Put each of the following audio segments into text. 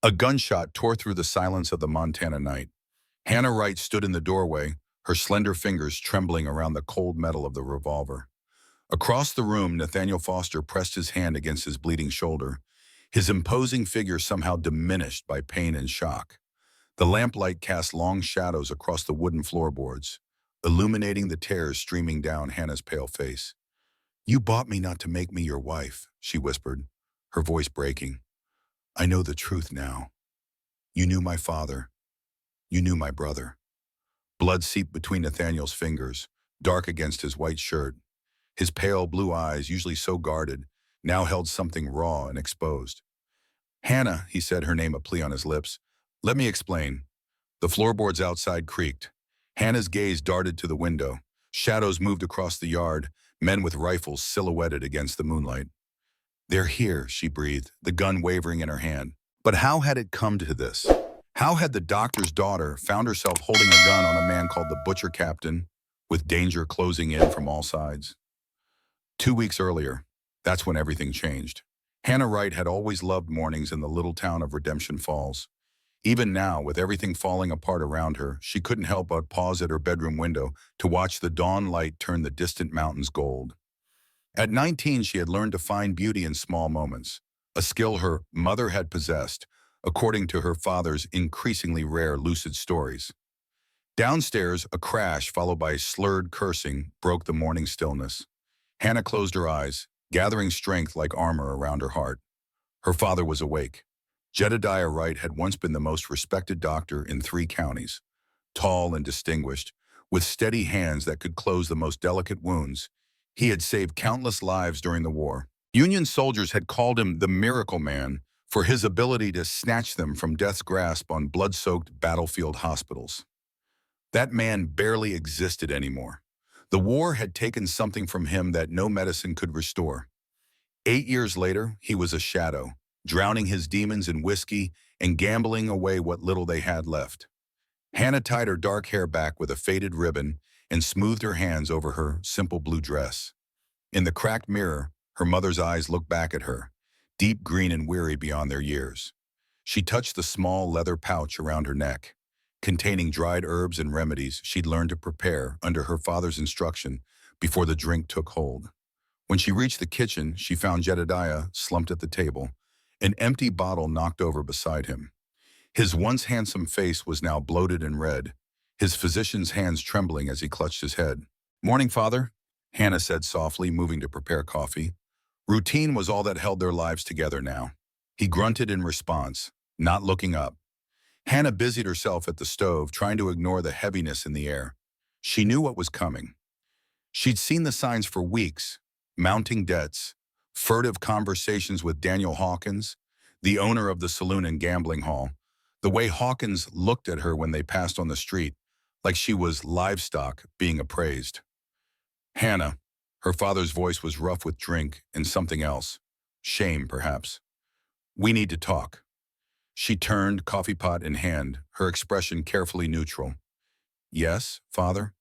A gunshot tore through the silence of the Montana night. Hannah Wright stood in the doorway, her slender fingers trembling around the cold metal of the revolver. Across the room, Nathaniel Foster pressed his hand against his bleeding shoulder, his imposing figure somehow diminished by pain and shock. The lamplight cast long shadows across the wooden floorboards, illuminating the tears streaming down Hannah's pale face. "You bought me not to make me your wife," she whispered, her voice breaking. "I know the truth now. You knew my father. You knew my brother." Blood seeped between Nathaniel's fingers, dark against his white shirt. His pale blue eyes, usually so guarded, now held something raw and exposed. "Hannah," he said, her name a plea on his lips. "Let me explain." The floorboards outside creaked. Hannah's gaze darted to the window. Shadows moved across the yard, men with rifles silhouetted against the moonlight. "They're here," she breathed, the gun wavering in her hand. But how had it come to this? How had the doctor's daughter found herself holding a gun on a man called the Butcher Captain, with danger closing in from all sides? 2 weeks earlier, that's when everything changed. Hannah Wright had always loved mornings in the little town of Redemption Falls. Even now, with everything falling apart around her, she couldn't help but pause at her bedroom window to watch the dawn light turn the distant mountains gold. At 19, she had learned to find beauty in small moments, a skill her mother had possessed, according to her father's increasingly rare lucid stories. Downstairs, a crash followed by slurred cursing broke the morning stillness. Hannah closed her eyes, gathering strength like armor around her heart. Her father was awake. Jedediah Wright had once been the most respected doctor in 3 counties. Tall and distinguished, with steady hands that could close the most delicate wounds, he had saved countless lives during the war. Union soldiers had called him the Miracle Man for his ability to snatch them from death's grasp on blood-soaked battlefield hospitals. That man barely existed anymore. The war had taken something from him that no medicine could restore. 8 years later, he was a shadow, drowning his demons in whiskey and gambling away what little they had left. Hannah tied her dark hair back with a faded ribbon and smoothed her hands over her simple blue dress. In the cracked mirror, her mother's eyes looked back at her, deep green and weary beyond their years. She touched the small leather pouch around her neck, containing dried herbs and remedies she'd learned to prepare under her father's instruction before the drink took hold. When she reached the kitchen, she found Jedediah slumped at the table, an empty bottle knocked over beside him. His once handsome face was now bloated and red, his physician's hands trembling as he clutched his head. "Morning, Father," Hannah said softly, moving to prepare coffee. Routine was all that held their lives together now. He grunted in response, not looking up. Hannah busied herself at the stove, trying to ignore the heaviness in the air. She knew what was coming. She'd seen the signs for weeks: mounting debts, furtive conversations with Daniel Hawkins, the owner of the saloon and gambling hall, the way Hawkins looked at her when they passed on the street, like she was livestock being appraised. "Hannah," her father's voice was rough with drink and something else. Shame, perhaps. "We need to talk." She turned, coffee pot in hand, her expression carefully neutral. "Yes, Father?"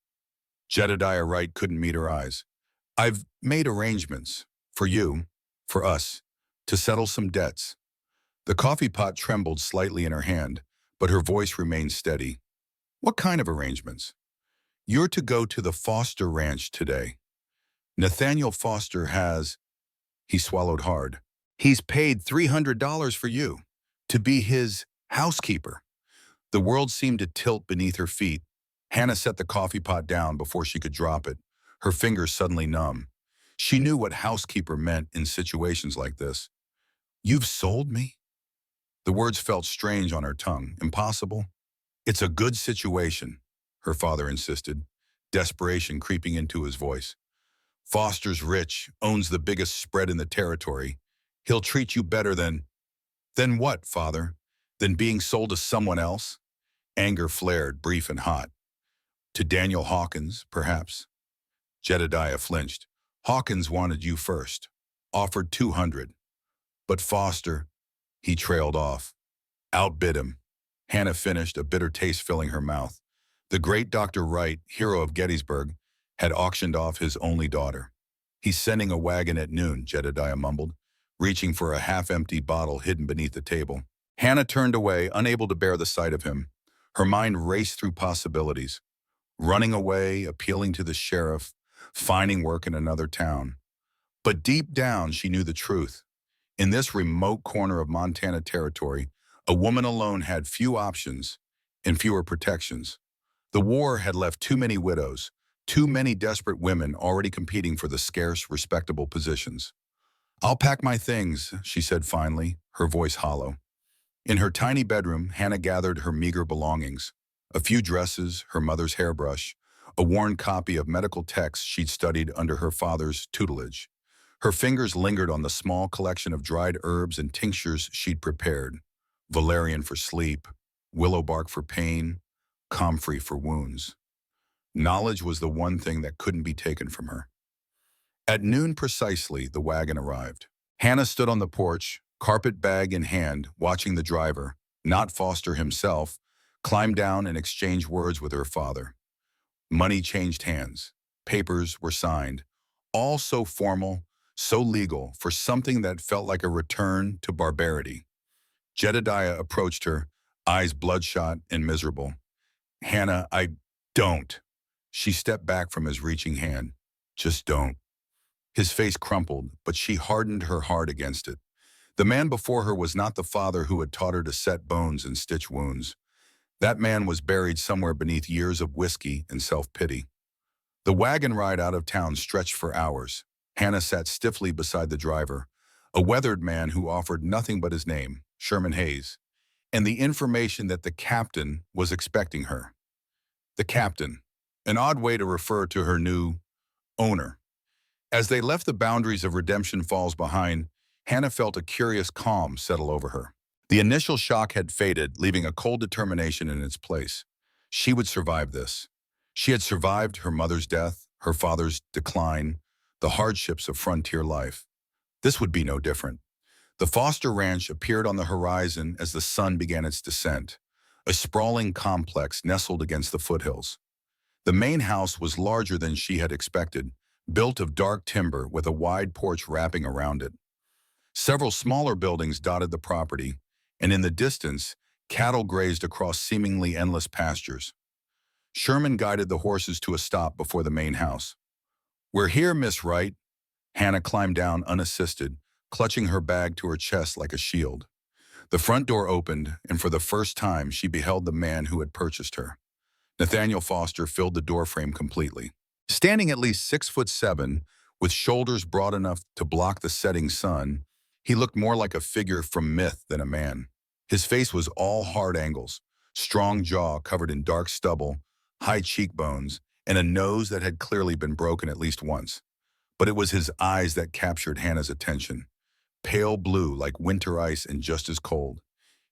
Jedediah Wright couldn't meet her eyes. "I've made arrangements. For you, for us, to settle some debts." The coffee pot trembled slightly in her hand, but her voice remained steady. "What kind of arrangements?" "You're to go to the Foster Ranch today. Nathaniel Foster has—" He swallowed hard. "He's paid $300 for you, to be his housekeeper." The world seemed to tilt beneath her feet. Hannah set the coffee pot down before she could drop it, her fingers suddenly numb. She knew what housekeeper meant in situations like this. "You've sold me?" The words felt strange on her tongue. Impossible? "It's a good situation," her father insisted, desperation creeping into his voice. "Foster's rich, owns the biggest spread in the territory. He'll treat you better than—" "Than what, Father? Than being sold to someone else?" Anger flared, brief and hot. "To Daniel Hawkins, perhaps." Jedediah flinched. "Hawkins wanted you first, offered 200. But Foster—" He trailed off. "Outbid him." Hannah finished, a bitter taste filling her mouth. The great Dr. Wright, hero of Gettysburg, had auctioned off his only daughter. "He's sending a wagon at noon," Jedediah mumbled, reaching for a half-empty bottle hidden beneath the table. Hannah turned away, unable to bear the sight of him. Her mind raced through possibilities. Running away, appealing to the sheriff, finding work in another town. But deep down, she knew the truth. In this remote corner of Montana territory, a woman alone had few options and fewer protections. The war had left too many widows, too many desperate women already competing for the scarce, respectable positions. "I'll pack my things," she said finally, her voice hollow. In her tiny bedroom, Hannah gathered her meager belongings. A few dresses, her mother's hairbrush, a worn copy of medical texts she'd studied under her father's tutelage. Her fingers lingered on the small collection of dried herbs and tinctures she'd prepared. Valerian for sleep, willow bark for pain, comfrey for wounds. Knowledge was the one thing that couldn't be taken from her. At noon precisely, the wagon arrived. Hannah stood on the porch, carpet bag in hand, watching the driver, not Foster himself, climb down and exchange words with her father. Money changed hands. Papers were signed. All so formal, so legal, for something that felt like a return to barbarity. Jedediah approached her, eyes bloodshot and miserable. "Hannah, I don't." She stepped back from his reaching hand. "Just don't." His face crumpled, but she hardened her heart against it. The man before her was not the father who had taught her to set bones and stitch wounds. That man was buried somewhere beneath years of whiskey and self-pity. The wagon ride out of town stretched for hours. Hannah sat stiffly beside the driver, a weathered man who offered nothing but his name, Sherman Hayes, and the information that the captain was expecting her. The captain, an odd way to refer to her new owner. As they left the boundaries of Redemption Falls behind, Hannah felt a curious calm settle over her. The initial shock had faded, leaving a cold determination in its place. She would survive this. She had survived her mother's death, her father's decline, the hardships of frontier life. This would be no different. The Foster Ranch appeared on the horizon as the sun began its descent, a sprawling complex nestled against the foothills. The main house was larger than she had expected, built of dark timber with a wide porch wrapping around it. Several smaller buildings dotted the property, and in the distance, cattle grazed across seemingly endless pastures. Sherman guided the horses to a stop before the main house. "We're here, Miss Wright." Hannah climbed down unassisted, clutching her bag to her chest like a shield. The front door opened, and for the first time she beheld the man who had purchased her. Nathaniel Foster filled the doorframe completely. Standing at least 6'7", with shoulders broad enough to block the setting sun, he looked more like a figure from myth than a man. His face was all hard angles, strong jaw covered in dark stubble, high cheekbones, and a nose that had clearly been broken at least once. But it was his eyes that captured Hannah's attention. Pale blue like winter ice and just as cold.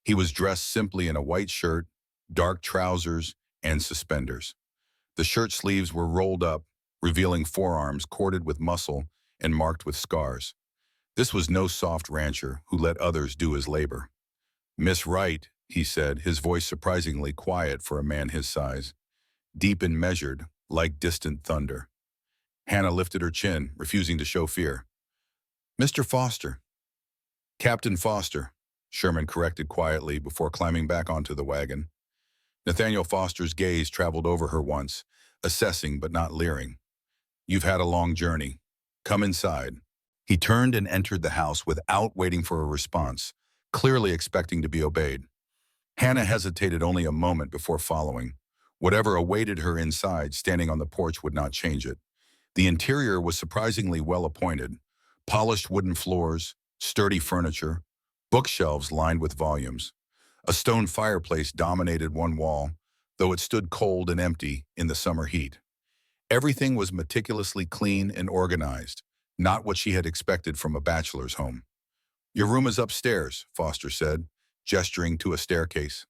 He was dressed simply in a white shirt, dark trousers, and suspenders. The shirt sleeves were rolled up, revealing forearms corded with muscle and marked with scars. This was no soft rancher who let others do his labor. "Miss Wright," he said, his voice surprisingly quiet for a man his size, deep and measured, like distant thunder. Hannah lifted her chin, refusing to show fear. "Mr. Foster." "Captain Foster," Sherman corrected quietly before climbing back onto the wagon. Nathaniel Foster's gaze traveled over her once, assessing but not leering. "You've had a long journey. Come inside." He turned and entered the house without waiting for a response, clearly expecting to be obeyed. Hannah hesitated only a moment before following. Whatever awaited her inside, standing on the porch, would not change it. The interior was surprisingly well appointed. Polished wooden floors, sturdy furniture, bookshelves lined with volumes. A stone fireplace dominated one wall, though it stood cold and empty in the summer heat. Everything was meticulously clean and organized, not what she had expected from a bachelor's home. "Your room is upstairs," Foster said, gesturing to a staircase.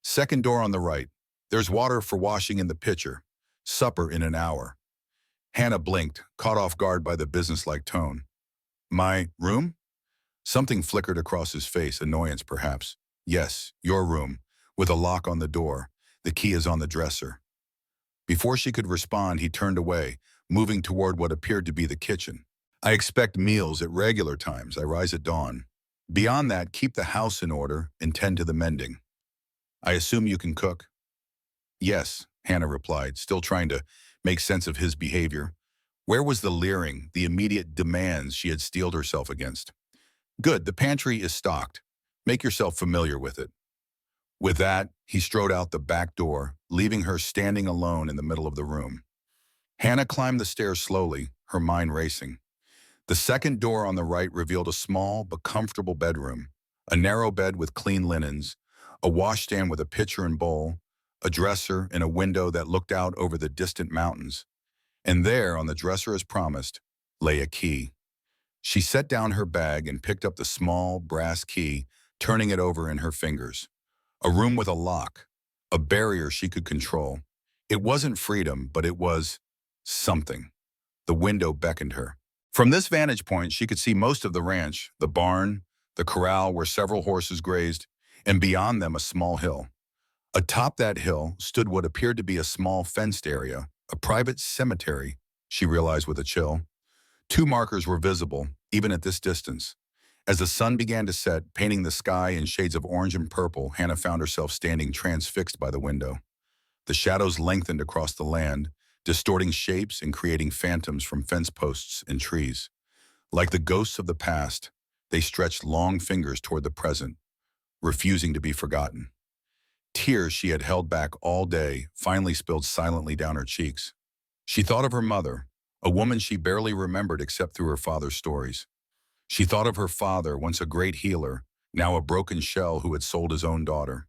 "Second door on the right. There's water for washing in the pitcher. Supper in an hour." Hannah blinked, caught off guard by the businesslike tone. "My room?" Something flickered across his face, annoyance perhaps. "Yes, your room, with a lock on the door. The key is on the dresser." Before she could respond, he turned away, moving toward what appeared to be the kitchen. "I expect meals at regular times. I rise at dawn." Beyond that, keep the house in order and tend to the mending. I assume you can cook? Yes, Hannah replied, still trying to make sense of his behavior. Where was the leering, the immediate demands she had steeled herself against? Good, the pantry is stocked. Make yourself familiar with it. With that, he strode out the back door, leaving her standing alone in the middle of the room. Hannah climbed the stairs slowly, her mind racing. The second door on the right revealed a small but comfortable bedroom, a narrow bed with clean linens, a washstand with a pitcher and bowl, a dresser, and a window that looked out over the distant mountains. And there, on the dresser as promised, lay a key. She set down her bag and picked up the small brass key, turning it over in her fingers. A room with a lock, a barrier she could control. It wasn't freedom, but it was something. The window beckoned her. From this vantage point, she could see most of the ranch, the barn, the corral where several horses grazed, and beyond them a small hill. Atop that hill stood what appeared to be a small fenced area, a private cemetery, she realized with a chill. Two markers were visible, even at this distance. As the sun began to set, painting the sky in shades of orange and purple, Hannah found herself standing transfixed by the window. The shadows lengthened across the land, distorting shapes and creating phantoms from fence posts and trees. Like the ghosts of the past, they stretched long fingers toward the present, refusing to be forgotten. Tears she had held back all day finally spilled silently down her cheeks. She thought of her mother, a woman she barely remembered except through her father's stories. She thought of her father, once a great healer, now a broken shell who had sold his own daughter.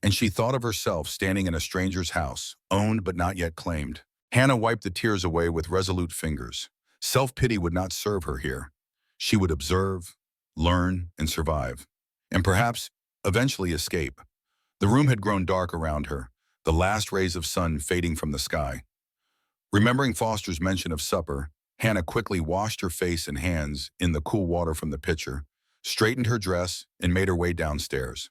And she thought of herself standing in a stranger's house, owned but not yet claimed. Hannah wiped the tears away with resolute fingers. Self-pity would not serve her here. She would observe, learn, and survive. And perhaps, eventually escape. The room had grown dark around her, the last rays of sun fading from the sky. Remembering Foster's mention of supper, Hannah quickly washed her face and hands in the cool water from the pitcher, straightened her dress, and made her way downstairs.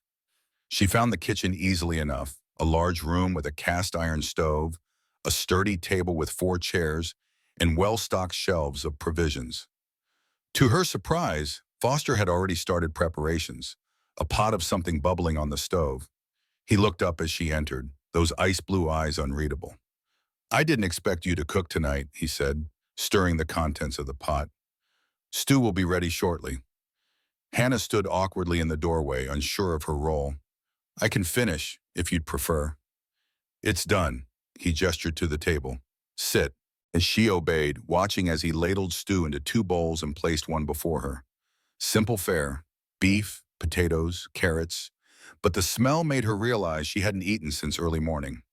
She found the kitchen easily enough, a large room with a cast-iron stove, a sturdy table with 4 chairs, and well-stocked shelves of provisions. To her surprise, Foster had already started preparations, a pot of something bubbling on the stove. He looked up as she entered, those ice-blue eyes unreadable. "I didn't expect you to cook tonight," he said, stirring the contents of the pot. "Stew will be ready shortly." Hannah stood awkwardly in the doorway, unsure of her role. "I can finish, if you'd prefer." "It's done," he gestured to the table. "Sit." And she obeyed, watching as he ladled stew into 2 bowls and placed one before her. Simple fare, beef, potatoes, carrots, but the smell made her realize she hadn't eaten since early morning.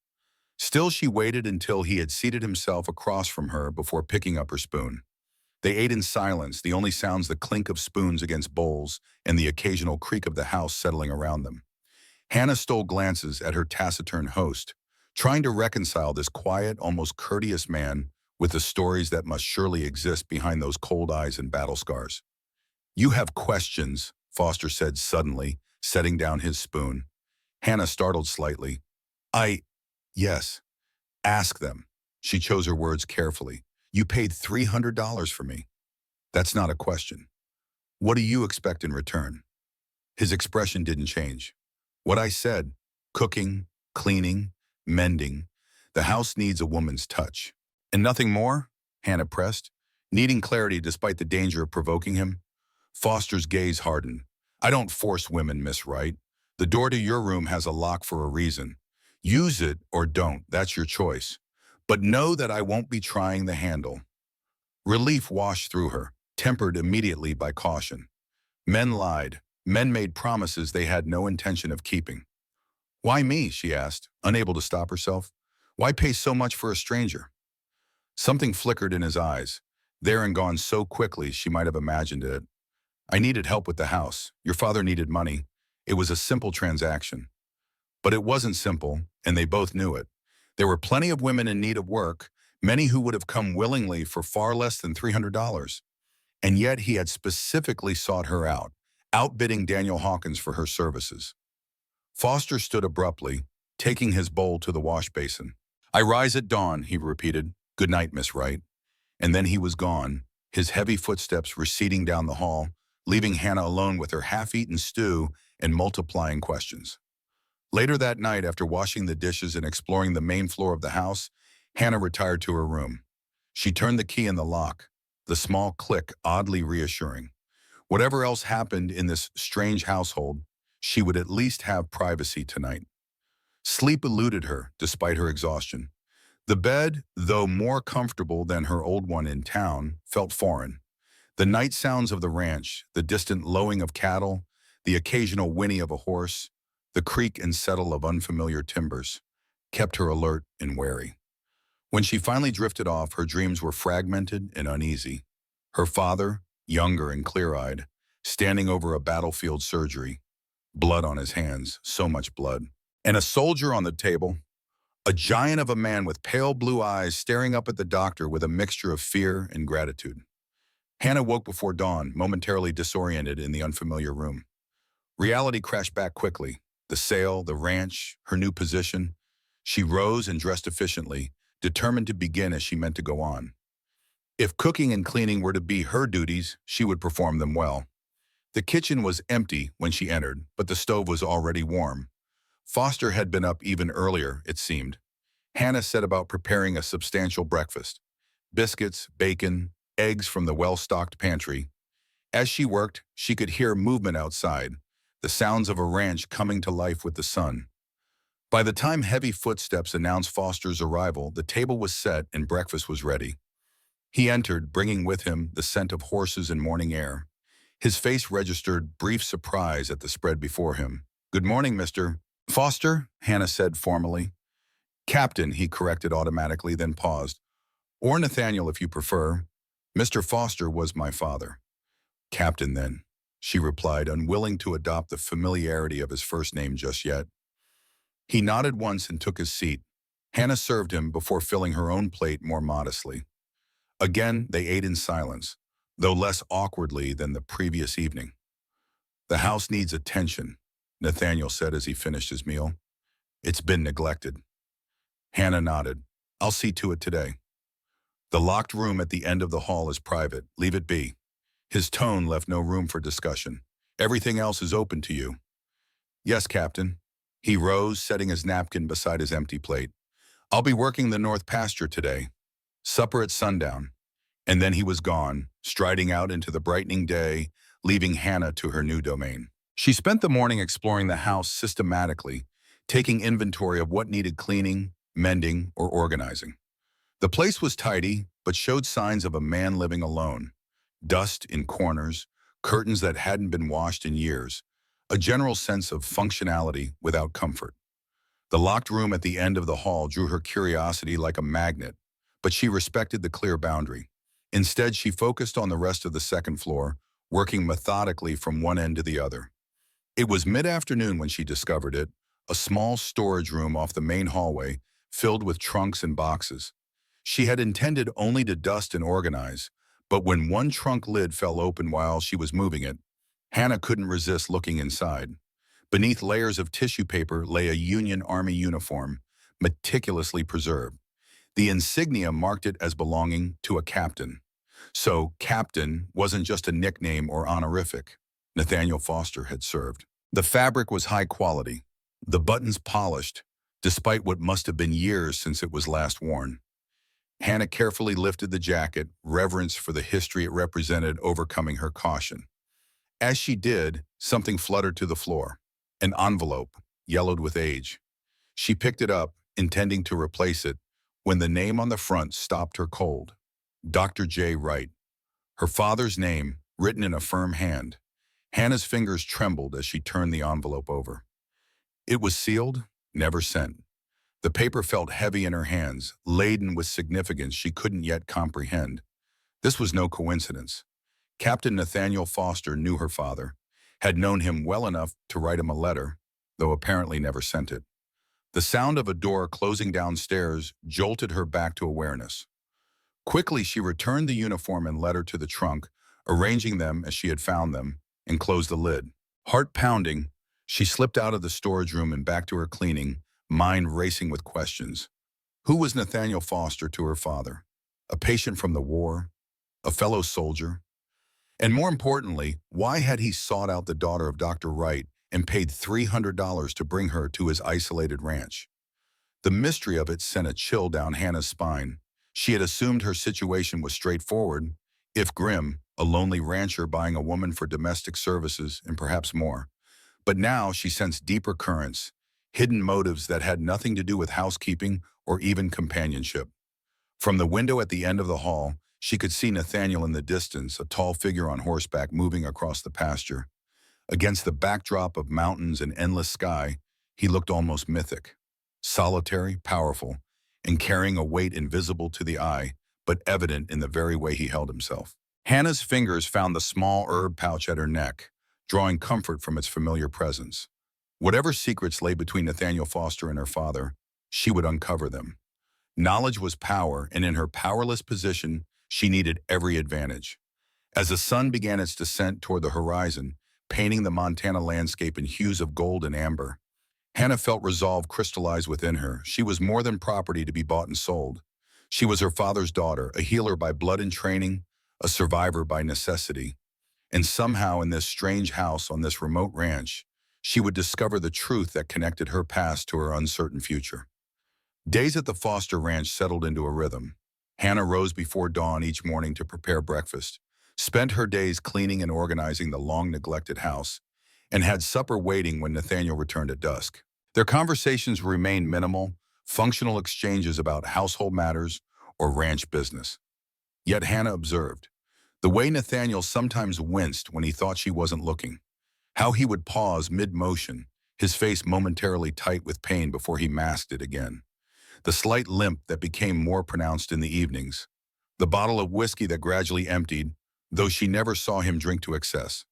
Still, she waited until he had seated himself across from her before picking up her spoon. They ate in silence, the only sounds the clink of spoons against bowls and the occasional creak of the house settling around them. Hannah stole glances at her taciturn host, trying to reconcile this quiet, almost courteous man with the stories that must surely exist behind those cold eyes and battle scars. "You have questions," Foster said suddenly, setting down his spoon. Hannah startled slightly. Yes. Ask them." She chose her words carefully. "You paid $300 for me. That's not a question. What do you expect in return?" His expression didn't change. "What I said, cooking, cleaning, mending. The house needs a woman's touch." "And nothing more?" Hannah pressed, needing clarity despite the danger of provoking him. Foster's gaze hardened. "I don't force women, Miss Wright. The door to your room has a lock for a reason. Use it or don't, that's your choice. But know that I won't be trying the handle." Relief washed through her, tempered immediately by caution. Men lied. Men made promises they had no intention of keeping. "Why me?" she asked, unable to stop herself. "Why pay so much for a stranger?" Something flickered in his eyes, there and gone so quickly she might have imagined it. "I needed help with the house. Your father needed money. It was a simple transaction." But it wasn't simple, and they both knew it. There were plenty of women in need of work, many who would have come willingly for far less than $300. And yet he had specifically sought her out, outbidding Daniel Hawkins for her services. Foster stood abruptly, taking his bowl to the wash basin. "I rise at dawn," he repeated. "Good night, Miss Wright." And then he was gone, his heavy footsteps receding down the hall, leaving Hannah alone with her half-eaten stew and multiplying questions. Later that night, after washing the dishes and exploring the main floor of the house, Hannah retired to her room. She turned the key in the lock, the small click oddly reassuring. Whatever else happened in this strange household, she would at least have privacy tonight. Sleep eluded her, despite her exhaustion. The bed, though more comfortable than her old one in town, felt foreign. The night sounds of the ranch, the distant lowing of cattle, the occasional whinny of a horse, the creak and settle of unfamiliar timbers, kept her alert and wary. When she finally drifted off, her dreams were fragmented and uneasy. Her father, younger and clear-eyed, standing over a battlefield surgery, blood on his hands, so much blood, and a soldier on the table, a giant of a man with pale blue eyes staring up at the doctor with a mixture of fear and gratitude. Hannah woke before dawn, momentarily disoriented in the unfamiliar room. Reality crashed back quickly. The sale, the ranch, her new position. She rose and dressed efficiently, determined to begin as she meant to go on. If cooking and cleaning were to be her duties, she would perform them well. The kitchen was empty when she entered, but the stove was already warm. Foster had been up even earlier, it seemed. Hannah set about preparing a substantial breakfast. Biscuits, bacon, eggs from the well-stocked pantry. As she worked, she could hear movement outside, the sounds of a ranch coming to life with the sun. By the time heavy footsteps announced Foster's arrival, the table was set and breakfast was ready. He entered, bringing with him the scent of horses and morning air. His face registered brief surprise at the spread before him. "Good morning, Mr. Foster," Hannah said formally. "Captain," he corrected automatically, then paused. "Or Nathaniel, if you prefer. Mr. Foster was my father." "Captain, then," she replied, unwilling to adopt the familiarity of his first name just yet. He nodded once and took his seat. Hannah served him before filling her own plate more modestly. Again, they ate in silence, though less awkwardly than the previous evening. "The house needs attention," Nathaniel said as he finished his meal. "It's been neglected." Hannah nodded. "I'll see to it today." "The locked room at the end of the hall is private. Leave it be." His tone left no room for discussion. "Everything else is open to you." "Yes, Captain." He rose, setting his napkin beside his empty plate. "I'll be working the north pasture today. Supper at sundown." And then he was gone, striding out into the brightening day, leaving Hannah to her new domain. She spent the morning exploring the house systematically, taking inventory of what needed cleaning, mending, or organizing. The place was tidy, but showed signs of a man living alone. Dust in corners, curtains that hadn't been washed in years, a general sense of functionality without comfort. The locked room at the end of the hall drew her curiosity like a magnet, but she respected the clear boundary. Instead, she focused on the rest of the second floor, working methodically from one end to the other. It was mid-afternoon when she discovered it, a small storage room off the main hallway, filled with trunks and boxes. She had intended only to dust and organize, but when one trunk lid fell open while she was moving it, Hannah couldn't resist looking inside. Beneath layers of tissue paper lay a Union Army uniform, meticulously preserved. The insignia marked it as belonging to a captain. So, Captain wasn't just a nickname or honorific. Nathaniel Foster had served. The fabric was high quality, the buttons polished, despite what must have been years since it was last worn. Hannah carefully lifted the jacket, reverence for the history it represented overcoming her caution. As she did, something fluttered to the floor. An envelope, yellowed with age. She picked it up, intending to replace it, when the name on the front stopped her cold. Dr. J. Wright. Her father's name, written in a firm hand. Hannah's fingers trembled as she turned the envelope over. It was sealed, never sent. The paper felt heavy in her hands, laden with significance she couldn't yet comprehend. This was no coincidence. Captain Nathaniel Foster knew her father, had known him well enough to write him a letter, though apparently never sent it. The sound of a door closing downstairs jolted her back to awareness. Quickly, she returned the uniform and letter to the trunk, arranging them as she had found them, and closed the lid. Heart pounding, she slipped out of the storage room and back to her cleaning, mind racing with questions. Who was Nathaniel Foster to her father? A patient from the war? A fellow soldier? And more importantly, why had he sought out the daughter of Dr. Wright and paid $300 to bring her to his isolated ranch? The mystery of it sent a chill down Hannah's spine. She had assumed her situation was straightforward, if grim, a lonely rancher buying a woman for domestic services and perhaps more. But now she sensed deeper currents, hidden motives that had nothing to do with housekeeping or even companionship. From the window at the end of the hall, she could see Nathaniel in the distance, a tall figure on horseback moving across the pasture. Against the backdrop of mountains and endless sky, he looked almost mythic. Solitary, powerful, and carrying a weight invisible to the eye, but evident in the very way he held himself. Hannah's fingers found the small herb pouch at her neck, drawing comfort from its familiar presence. Whatever secrets lay between Nathaniel Foster and her father, she would uncover them. Knowledge was power, and in her powerless position, she needed every advantage. As the sun began its descent toward the horizon, painting the Montana landscape in hues of gold and amber, Hannah felt resolve crystallize within her. She was more than property to be bought and sold. She was her father's daughter, a healer by blood and training, a survivor by necessity. And somehow in this strange house on this remote ranch, she would discover the truth that connected her past to her uncertain future. Days at the Foster Ranch settled into a rhythm. Hannah rose before dawn each morning to prepare breakfast, spent her days cleaning and organizing the long-neglected house, and had supper waiting when Nathaniel returned at dusk. Their conversations remained minimal, functional exchanges about household matters or ranch business. Yet Hannah observed the way Nathaniel sometimes winced when he thought she wasn't looking, how he would pause mid-motion, his face momentarily tight with pain before he masked it again. The slight limp that became more pronounced in the evenings, the bottle of whiskey that gradually emptied, though she never saw him drink to excess.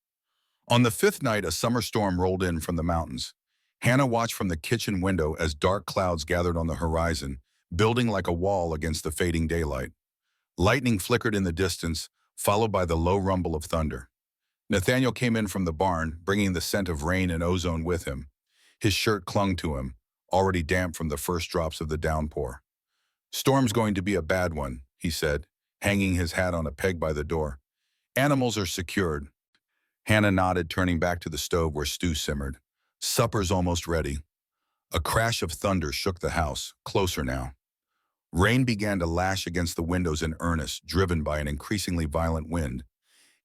On the fifth night, a summer storm rolled in from the mountains. Hannah watched from the kitchen window as dark clouds gathered on the horizon, building like a wall against the fading daylight. Lightning flickered in the distance, followed by the low rumble of thunder. Nathaniel came in from the barn, bringing the scent of rain and ozone with him. His shirt clung to him, already damp from the first drops of the downpour. "Storm's going to be a bad one," he said, hanging his hat on a peg by the door. "Animals are secured." Hannah nodded, turning back to the stove where stew simmered. "Supper's almost ready." A crash of thunder shook the house, closer now. Rain began to lash against the windows in earnest, driven by an increasingly violent wind.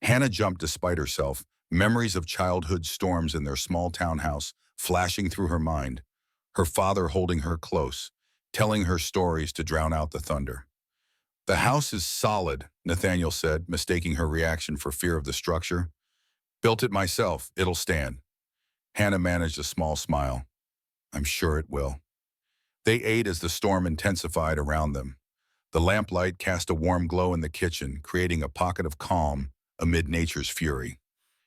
Hannah jumped despite herself, memories of childhood storms in their small townhouse flashing through her mind, her father holding her close, telling her stories to drown out the thunder. "The house is solid," Nathaniel said, mistaking her reaction for fear of the structure. "Built it myself. It'll stand." Hannah managed a small smile. "I'm sure it will." They ate as the storm intensified around them. The lamplight cast a warm glow in the kitchen, creating a pocket of calm amid nature's fury.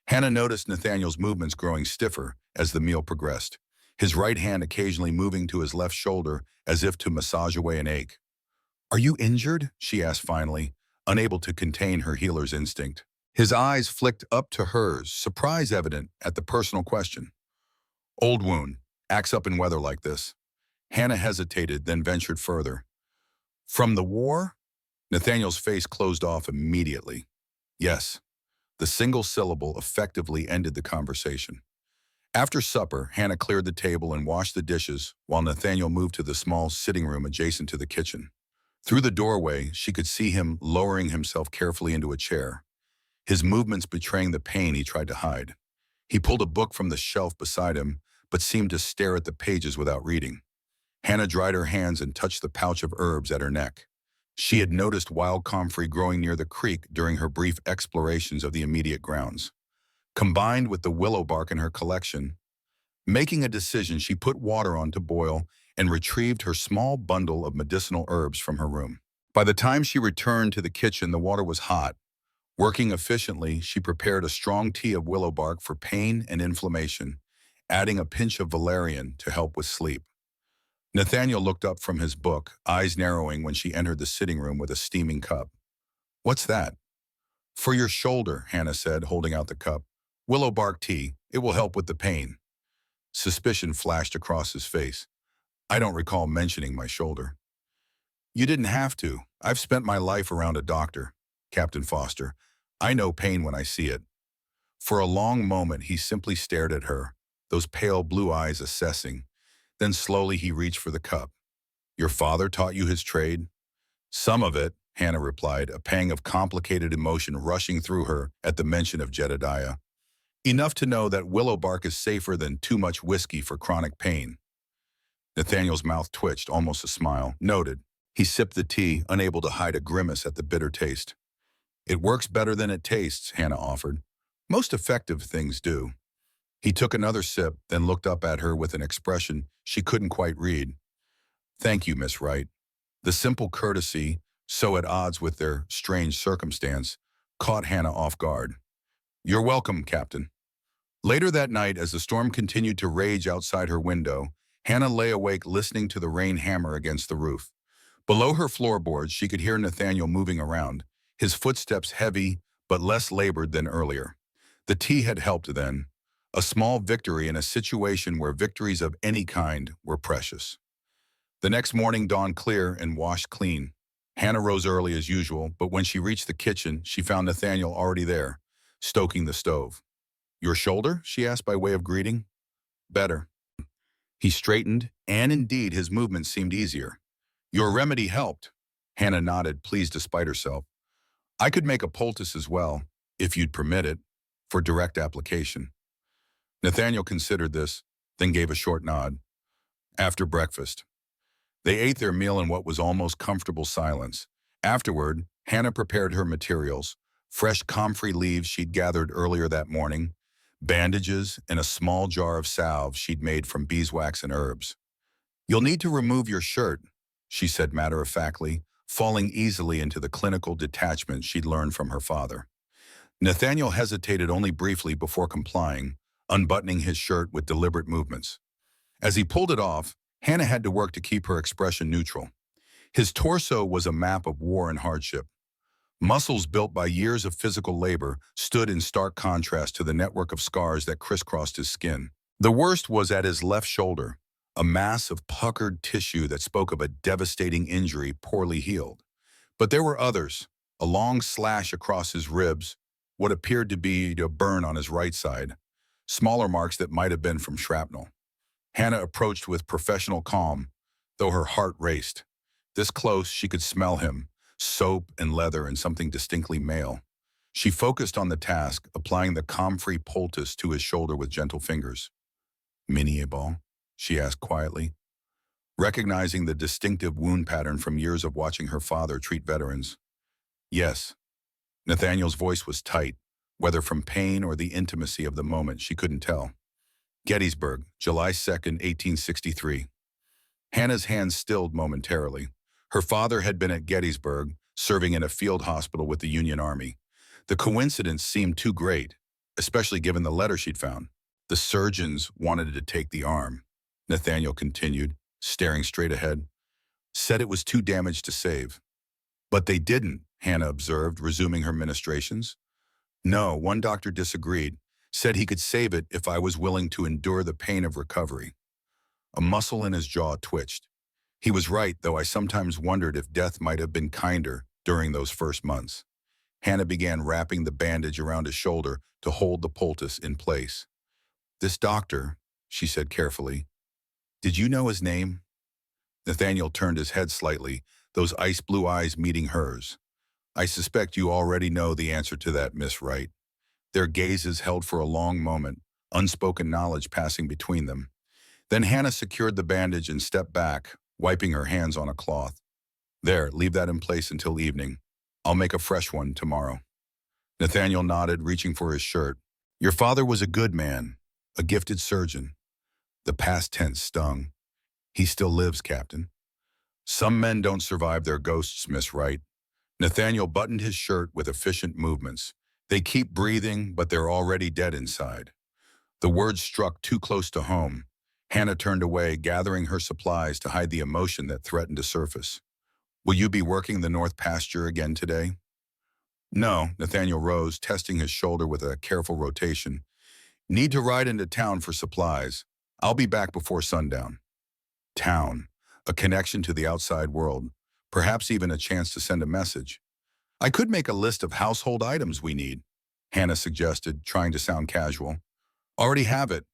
Hannah noticed Nathaniel's movements growing stiffer as the meal progressed, his right hand occasionally moving to his left shoulder as if to massage away an ache. "Are you injured?" she asked finally, unable to contain her healer's instinct. His eyes flicked up to hers, surprise evident at the personal question. "Old wound. Acts up in weather like this." Hannah hesitated, then ventured further. "From the war?" Nathaniel's face closed off immediately. "Yes." The single syllable effectively ended the conversation. After supper, Hannah cleared the table and washed the dishes while Nathaniel moved to the small sitting room adjacent to the kitchen. Through the doorway, she could see him lowering himself carefully into a chair, his movements betraying the pain he tried to hide. He pulled a book from the shelf beside him, but seemed to stare at the pages without reading. Hannah dried her hands and touched the pouch of herbs at her neck. She had noticed wild comfrey growing near the creek during her brief explorations of the immediate grounds. Combined with the willow bark in her collection, making a decision, she put water on to boil and retrieved her small bundle of medicinal herbs from her room. By the time she returned to the kitchen, the water was hot. Working efficiently, she prepared a strong tea of willow bark for pain and inflammation, adding a pinch of valerian to help with sleep. Nathaniel looked up from his book, eyes narrowing when she entered the sitting room with a steaming cup. "What's that?" "For your shoulder," Hannah said, holding out the cup. "Willow bark tea. It will help with the pain." Suspicion flashed across his face. "I don't recall mentioning my shoulder." "You didn't have to. I've spent my life around a doctor, Captain Foster. I know pain when I see it. For a long moment, he simply stared at her, those pale blue eyes assessing. Then slowly he reached for the cup. Your father taught you his trade? Some of it, Hannah replied, a pang of complicated emotion rushing through her at the mention of Jedediah. Enough to know that willow bark is safer than too much whiskey for chronic pain. Nathaniel's mouth twitched, almost a smile. Noted. He sipped the tea, unable to hide a grimace at the bitter taste. It works better than it tastes, Hannah offered. Most effective things do. He took another sip, then looked up at her with an expression she couldn't quite read. Thank you, Miss Wright. The simple courtesy, so at odds with their strange circumstance, caught Hannah off guard. You're welcome, Captain. Later that night, as the storm continued to rage outside her window, Hannah lay awake listening to the rain hammer against the roof. Below her floorboards, she could hear Nathaniel moving around, his footsteps heavy but less labored than earlier. The tea had helped then, a small victory in a situation where victories of any kind were precious. The next morning dawned clear and washed clean. Hannah rose early as usual, but when she reached the kitchen, she found Nathaniel already there, stoking the stove. Your shoulder? She asked by way of greeting. Better. He straightened, and indeed his movements seemed easier. Your remedy helped. Hannah nodded, pleased despite herself. I could make a poultice as well, if you'd permit it, for direct application. Nathaniel considered this, then gave a short nod. After breakfast. They ate their meal in what was almost comfortable silence. Afterward, Hannah prepared her materials, fresh comfrey leaves she'd gathered earlier that morning, bandages, and a small jar of salve she'd made from beeswax and herbs. You'll need to remove your shirt, she said matter-of-factly, falling easily into the clinical detachment she'd learned from her father. Nathaniel hesitated only briefly before complying, unbuttoning his shirt with deliberate movements. As he pulled it off, Hannah had to work to keep her expression neutral. His torso was a map of war and hardship. Muscles built by years of physical labor stood in stark contrast to the network of scars that crisscrossed his skin. The worst was at his left shoulder, a mass of puckered tissue that spoke of a devastating injury poorly healed. But there were others, a long slash across his ribs, what appeared to be a burn on his right side, smaller marks that might have been from shrapnel. Hannah approached with professional calm, though her heart raced. This close, she could smell him, soap and leather and something distinctly male. She focused on the task, applying the comfrey poultice to his shoulder with gentle fingers. Miniable? She asked quietly, recognizing the distinctive wound pattern from years of watching her father treat veterans. Yes. Nathaniel's voice was tight, whether from pain or the intimacy of the moment, she couldn't tell. Gettysburg, July 2nd, 1863. Hannah's hands stilled momentarily. Her father had been at Gettysburg, serving in a field hospital with the Union Army. The coincidence seemed too great, especially given the letter she'd found. The surgeons wanted to take the arm, Nathaniel continued, staring straight ahead. Said it was too damaged to save. But they didn't, Hannah observed, resuming her ministrations. No, one doctor disagreed, said he could save it if I was willing to endure the pain of recovery. A muscle in his jaw twitched. He was right, though I sometimes wondered if death might have been kinder during those first months. Hannah began wrapping the bandage around his shoulder to hold the poultice in place. This doctor, she said carefully, did you know his name? Nathaniel turned his head slightly, those ice-blue eyes meeting hers. I suspect you already know the answer to that, Miss Wright. Their gazes held for a long moment, unspoken knowledge passing between them. Then Hannah secured the bandage and stepped back, wiping her hands on a cloth. There, leave that in place until evening. I'll make a fresh one tomorrow. Nathaniel nodded, reaching for his shirt. Your father was a good man, a gifted surgeon. The past tense stung. He still lives, Captain. Some men don't survive their ghosts, Miss Wright. Nathaniel buttoned his shirt with efficient movements. They keep breathing, but they're already dead inside. The words struck too close to home. Hannah turned away, gathering her supplies to hide the emotion that threatened to surface. Will you be working the north pasture again today? No, Nathaniel rose, testing his shoulder with a careful rotation. Need to ride into town for supplies. I'll be back before sundown. Town, a connection to the outside world, perhaps even a chance to send a message. I could make a list of household items we need, Hannah suggested, trying to sound casual. Already have it.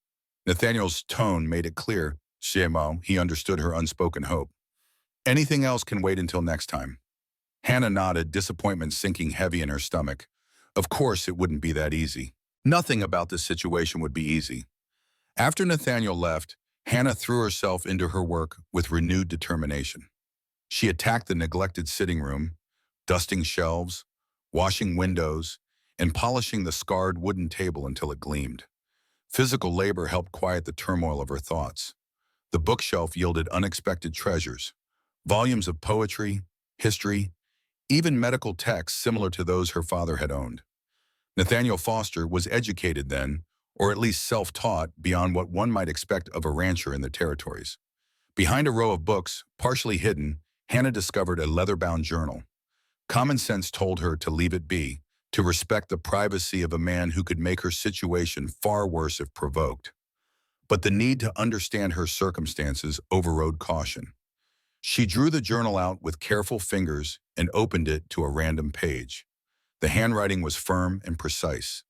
Nathaniel's tone made it clear, he understood her unspoken hope. Anything else can wait until next time. Hannah nodded, disappointment sinking heavy in her stomach. Of course it wouldn't be that easy. Nothing about this situation would be easy. After Nathaniel left, Hannah threw herself into her work with renewed determination. She attacked the neglected sitting room, dusting shelves, washing windows, and polishing the scarred wooden table until it gleamed. Physical labor helped quiet the turmoil of her thoughts. The bookshelf yielded unexpected treasures, volumes of poetry, history, even medical texts similar to those her father had owned. Nathaniel Foster was educated then, or at least self-taught beyond what one might expect of a rancher in the territories. Behind a row of books, partially hidden, Hannah discovered a leather-bound journal. Common sense told her to leave it be, to respect the privacy of a man who could make her situation far worse if provoked. But the need to understand her circumstances overrode caution. She drew the journal out with careful fingers and opened it to a random page. The handwriting was firm and precise.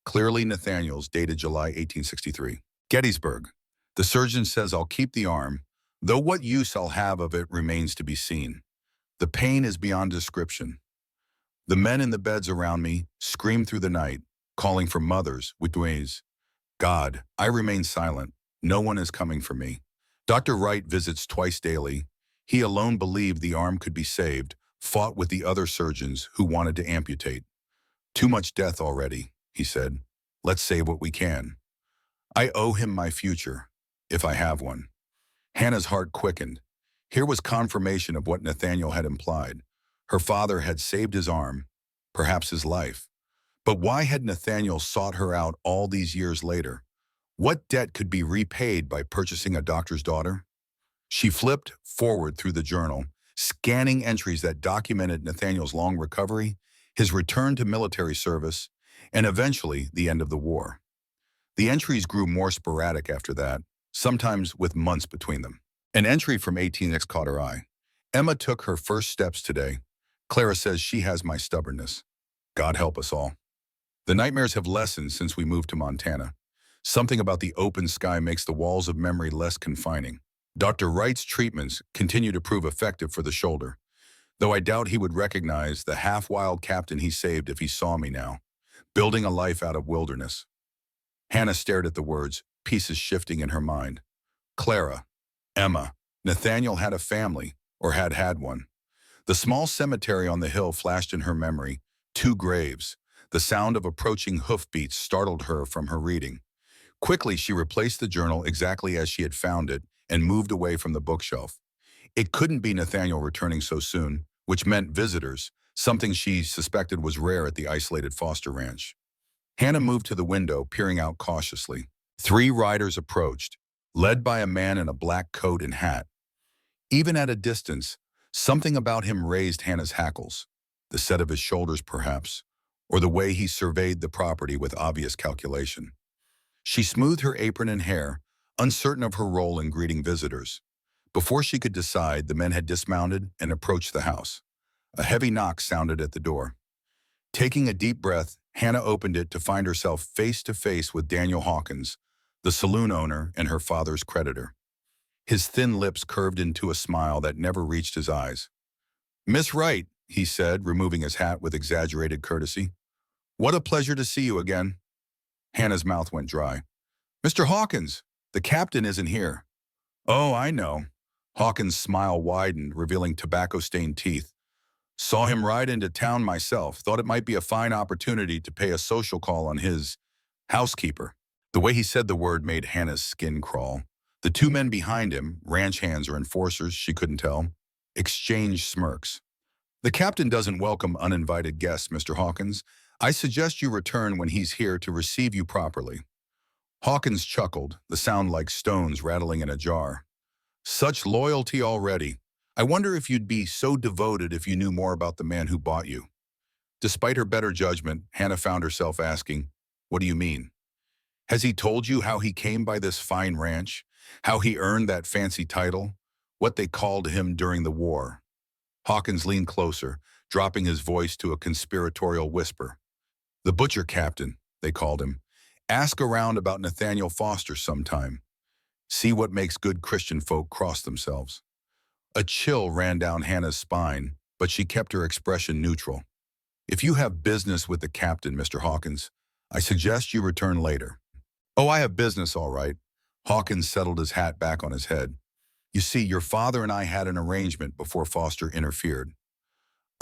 Clearly Nathaniel's, dated July 1863. Gettysburg. The surgeon says I'll keep the arm, though what use I'll have of it remains to be seen. The pain is beyond description. The men in the beds around me scream through the night, calling for mothers, widows. God, I remain silent. No one is coming for me. Dr. Wright visits twice daily. He alone believed the arm could be saved, fought with the other surgeons who wanted to amputate. Too much death already, he said. Let's save what we can. I owe him my future, if I have one. Hannah's heart quickened. Here was confirmation of what Nathaniel had implied. Her father had saved his arm, perhaps his life. But why had Nathaniel sought her out all these years later? What debt could be repaid by purchasing a doctor's daughter? She flipped forward through the journal, scanning entries that documented Nathaniel's long recovery, his return to military service, and eventually the end of the war. The entries grew more sporadic after that, sometimes with months between them. An entry from 18X caught her eye. Emma took her first steps today. Clara says she has my stubbornness. God help us all. The nightmares have lessened since we moved to Montana. Something about the open sky makes the walls of memory less confining. Dr. Wright's treatments continue to prove effective for the shoulder, though I doubt he would recognize the half-wild captain he saved if he saw me now, building a life out of wilderness. Hannah stared at the words, pieces shifting in her mind. Clara, Emma, Nathaniel had a family, or had had one. The small cemetery on the hill flashed in her memory, 2 graves. The sound of approaching hoofbeats startled her from her reading. Quickly, she replaced the journal exactly as she had found it and moved away from the bookshelf. It couldn't be Nathaniel returning so soon, which meant visitors, something she suspected was rare at the isolated Foster ranch. Hannah moved to the window, peering out cautiously. 3 riders approached, led by a man in a black coat and hat. Even at a distance, something about him raised Hannah's hackles. The set of his shoulders, perhaps, or the way he surveyed the property with obvious calculation. She smoothed her apron and hair, uncertain of her role in greeting visitors. Before she could decide, the men had dismounted and approached the house. A heavy knock sounded at the door. Taking a deep breath, Hannah opened it to find herself face to face with Daniel Hawkins, the saloon owner and her father's creditor. His thin lips curved into a smile that never reached his eyes. Miss Wright, he said, removing his hat with exaggerated courtesy. What a pleasure to see you again. Hannah's mouth went dry. Mr. Hawkins, the captain isn't here. Oh, I know. Hawkins' smile widened, revealing tobacco-stained teeth. Saw him ride into town myself. Thought it might be a fine opportunity to pay a social call on his housekeeper. The way he said the word made Hannah's skin crawl. The 2 men behind him, ranch hands or enforcers, she couldn't tell, exchanged smirks. The captain doesn't welcome uninvited guests, Mr. Hawkins. I suggest you return when he's here to receive you properly. Hawkins chuckled, the sound like stones rattling in a jar. Such loyalty already. I wonder if you'd be so devoted if you knew more about the man who bought you. Despite her better judgment, Hannah found herself asking, what do you mean? Has he told you how he came by this fine ranch? How he earned that fancy title? What they called him during the war? Hawkins leaned closer, dropping his voice to a conspiratorial whisper. The butcher captain, they called him. Ask around about Nathaniel Foster sometime. See what makes good Christian folk cross themselves. A chill ran down Hannah's spine, but she kept her expression neutral. If you have business with the captain, Mr. Hawkins, I suggest you return later. Oh, I have business, all right. Hawkins settled his hat back on his head. You see, your father and I had an arrangement before Foster interfered.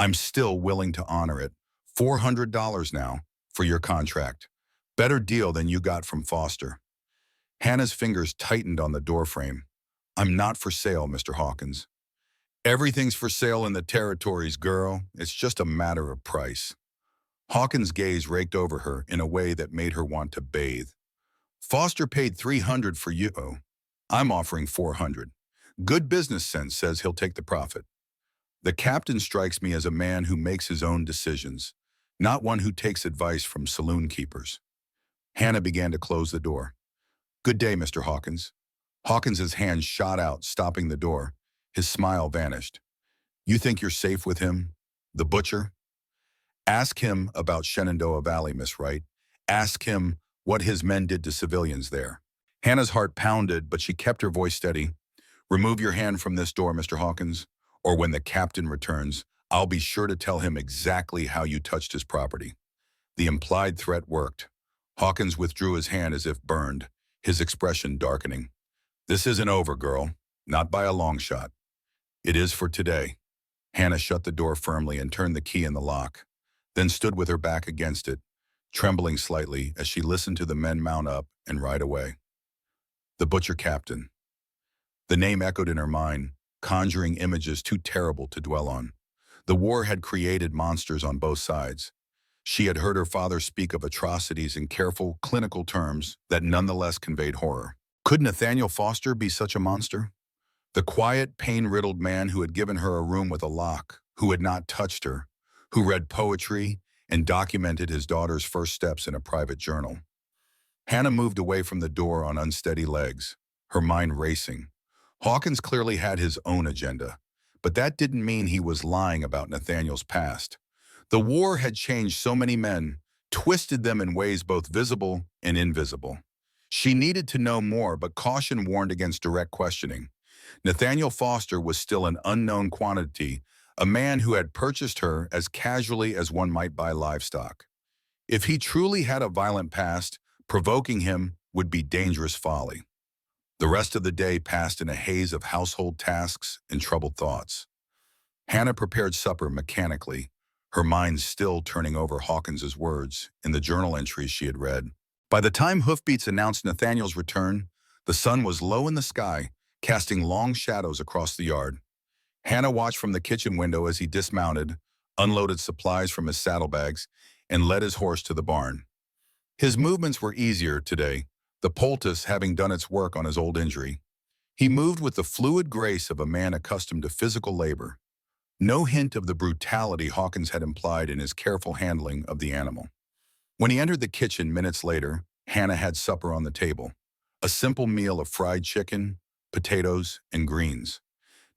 I'm still willing to honor it. $400 now for your contract. Better deal than you got from Foster. Hannah's fingers tightened on the doorframe. I'm not for sale, Mr. Hawkins. Everything's for sale in the territories, girl. It's just a matter of price. Hawkins' gaze raked over her in a way that made her want to bathe. Foster paid $300 for you. I'm offering $400. Good business sense says he'll take the profit. The captain strikes me as a man who makes his own decisions, not one who takes advice from saloon keepers. Hannah began to close the door. Good day, Mr. Hawkins. Hawkins's hand shot out, stopping the door. His smile vanished. You think you're safe with him? The butcher? Ask him about Shenandoah Valley, Miss Wright. Ask him what his men did to civilians there. Hannah's heart pounded, but she kept her voice steady. Remove your hand from this door, Mr. Hawkins, or when the captain returns, I'll be sure to tell him exactly how you touched his property. The implied threat worked. Hawkins withdrew his hand as if burned, his expression darkening. This isn't over, girl. Not by a long shot. It is for today. Hannah shut the door firmly and turned the key in the lock, then stood with her back against it, trembling slightly as she listened to the men mount up and ride away. The butcher captain. The name echoed in her mind, conjuring images too terrible to dwell on. The war had created monsters on both sides. She had heard her father speak of atrocities in careful, clinical terms that nonetheless conveyed horror. Could Nathaniel Foster be such a monster? The quiet, pain-riddled man who had given her a room with a lock, who had not touched her, who read poetry and documented his daughter's first steps in a private journal. Hannah moved away from the door on unsteady legs, her mind racing. Hawkins clearly had his own agenda, but that didn't mean he was lying about Nathaniel's past. The war had changed so many men, twisted them in ways both visible and invisible. She needed to know more, but caution warned against direct questioning. Nathaniel Foster was still an unknown quantity, a man who had purchased her as casually as one might buy livestock. If he truly had a violent past, provoking him would be dangerous folly. The rest of the day passed in a haze of household tasks and troubled thoughts. Hannah prepared supper mechanically, her mind still turning over Hawkins's words in the journal entries she had read. By the time hoofbeats announced Nathaniel's return, the sun was low in the sky, casting long shadows across the yard. Hannah watched from the kitchen window as he dismounted, unloaded supplies from his saddlebags, and led his horse to the barn. His movements were easier today, the poultice having done its work on his old injury. He moved with the fluid grace of a man accustomed to physical labor. No hint of the brutality Hawkins had implied in his careful handling of the animal. When he entered the kitchen minutes later, Hannah had supper on the table, a simple meal of fried chicken, potatoes, and greens.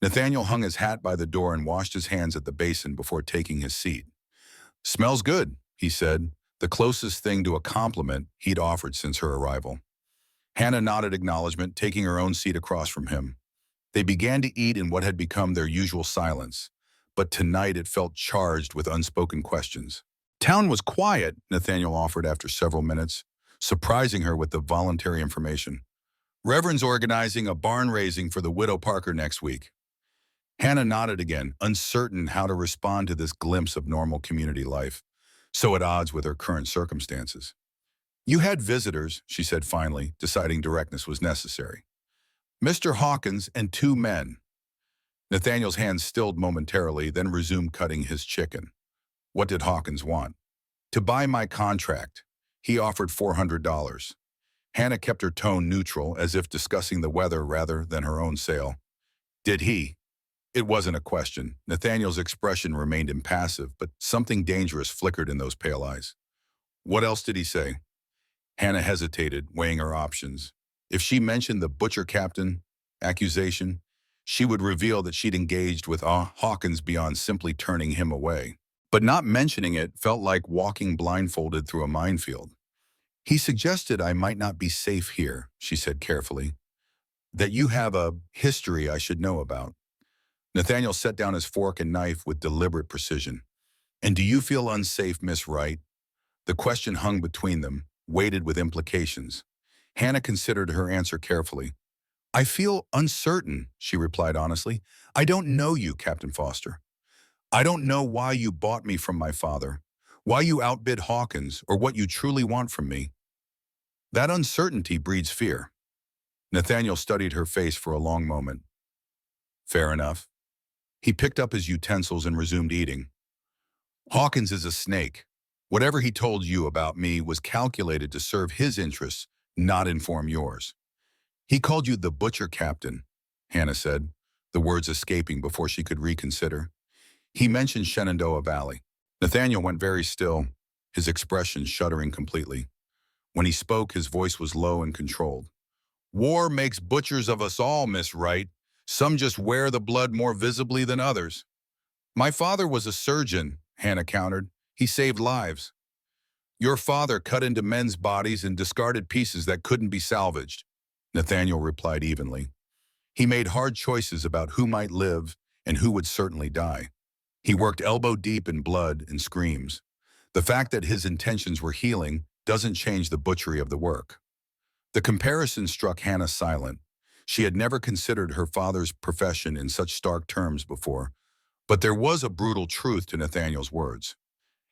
Nathaniel hung his hat by the door and washed his hands at the basin before taking his seat. Smells good, he said, the closest thing to a compliment he'd offered since her arrival. Hannah nodded acknowledgement, taking her own seat across from him. They began to eat in what had become their usual silence, but tonight it felt charged with unspoken questions. Town was quiet, Nathaniel offered after several minutes, surprising her with the voluntary information. Reverend's organizing a barn raising for the widow Parker next week. Hannah nodded again, uncertain how to respond to this glimpse of normal community life, so at odds with her current circumstances. You had visitors, she said finally, deciding directness was necessary. Mr. Hawkins and two men. Nathaniel's hands stilled momentarily, then resumed cutting his chicken. What did Hawkins want? To buy my contract. He offered $400. Hannah kept her tone neutral, as if discussing the weather rather than her own sale. Did he? It wasn't a question. Nathaniel's expression remained impassive, but something dangerous flickered in those pale eyes. What else did he say? Hannah hesitated, weighing her options. If she mentioned the butcher captain accusation, she would reveal that she'd engaged with Hawkins beyond simply turning him away. But not mentioning it felt like walking blindfolded through a minefield. He suggested I might not be safe here, she said carefully, that you have a history I should know about. Nathaniel set down his fork and knife with deliberate precision. And do you feel unsafe, Miss Wright? The question hung between them, weighted with implications. Hannah considered her answer carefully. I feel uncertain, she replied honestly. I don't know you, Captain Foster. I don't know why you bought me from my father, why you outbid Hawkins, or what you truly want from me. That uncertainty breeds fear. Nathaniel studied her face for a long moment. Fair enough. He picked up his utensils and resumed eating. Hawkins is a snake. Whatever he told you about me was calculated to serve his interests, not inform yours. He called you the butcher captain, Hannah said, the words escaping before she could reconsider. He mentioned Shenandoah Valley. Nathaniel went very still, his expression shuddering completely. When he spoke, his voice was low and controlled. War makes butchers of us all, Miss Wright. Some just wear the blood more visibly than others. My father was a surgeon, Hannah countered. He saved lives. Your father cut into men's bodies and discarded pieces that couldn't be salvaged, Nathaniel replied evenly. He made hard choices about who might live and who would certainly die. He worked elbow deep in blood and screams. The fact that his intentions were healing doesn't change the butchery of the work. The comparison struck Hannah silent. She had never considered her father's profession in such stark terms before, but there was a brutal truth to Nathaniel's words.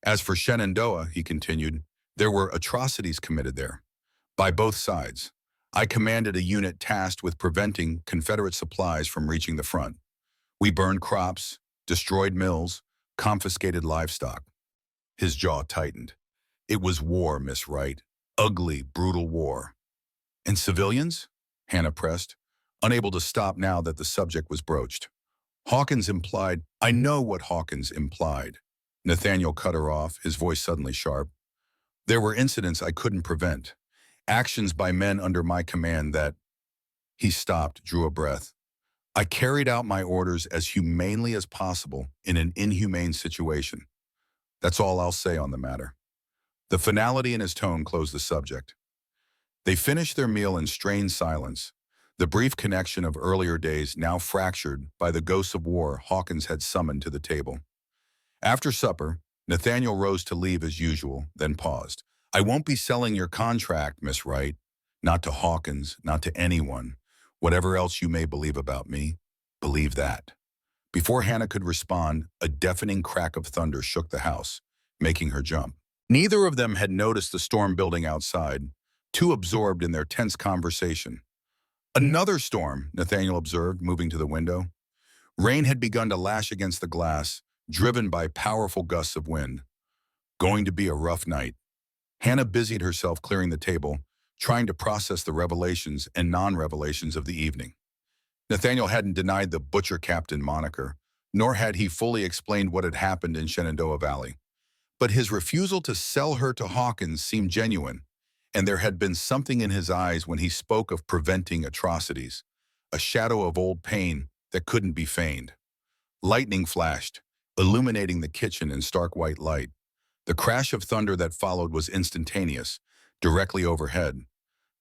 As for Shenandoah, he continued, there were atrocities committed there, by both sides. I commanded a unit tasked with preventing Confederate supplies from reaching the front. We burned crops, destroyed mills, confiscated livestock. His jaw tightened. It was war, Miss Wright. Ugly, brutal war. And civilians? Hannah pressed, unable to stop now that the subject was broached. Hawkins implied, I know what Hawkins implied. Nathaniel cut her off, his voice suddenly sharp. There were incidents I couldn't prevent. Actions by men under my command that... He stopped, drew a breath. I carried out my orders as humanely as possible in an inhumane situation. That's all I'll say on the matter. The finality in his tone closed the subject. They finished their meal in strained silence, the brief connection of earlier days now fractured by the ghosts of war Hawkins had summoned to the table. After supper, Nathaniel rose to leave as usual, then paused. I won't be selling your contract, Miss Wright. Not to Hawkins, not to anyone. Whatever else you may believe about me, believe that. Before Hannah could respond, a deafening crack of thunder shook the house, making her jump. Neither of them had noticed the storm building outside, too absorbed in their tense conversation. Another storm, Nathaniel observed, moving to the window. Rain had begun to lash against the glass, driven by powerful gusts of wind. Going to be a rough night. Hannah busied herself clearing the table, trying to process the revelations and non-revelations of the evening. Nathaniel hadn't denied the butcher captain moniker, nor had he fully explained what had happened in Shenandoah Valley. But his refusal to sell her to Hawkins seemed genuine, and there had been something in his eyes when he spoke of preventing atrocities, a shadow of old pain that couldn't be feigned. Lightning flashed, illuminating the kitchen in stark white light. The crash of thunder that followed was instantaneous, directly overhead.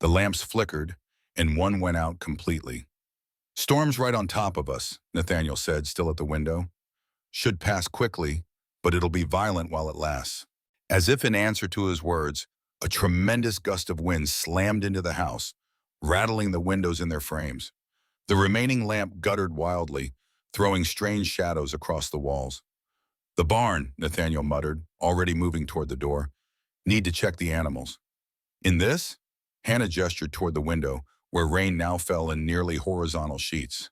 The lamps flickered, and one went out completely. Storm's right on top of us, Nathaniel said, still at the window. Should pass quickly, but it'll be violent while it lasts. As if in answer to his words, a tremendous gust of wind slammed into the house, rattling the windows in their frames. The remaining lamp guttered wildly, throwing strange shadows across the walls. The barn, Nathaniel muttered, already moving toward the door. Need to check the animals. In this? Hannah gestured toward the window, where rain now fell in nearly horizontal sheets.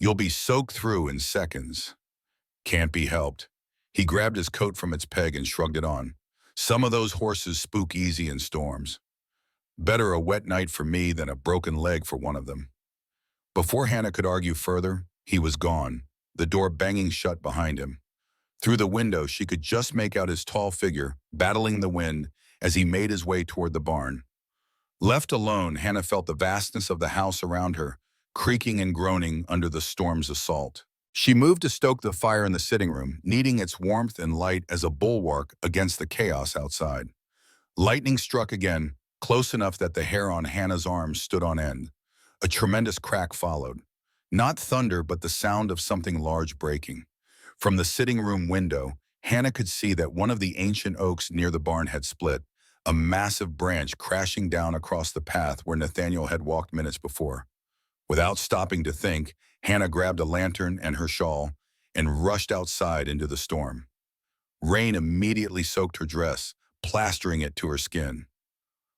You'll be soaked through in seconds. Can't be helped. He grabbed his coat from its peg and shrugged it on. Some of those horses spook easy in storms. Better a wet night for me than a broken leg for one of them. Before Hannah could argue further, he was gone, the door banging shut behind him. Through the window, she could just make out his tall figure, battling the wind as he made his way toward the barn. Left alone, Hannah felt the vastness of the house around her, creaking and groaning under the storm's assault. She moved to stoke the fire in the sitting room, needing its warmth and light as a bulwark against the chaos outside. Lightning struck again, close enough that the hair on Hannah's arm stood on end. A tremendous crack followed. Not thunder, but the sound of something large breaking. From the sitting room window, Hannah could see that one of the ancient oaks near the barn had split, a massive branch crashing down across the path where Nathaniel had walked minutes before. Without stopping to think, Hannah grabbed a lantern and her shawl and rushed outside into the storm. Rain immediately soaked her dress, plastering it to her skin.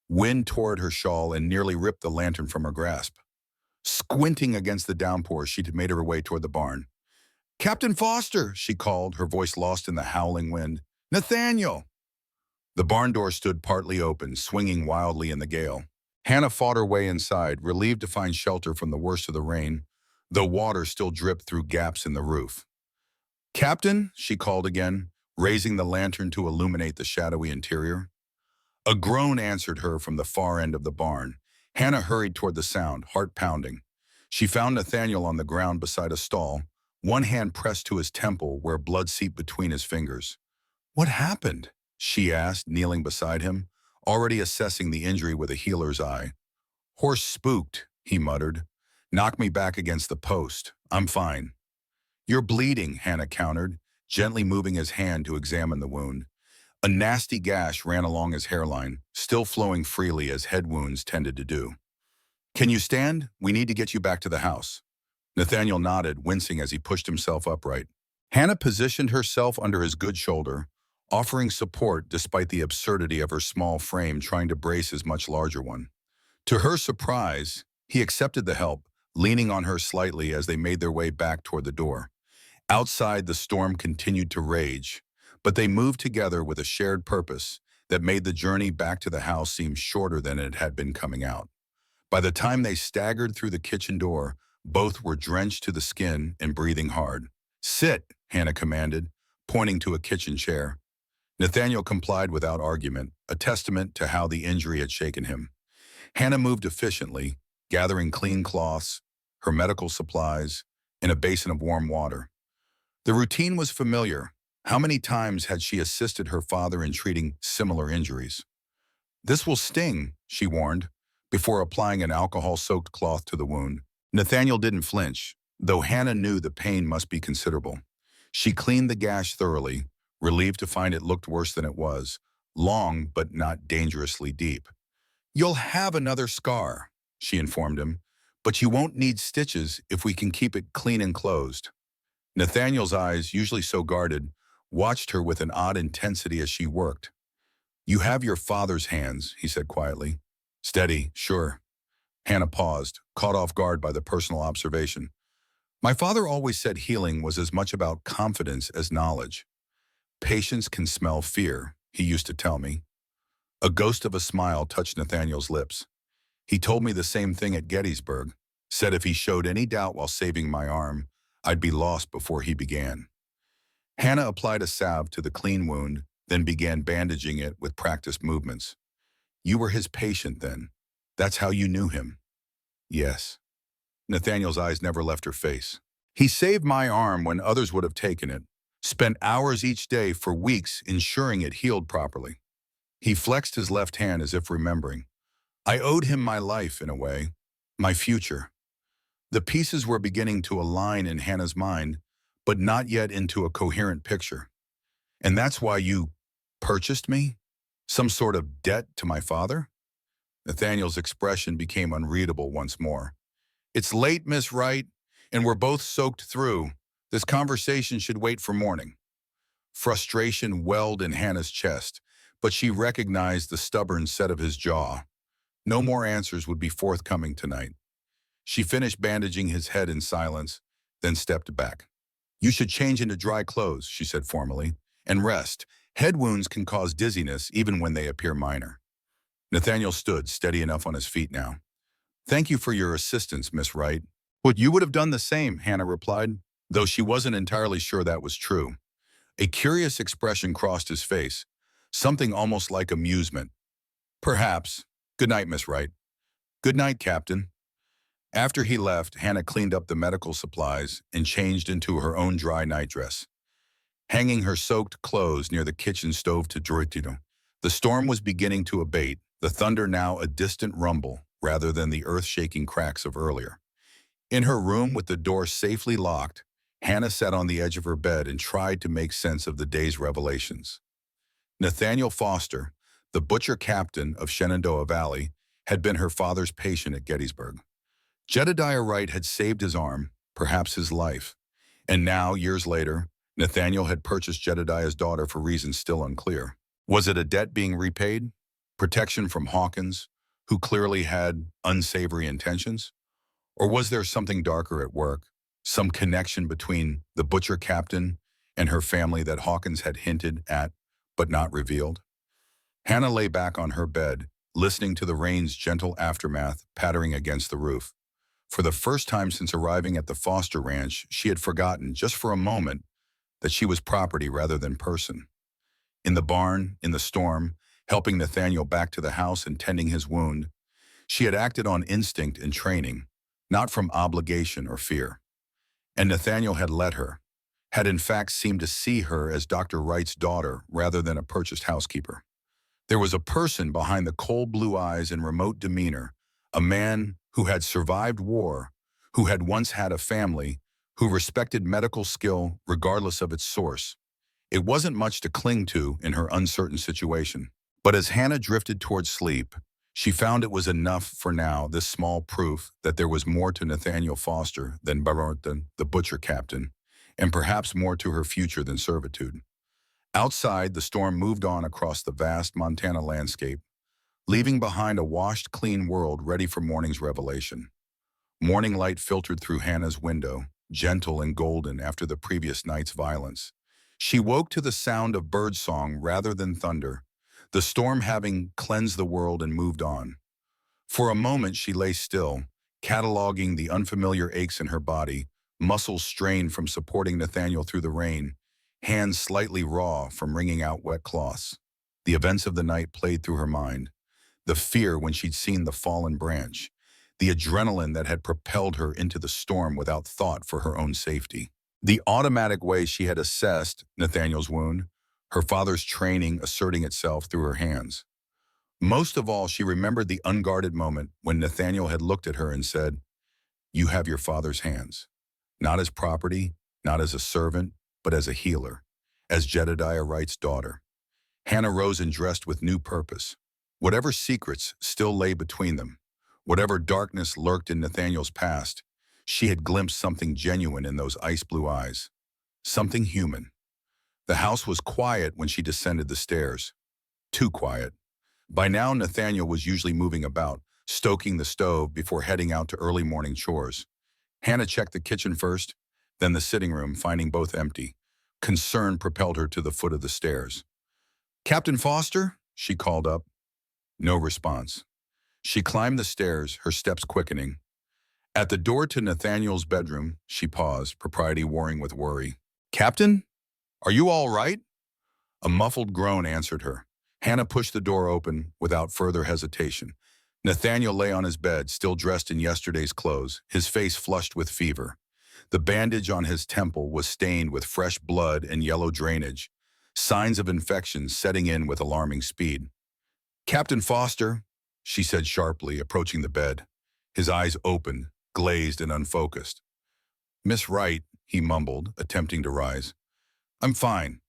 Wind tore at her shawl and nearly ripped the lantern from her grasp. Squinting against the downpour, she made her way toward the barn. "Captain Foster," she called, her voice lost in the howling wind. "Nathaniel!" The barn door stood partly open, swinging wildly in the gale. Hannah fought her way inside, relieved to find shelter from the worst of the rain, though water still dripped through gaps in the roof. "Captain," she called again, raising the lantern to illuminate the shadowy interior. A groan answered her from the far end of the barn. Hannah hurried toward the sound, heart pounding. She found Nathaniel on the ground beside a stall, one hand pressed to his temple where blood seeped between his fingers. "What happened?" she asked, kneeling beside him, already assessing the injury with a healer's eye. "Horse spooked," he muttered. "Knocked me back against the post. I'm fine." "You're bleeding," Hannah countered, gently moving his hand to examine the wound. A nasty gash ran along his hairline, still flowing freely as head wounds tended to do. "Can you stand? We need to get you back to the house." Nathaniel nodded, wincing as he pushed himself upright. Hannah positioned herself under his good shoulder, offering support despite the absurdity of her small frame trying to brace his much larger one. To her surprise, he accepted the help, leaning on her slightly as they made their way back toward the door. Outside, the storm continued to rage, but they moved together with a shared purpose that made the journey back to the house seem shorter than it had been coming out. By the time they staggered through the kitchen door, both were drenched to the skin and breathing hard. "Sit," Hannah commanded, pointing to a kitchen chair. Nathaniel complied without argument, a testament to how the injury had shaken him. Hannah moved efficiently, gathering clean cloths, her medical supplies, and a basin of warm water. The routine was familiar. How many times had she assisted her father in treating similar injuries? "This will sting," she warned, before applying an alcohol-soaked cloth to the wound. Nathaniel didn't flinch, though Hannah knew the pain must be considerable. She cleaned the gash thoroughly, relieved to find it looked worse than it was, long but not dangerously deep. "You'll have another scar," she informed him, "but you won't need stitches if we can keep it clean and closed." Nathaniel's eyes, usually so guarded, watched her with an odd intensity as she worked. "You have your father's hands," he said quietly. "Steady, sure." Hannah paused, caught off guard by the personal observation. "My father always said healing was as much about confidence as knowledge. Patience can smell fear, he used to tell me." A ghost of a smile touched Nathaniel's lips. "He told me the same thing at Gettysburg, said if he showed any doubt while saving my arm, I'd be lost before he began." Hannah applied a salve to the clean wound, then began bandaging it with practiced movements. "You were his patient then. That's how you knew him." "Yes." Nathaniel's eyes never left her face. "He saved my arm when others would have taken it, spent hours each day for weeks ensuring it healed properly." He flexed his left hand as if remembering. "I owed him my life in a way, my future." The pieces were beginning to align in Hannah's mind, but not yet into a coherent picture. "And that's why you purchased me? Some sort of debt to my father?" Nathaniel's expression became unreadable once more. "It's late, Miss Wright, and we're both soaked through. This conversation should wait for morning." Frustration welled in Hannah's chest, but she recognized the stubborn set of his jaw. No more answers would be forthcoming tonight. She finished bandaging his head in silence, then stepped back. "You should change into dry clothes," she said formally, "and rest. Head wounds can cause dizziness even when they appear minor." Nathaniel stood, steady enough on his feet now. "Thank you for your assistance, Miss Wright." "What you would have done the same," Hannah replied, though she wasn't entirely sure that was true. A curious expression crossed his face, something almost like amusement. "Perhaps. Good night, Miss Wright." "Good night, Captain." After he left, Hannah cleaned up the medical supplies and changed into her own dry nightdress, hanging her soaked clothes near the kitchen stove to dry. The storm was beginning to abate, the thunder now a distant rumble rather than the earth-shaking cracks of earlier. In her room with the door safely locked, Hannah sat on the edge of her bed and tried to make sense of the day's revelations. Nathaniel Foster, the butcher captain of Shenandoah Valley, had been her father's patient at Gettysburg. Jedediah Wright had saved his arm, perhaps his life. And now, years later, Nathaniel had purchased Jedediah's daughter for reasons still unclear. Was it a debt being repaid? Protection from Hawkins, who clearly had unsavory intentions? Or was there something darker at work? Some connection between the butcher captain and her family that Hawkins had hinted at but not revealed? Hannah lay back on her bed, listening to the rain's gentle aftermath pattering against the roof. For the first time since arriving at the Foster Ranch, she had forgotten, just for a moment, that she was property rather than person. In the barn, in the storm, helping Nathaniel back to the house and tending his wound, she had acted on instinct and training, not from obligation or fear. And Nathaniel had let her, had in fact seemed to see her as Dr. Wright's daughter rather than a purchased housekeeper. There was a person behind the cold blue eyes and remote demeanor, a man who had survived war, who had once had a family, who respected medical skill regardless of its source. It wasn't much to cling to in her uncertain situation. But as Hannah drifted towards sleep, she found it was enough for now, this small proof that there was more to Nathaniel Foster than Barrington, the butcher captain, and perhaps more to her future than servitude. Outside, the storm moved on across the vast Montana landscape, leaving behind a washed, clean world ready for morning's revelation. Morning light filtered through Hannah's window, gentle and golden after the previous night's violence. She woke to the sound of birdsong rather than thunder, the storm having cleansed the world and moved on. For a moment she lay still, cataloging the unfamiliar aches in her body, muscles strained from supporting Nathaniel through the rain, hands slightly raw from wringing out wet cloths. The events of the night played through her mind. The fear when she'd seen the fallen branch, the adrenaline that had propelled her into the storm without thought for her own safety. The automatic way she had assessed Nathaniel's wound, her father's training asserting itself through her hands. Most of all, she remembered the unguarded moment when Nathaniel had looked at her and said, "You have your father's hands, not as property, not as a servant, but as a healer, as Jedediah Wright's daughter." Hannah rose and dressed with new purpose. Whatever secrets still lay between them, whatever darkness lurked in Nathaniel's past, she had glimpsed something genuine in those ice-blue eyes, something human. The house was quiet when she descended the stairs. Too quiet. By now, Nathaniel was usually moving about, stoking the stove before heading out to early morning chores. Hannah checked the kitchen first, then the sitting room, finding both empty. Concern propelled her to the foot of the stairs. "Captain Foster?" she called up. No response. She climbed the stairs, her steps quickening. At the door to Nathaniel's bedroom, she paused, propriety warring with worry. "Captain? Are you all right?" A muffled groan answered her. Hannah pushed the door open without further hesitation. Nathaniel lay on his bed, still dressed in yesterday's clothes, his face flushed with fever. The bandage on his temple was stained with fresh blood and yellow drainage, signs of infection setting in with alarming speed. "Captain Foster," she said sharply, approaching the bed. His eyes opened, glazed and unfocused. "Miss Wright," he mumbled, attempting to rise. "I'm fine.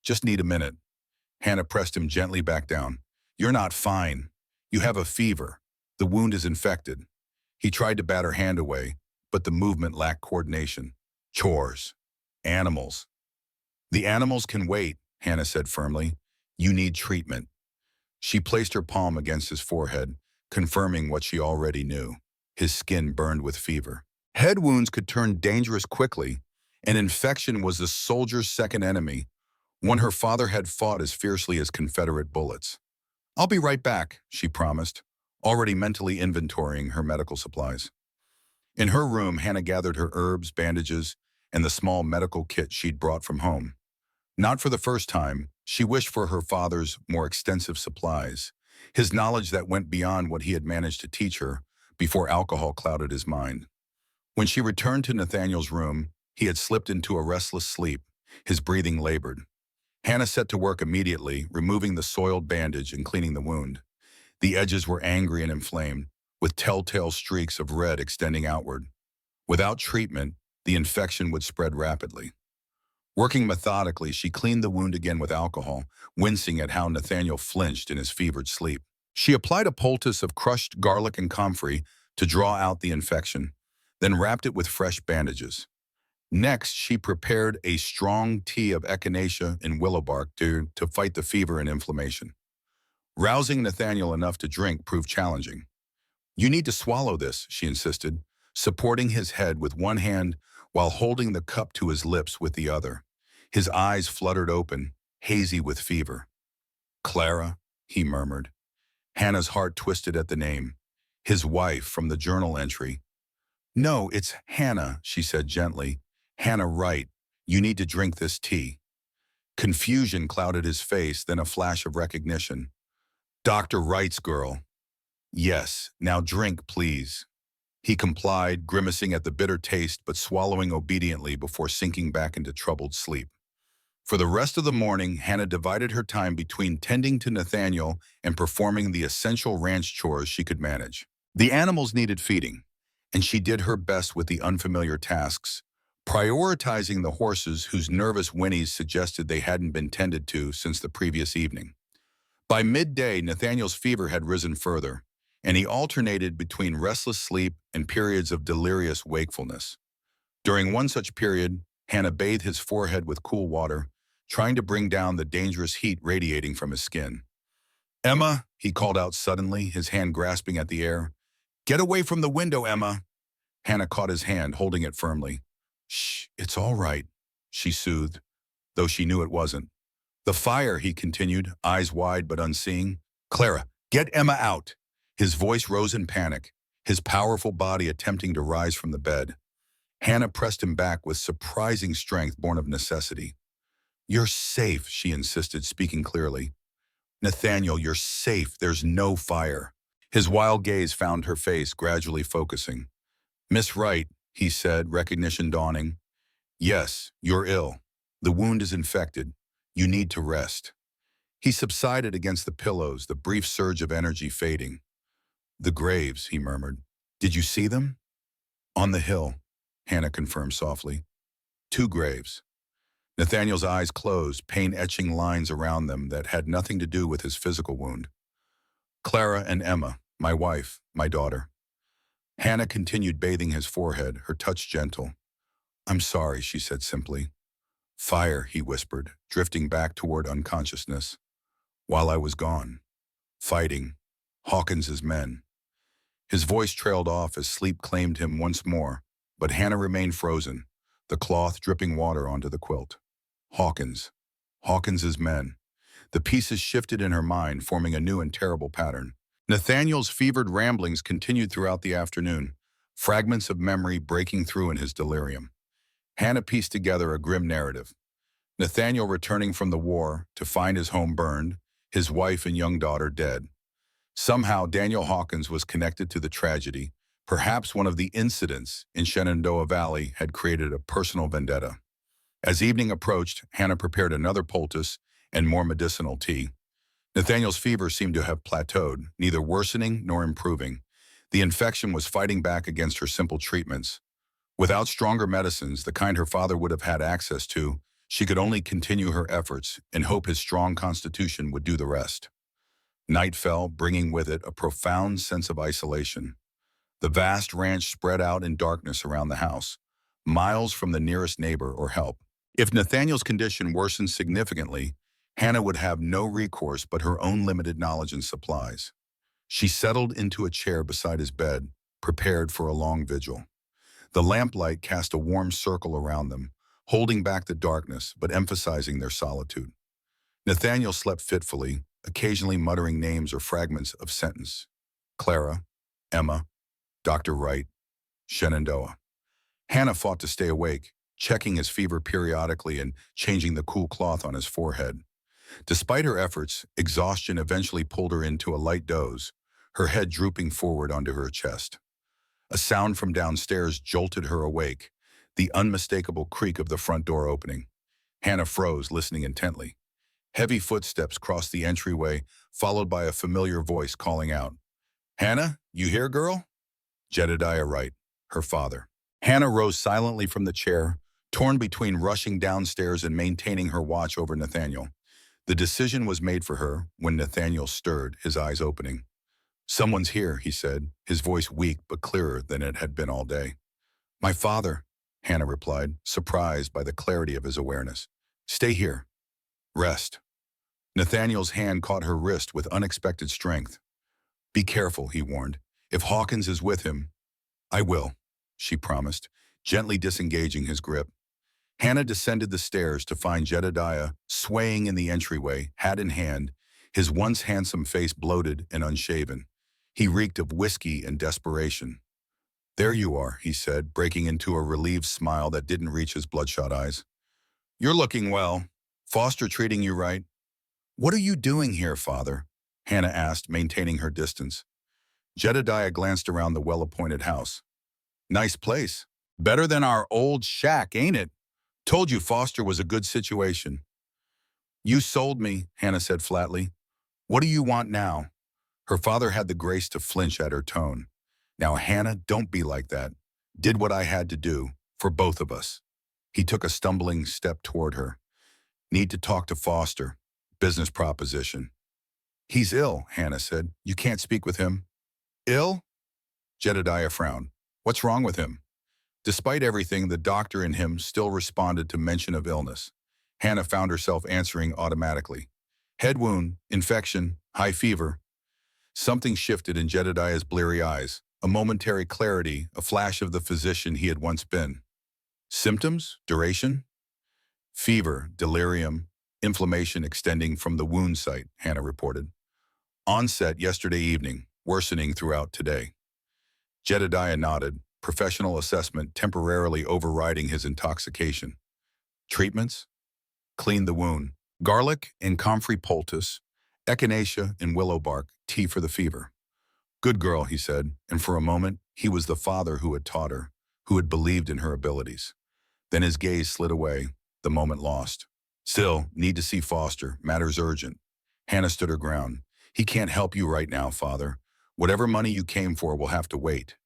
Just need a minute." Hannah pressed him gently back down. "You're not fine. You have a fever. The wound is infected." He tried to bat her hand away, but the movement lacked coordination. "Chores. Animals." "The animals can wait," Hannah said firmly. "You need treatment." She placed her palm against his forehead, confirming what she already knew. His skin burned with fever. Head wounds could turn dangerous quickly, and infection was the soldier's second enemy, one her father had fought as fiercely as Confederate bullets. "I'll be right back," she promised, already mentally inventorying her medical supplies. In her room, Hannah gathered her herbs, bandages, and the small medical kit she'd brought from home. Not for the first time, she wished for her father's more extensive supplies, his knowledge that went beyond what he had managed to teach her, before alcohol clouded his mind. When she returned to Nathaniel's room, he had slipped into a restless sleep, his breathing labored. Hannah set to work immediately, removing the soiled bandage and cleaning the wound. The edges were angry and inflamed, with telltale streaks of red extending outward. Without treatment, the infection would spread rapidly. Working methodically, she cleaned the wound again with alcohol, wincing at how Nathaniel flinched in his fevered sleep. She applied a poultice of crushed garlic and comfrey to draw out the infection, then wrapped it with fresh bandages. Next, she prepared a strong tea of echinacea and willow bark to fight the fever and inflammation. Rousing Nathaniel enough to drink proved challenging. "You need to swallow this," she insisted, supporting his head with one hand while holding the cup to his lips with the other. His eyes fluttered open, hazy with fever. "Clara," he murmured. Hannah's heart twisted at the name. His wife from the journal entry. "No, it's Hannah," she said gently. "Hannah Wright. You need to drink this tea." Confusion clouded his face, then a flash of recognition. "Dr. Wright's girl." "Yes, now drink, please." He complied, grimacing at the bitter taste but swallowing obediently before sinking back into troubled sleep. For the rest of the morning, Hannah divided her time between tending to Nathaniel and performing the essential ranch chores she could manage. The animals needed feeding, and she did her best with the unfamiliar tasks, prioritizing the horses whose nervous whinnies suggested they hadn't been tended to since the previous evening. By midday, Nathaniel's fever had risen further, and he alternated between restless sleep and periods of delirious wakefulness. During one such period, Hannah bathed his forehead with cool water, trying to bring down the dangerous heat radiating from his skin. "Emma," he called out suddenly, his hand grasping at the air. "Get away from the window, Emma." Hannah caught his hand, holding it firmly. "Shh, it's all right," she soothed, though she knew it wasn't. "The fire," he continued, eyes wide but unseeing. "Clara, get Emma out." His voice rose in panic, his powerful body attempting to rise from the bed. Hannah pressed him back with surprising strength born of necessity. "You're safe," she insisted, speaking clearly. "Nathaniel, you're safe. There's no fire." His wild gaze found her face, gradually focusing. "Miss Wright," he said, recognition dawning. "Yes, you're ill. The wound is infected. You need to rest." He subsided against the pillows, the brief surge of energy fading. "The graves," he murmured. "Did you see them?" "On the hill," Hannah confirmed softly. "Two graves." Nathaniel's eyes closed, pain etching lines around them that had nothing to do with his physical wound. "Clara and Emma, my wife, my daughter." Hannah continued bathing his forehead, her touch gentle. "I'm sorry," she said simply. "Fire," he whispered, drifting back toward unconsciousness. "While I was gone. Fighting. Hawkins's men." His voice trailed off as sleep claimed him once more, but Hannah remained frozen, the cloth dripping water onto the quilt. Hawkins. Hawkins's men. The pieces shifted in her mind, forming a new and terrible pattern. Nathaniel's fevered ramblings continued throughout the afternoon, fragments of memory breaking through in his delirium. Hannah pieced together a grim narrative. Nathaniel returning from the war to find his home burned, his wife and young daughter dead. Somehow Daniel Hawkins was connected to the tragedy. Perhaps one of the incidents in Shenandoah Valley had created a personal vendetta. As evening approached, Hannah prepared another poultice and more medicinal tea. Nathaniel's fever seemed to have plateaued, neither worsening nor improving. The infection was fighting back against her simple treatments. Without stronger medicines, the kind her father would have had access to, she could only continue her efforts and hope his strong constitution would do the rest. Night fell, bringing with it a profound sense of isolation. The vast ranch spread out in darkness around the house, miles from the nearest neighbor or help. If Nathaniel's condition worsened significantly, Hannah would have no recourse but her own limited knowledge and supplies. She settled into a chair beside his bed, prepared for a long vigil. The lamplight cast a warm circle around them, holding back the darkness but emphasizing their solitude. Nathaniel slept fitfully, occasionally muttering names or fragments of sentence. Clara, Emma, Dr. Wright, Shenandoah. Hannah fought to stay awake, checking his fever periodically and changing the cool cloth on his forehead. Despite her efforts, exhaustion eventually pulled her into a light doze, her head drooping forward onto her chest. A sound from downstairs jolted her awake, the unmistakable creak of the front door opening. Hannah froze, listening intently. Heavy footsteps crossed the entryway, followed by a familiar voice calling out, "Hannah, you here, girl?" Jedediah Wright, her father. Hannah rose silently from the chair, torn between rushing downstairs and maintaining her watch over Nathaniel. The decision was made for her when Nathaniel stirred, his eyes opening. "Someone's here," he said, his voice weak but clearer than it had been all day. "My father," Hannah replied, surprised by the clarity of his awareness. "Stay here. Rest." Nathaniel's hand caught her wrist with unexpected strength. "Be careful," he warned. "If Hawkins is with him—" "I will," she promised, gently disengaging his grip. Hannah descended the stairs to find Jedediah swaying in the entryway, hat in hand, his once handsome face bloated and unshaven. He reeked of whiskey and desperation. "There you are," he said, breaking into a relieved smile that didn't reach his bloodshot eyes. "You're looking well. Foster treating you right?" "What are you doing here, Father?" Hannah asked, maintaining her distance. Jedediah glanced around the well-appointed house. "Nice place. Better than our old shack, ain't it? Told you Foster was a good situation." "You sold me," Hannah said flatly. "What do you want now?" Her father had the grace to flinch at her tone. "Now, Hannah, don't be like that. Did what I had to do, for both of us." He took a stumbling step toward her. "Need to talk to Foster. Business proposition." "He's ill," Hannah said. "You can't speak with him." "Ill?" Jedediah frowned. "What's wrong with him?" Despite everything, the doctor in him still responded to mention of illness. Hannah found herself answering automatically. "Head wound, infection, high fever." Something shifted in Jedediah's bleary eyes, a momentary clarity, a flash of the physician he had once been. "Symptoms? Duration?" "Fever, delirium, inflammation extending from the wound site," Hannah reported. "Onset yesterday evening, worsening throughout today." Jedediah nodded, professional assessment temporarily overriding his intoxication. "Treatments?" "Clean the wound. Garlic and comfrey poultice, echinacea and willow bark, tea for the fever." "Good girl," he said, and for a moment he was the father who had taught her, who had believed in her abilities. Then his gaze slid away, the moment lost. "Still, need to see Foster. Matters urgent." Hannah stood her ground. "He can't help you right now, Father. Whatever money you came for will have to wait."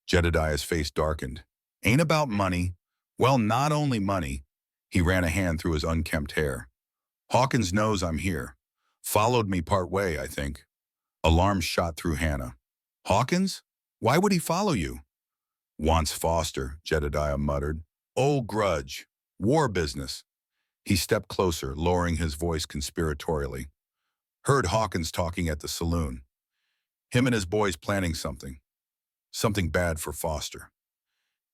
Jedediah's face darkened. "Ain't about money. Well, not only money." He ran a hand through his unkempt hair. "Hawkins knows I'm here. Followed me part way, I think." Alarm shot through Hannah. "Hawkins? Why would he follow you?" "Wants Foster," Jedediah muttered. "Old grudge. War business." He stepped closer, lowering his voice conspiratorially. "Heard Hawkins talking at the saloon. Him and his boys planning something. Something bad for Foster."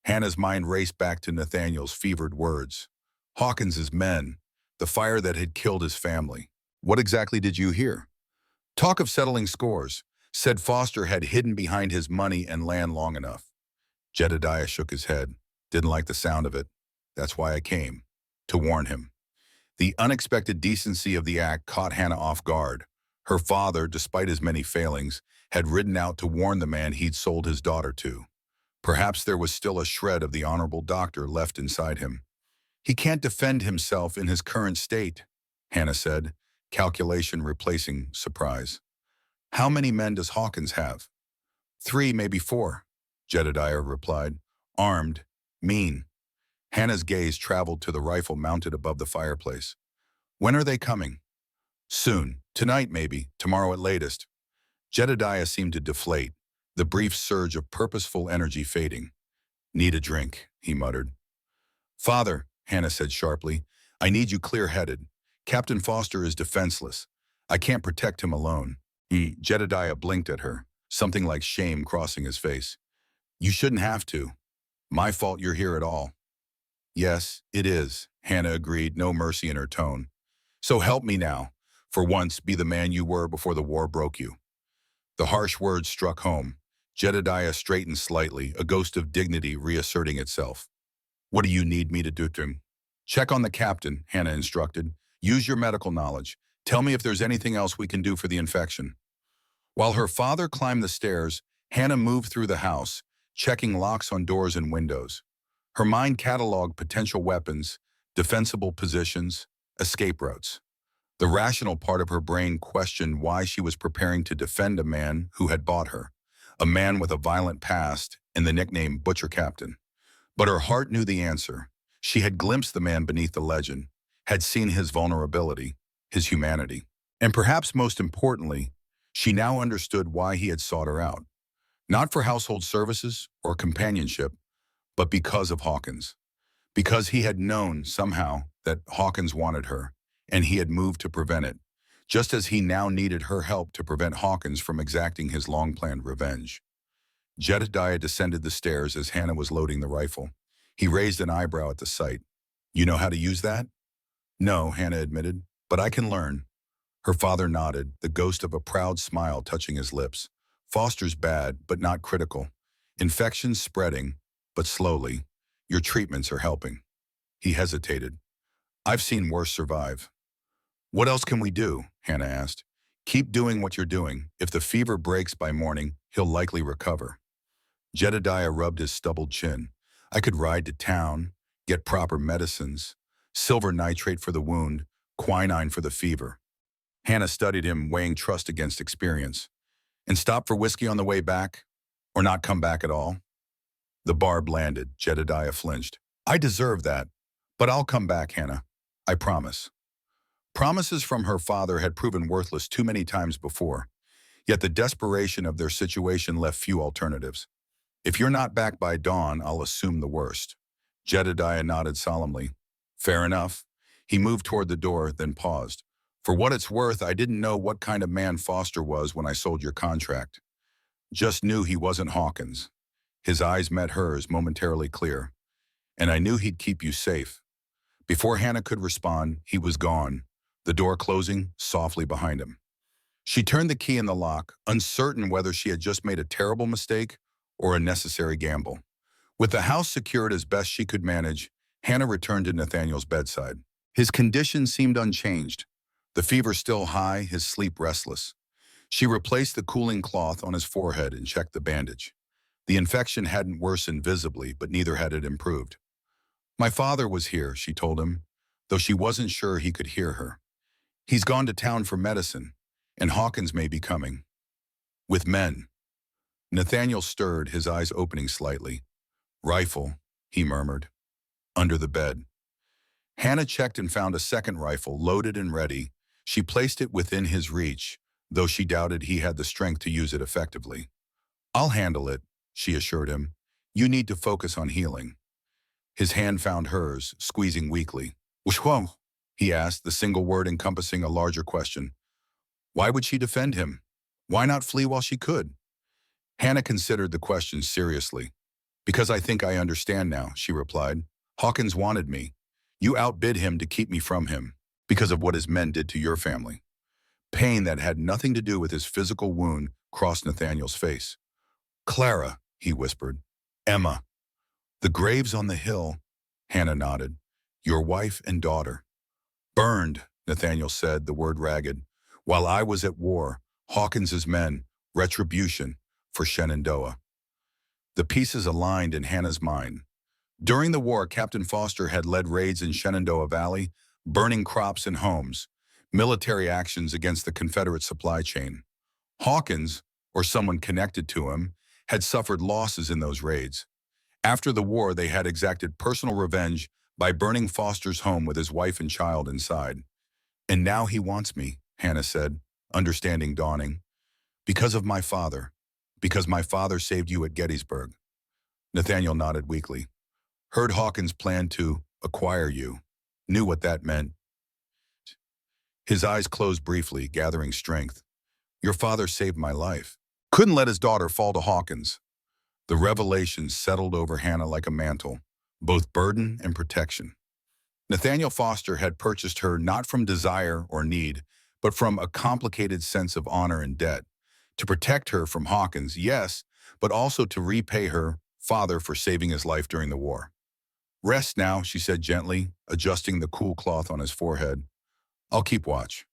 Hannah's mind raced back to Nathaniel's fevered words. Hawkins's men, the fire that had killed his family. "What exactly did you hear?" "Talk of settling scores. Said Foster had hidden behind his money and land long enough." Jedediah shook his head. "Didn't like the sound of it. That's why I came. To warn him." The unexpected decency of the act caught Hannah off guard. Her father, despite his many failings, had ridden out to warn the man he'd sold his daughter to. Perhaps there was still a shred of the honorable doctor left inside him. "He can't defend himself in his current state," Hannah said, calculation replacing surprise. "How many men does Hawkins have?" "3, maybe 4, Jedediah replied. "Armed, mean." Hannah's gaze traveled to the rifle mounted above the fireplace. "When are they coming?" "Soon. Tonight, maybe. Tomorrow at latest." Jedediah seemed to deflate, the brief surge of purposeful energy fading. "Need a drink," he muttered. "Father," Hannah said sharply, "I need you clear-headed. Captain Foster is defenseless. I can't protect him alone." Jedediah blinked at her, something like shame crossing his face. "You shouldn't have to. My fault you're here at all." "Yes, it is," Hannah agreed, no mercy in her tone. "So help me now. For once, be the man you were before the war broke you." The harsh words struck home. Jedediah straightened slightly, a ghost of dignity reasserting itself. "What do you need me to do to him?" "Check on the captain," Hannah instructed. "Use your medical knowledge. Tell me if there's anything else we can do for the infection." While her father climbed the stairs, Hannah moved through the house, checking locks on doors and windows. Her mind cataloged potential weapons, defensible positions, escape routes. The rational part of her brain questioned why she was preparing to defend a man who had bought her, a man with a violent past and the nickname Butcher Captain. But her heart knew the answer. She had glimpsed the man beneath the legend, had seen his vulnerability, his humanity. And perhaps most importantly, she now understood why he had sought her out. Not for household services or companionship, but because of Hawkins. Because he had known somehow that Hawkins wanted her, and he had moved to prevent it, just as he now needed her help to prevent Hawkins from exacting his long-planned revenge. Jedediah descended the stairs as Hannah was loading the rifle. He raised an eyebrow at the sight. "You know how to use that?" "No," Hannah admitted, "but I can learn." Her father nodded, the ghost of a proud smile touching his lips. "Foster's bad, but not critical. Infection's spreading, but slowly. Your treatments are helping." He hesitated. "I've seen worse survive." "What else can we do?" Hannah asked. "Keep doing what you're doing. If the fever breaks by morning, he'll likely recover." Jedediah rubbed his stubbled chin. "I could ride to town, get proper medicines, silver nitrate for the wound, quinine for the fever." Hannah studied him, weighing trust against experience. "And stop for whiskey on the way back? Or not come back at all?" The barb landed. Jedediah flinched. "I deserve that, but I'll come back, Hannah. I promise." Promises from her father had proven worthless too many times before, yet the desperation of their situation left few alternatives. "If you're not back by dawn, I'll assume the worst." Jedediah nodded solemnly. "Fair enough." He moved toward the door, then paused. "For what it's worth, I didn't know what kind of man Foster was when I sold your contract. Just knew he wasn't Hawkins." His eyes met hers, momentarily clear. "And I knew he'd keep you safe." Before Hannah could respond, he was gone, the door closing softly behind him. She turned the key in the lock, uncertain whether she had just made a terrible mistake or a necessary gamble. With the house secured as best she could manage, Hannah returned to Nathaniel's bedside. His condition seemed unchanged. The fever still high, his sleep restless. She replaced the cooling cloth on his forehead and checked the bandage. The infection hadn't worsened visibly, but neither had it improved. "My father was here," she told him, though she wasn't sure he could hear her. "He's gone to town for medicine, and Hawkins may be coming. With men." Nathaniel stirred, his eyes opening slightly. "Rifle," he murmured. "Under the bed." Hannah checked and found a second rifle, loaded and ready. She placed it within his reach, though she doubted he had the strength to use it effectively. "I'll handle it," she assured him. "You need to focus on healing." His hand found hers, squeezing weakly. "Whoa?" he asked, the single word encompassing a larger question. Why would she defend him? Why not flee while she could? Hannah considered the question seriously. "Because I think I understand now," she replied. "Hawkins wanted me. You outbid him to keep me from him, because of what his men did to your family." Pain that had nothing to do with his physical wound crossed Nathaniel's face. "Clara," he whispered. "Emma." "The graves on the hill," Hannah nodded. "Your wife and daughter." "Burned," Nathaniel said, the word ragged. "While I was at war, Hawkins's men, retribution for Shenandoah." The pieces aligned in Hannah's mind. During the war, Captain Foster had led raids in Shenandoah Valley, burning crops and homes, military actions against the Confederate supply chain. Hawkins, or someone connected to him, had suffered losses in those raids. After the war, they had exacted personal revenge by burning Foster's home with his wife and child inside. "And now he wants me," Hannah said, understanding dawning. "Because of my father. Because my father saved you at Gettysburg." Nathaniel nodded weakly. "Heard Hawkins planned to acquire you. Knew what that meant." His eyes closed briefly, gathering strength. "Your father saved my life. Couldn't let his daughter fall to Hawkins." The revelation settled over Hannah like a mantle, both burden and protection. Nathaniel Foster had purchased her not from desire or need, but from a complicated sense of honor and debt. To protect her from Hawkins, yes, but also to repay her father for saving his life during the war. "Rest now," she said gently, adjusting the cool cloth on his forehead. "I'll keep watch."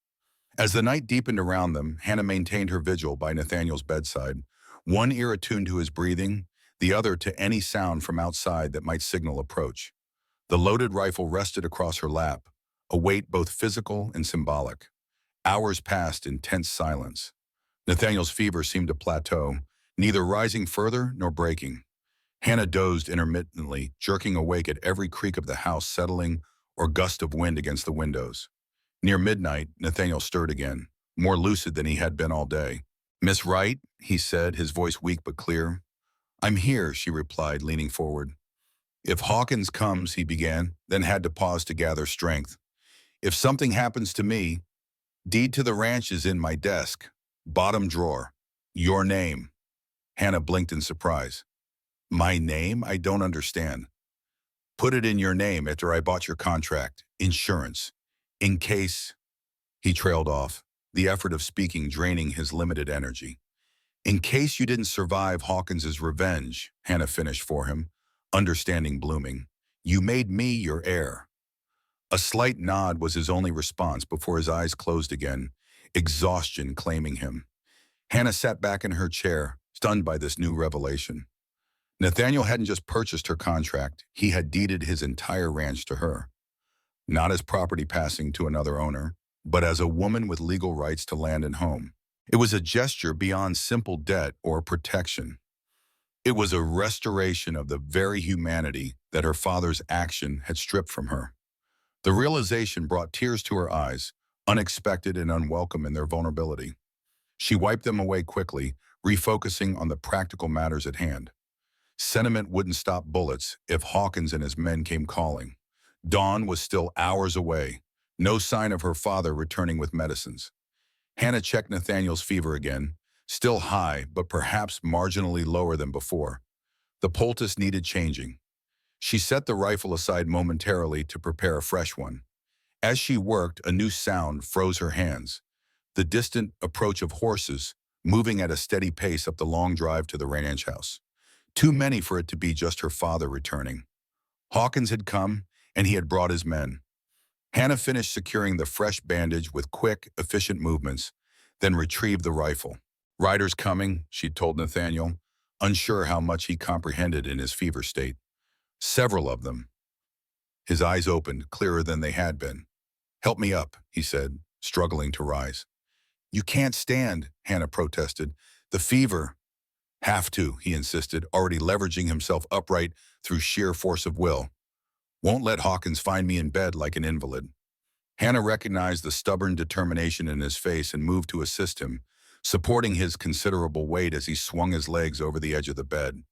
As the night deepened around them, Hannah maintained her vigil by Nathaniel's bedside, one ear attuned to his breathing, the other to any sound from outside that might signal approach. The loaded rifle rested across her lap, a weight both physical and symbolic. Hours passed in tense silence. Nathaniel's fever seemed to plateau, neither rising further nor breaking. Hannah dozed intermittently, jerking awake at every creak of the house settling or gust of wind against the windows. Near midnight, Nathaniel stirred again, more lucid than he had been all day. "Miss Wright," he said, his voice weak but clear. "I'm here," she replied, leaning forward. "If Hawkins comes," he began, then had to pause to gather strength. "If something happens to me, deed to the ranch is in my desk. Bottom drawer. Your name." Hannah blinked in surprise. "My name? I don't understand." "Put it in your name after I bought your contract. Insurance. In case—" He trailed off, the effort of speaking draining his limited energy. "In case you didn't survive Hawkins's revenge," Hannah finished for him, understanding blooming. "You made me your heir." A slight nod was his only response before his eyes closed again, exhaustion claiming him. Hannah sat back in her chair, stunned by this new revelation. Nathaniel hadn't just purchased her contract, he had deeded his entire ranch to her. Not as property passing to another owner, but as a woman with legal rights to land and home. It was a gesture beyond simple debt or protection. It was a restoration of the very humanity that her father's action had stripped from her. The realization brought tears to her eyes, unexpected and unwelcome in their vulnerability. She wiped them away quickly, refocusing on the practical matters at hand. Sentiment wouldn't stop bullets if Hawkins and his men came calling. Dawn was still hours away, no sign of her father returning with medicines. Hannah checked Nathaniel's fever again, still high but perhaps marginally lower than before. The poultice needed changing. She set the rifle aside momentarily to prepare a fresh one. As she worked, a new sound froze her hands. The distant approach of horses, moving at a steady pace up the long drive to the ranch house. Too many for it to be just her father returning. Hawkins had come, and he had brought his men. Hannah finished securing the fresh bandage with quick, efficient movements, then retrieved the rifle. "Riders coming," she told Nathaniel, unsure how much he comprehended in his fever state. "Several of them." His eyes opened, clearer than they had been. "Help me up," he said, struggling to rise. "You can't stand," Hannah protested. "The fever—" "Have to," he insisted, already leveraging himself upright through sheer force of will. "Won't let Hawkins find me in bed like an invalid." Hannah recognized the stubborn determination in his face and moved to assist him, supporting his considerable weight as he swung his legs over the edge of the bed.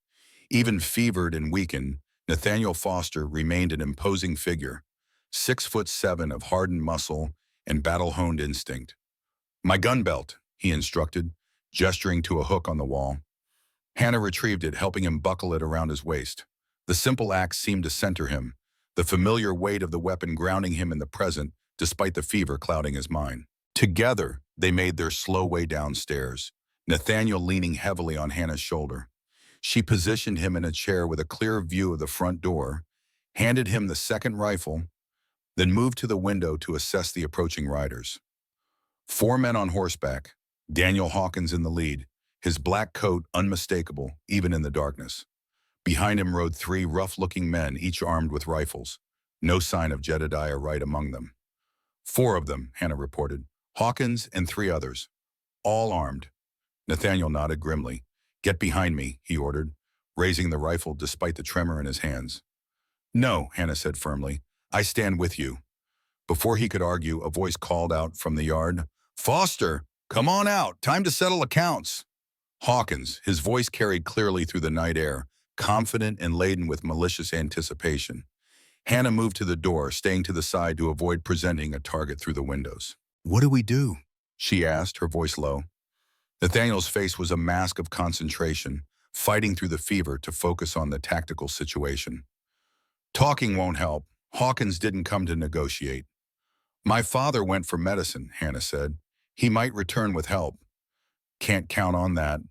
Even fevered and weakened, Nathaniel Foster remained an imposing figure, 6'7" of hardened muscle and battle-honed instinct. "My gun belt," he instructed, gesturing to a hook on the wall. Hannah retrieved it, helping him buckle it around his waist. The simple act seemed to center him, the familiar weight of the weapon grounding him in the present despite the fever clouding his mind. Together, they made their slow way downstairs, Nathaniel leaning heavily on Hannah's shoulder. She positioned him in a chair with a clear view of the front door, handed him the second rifle, then moved to the window to assess the approaching riders. 4 men on horseback, Daniel Hawkins in the lead, his black coat unmistakable even in the darkness. Behind him rode 3 rough-looking men, each armed with rifles. No sign of Jedediah Wright among them. 4 of them, Hannah reported. Hawkins and 3 others. All armed. Nathaniel nodded grimly. "Get behind me," he ordered, raising the rifle despite the tremor in his hands. "No," Hannah said firmly. "I stand with you." Before he could argue, a voice called out from the yard. "Foster, come on out. Time to settle accounts." Hawkins, his voice carried clearly through the night air, confident and laden with malicious anticipation. Hannah moved to the door, staying to the side to avoid presenting a target through the windows. "What do we do?" she asked, her voice low. Nathaniel's face was a mask of concentration, fighting through the fever to focus on the tactical situation. "Talking won't help. Hawkins didn't come to negotiate." "My father went for medicine," Hannah said. "He might return with help." "Can't count on that."